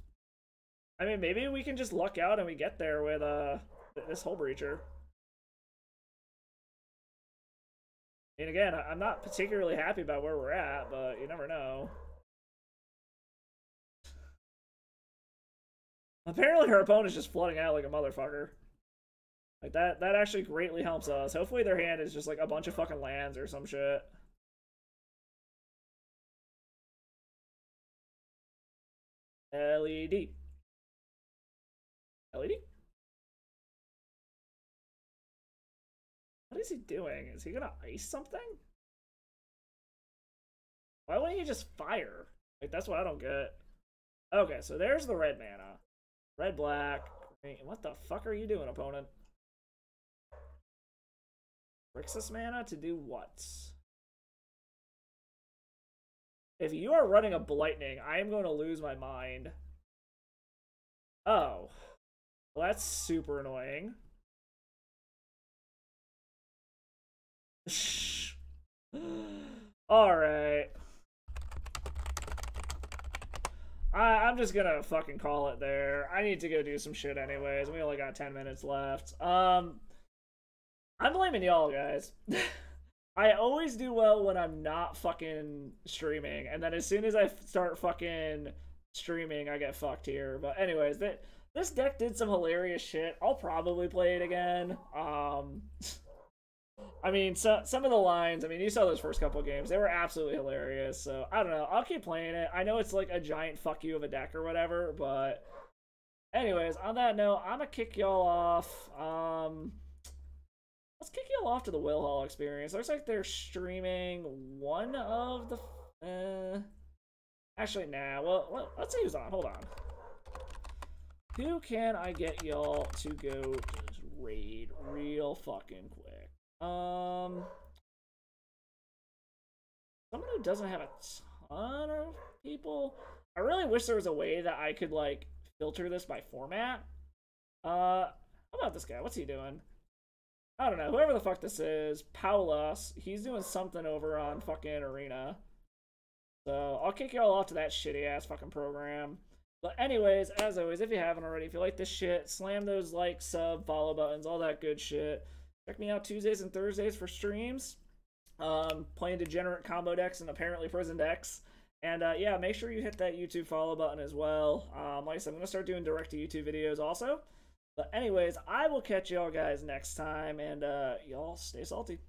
I mean, maybe we can just luck out and we get there with this Hull Breacher. And again, I'm not particularly happy about where we're at, but you never know. Apparently her opponent is just flooding out like a motherfucker. Like, that actually greatly helps us. Hopefully their hand is just like a bunch of fucking lands or some shit. LED. LED? What is he doing? Is he gonna ice something? Why wouldn't he just fire? Like, that's what I don't get. Okay, so there's the red mana. Red, black, green. What the fuck are you doing, opponent? Grixis mana to do what? If you are running a Blightning, I am going to lose my mind. Oh. Well, that's super annoying. Shh. Alright. I'm just gonna fucking call it there. I need to go do some shit anyways. We only got 10 minutes left. I'm blaming y'all, guys. I always do well when I'm not fucking streaming, and then as soon as I start fucking streaming, I get fucked here. But anyways, this deck did some hilarious shit. I'll probably play it again. I mean, some of the lines, I mean, you saw those first couple games. They were absolutely hilarious. So, I don't know. I'll keep playing it. I know it's like a giant fuck you of a deck or whatever, but anyways, on that note, I'm going to kick y'all off. Let's kick y'all off to the Will Hall experience. Looks like they're streaming one of the... Actually, nah. Well, let's see who's on. Hold on. Who can I get y'all to go just raid real fucking quick? Someone who doesn't have a ton of people. I really wish there was a way that I could like filter this by format. How about this guy? What's he doing? I don't know. Whoever the fuck this is, Paulas, he's doing something over on fucking Arena. So I'll kick y'all off to that shitty ass fucking program. But anyways, as always, if you haven't already, if you like this shit, slam those like, sub, follow buttons, all that good shit. Check me out Tuesdays and Thursdays for streams. Playing degenerate combo decks and apparently prison decks. And yeah, make sure you hit that YouTube follow button as well. Like I said, I'm going to start doing direct to YouTube videos also. But anyways, I will catch y'all guys next time, and y'all stay salty.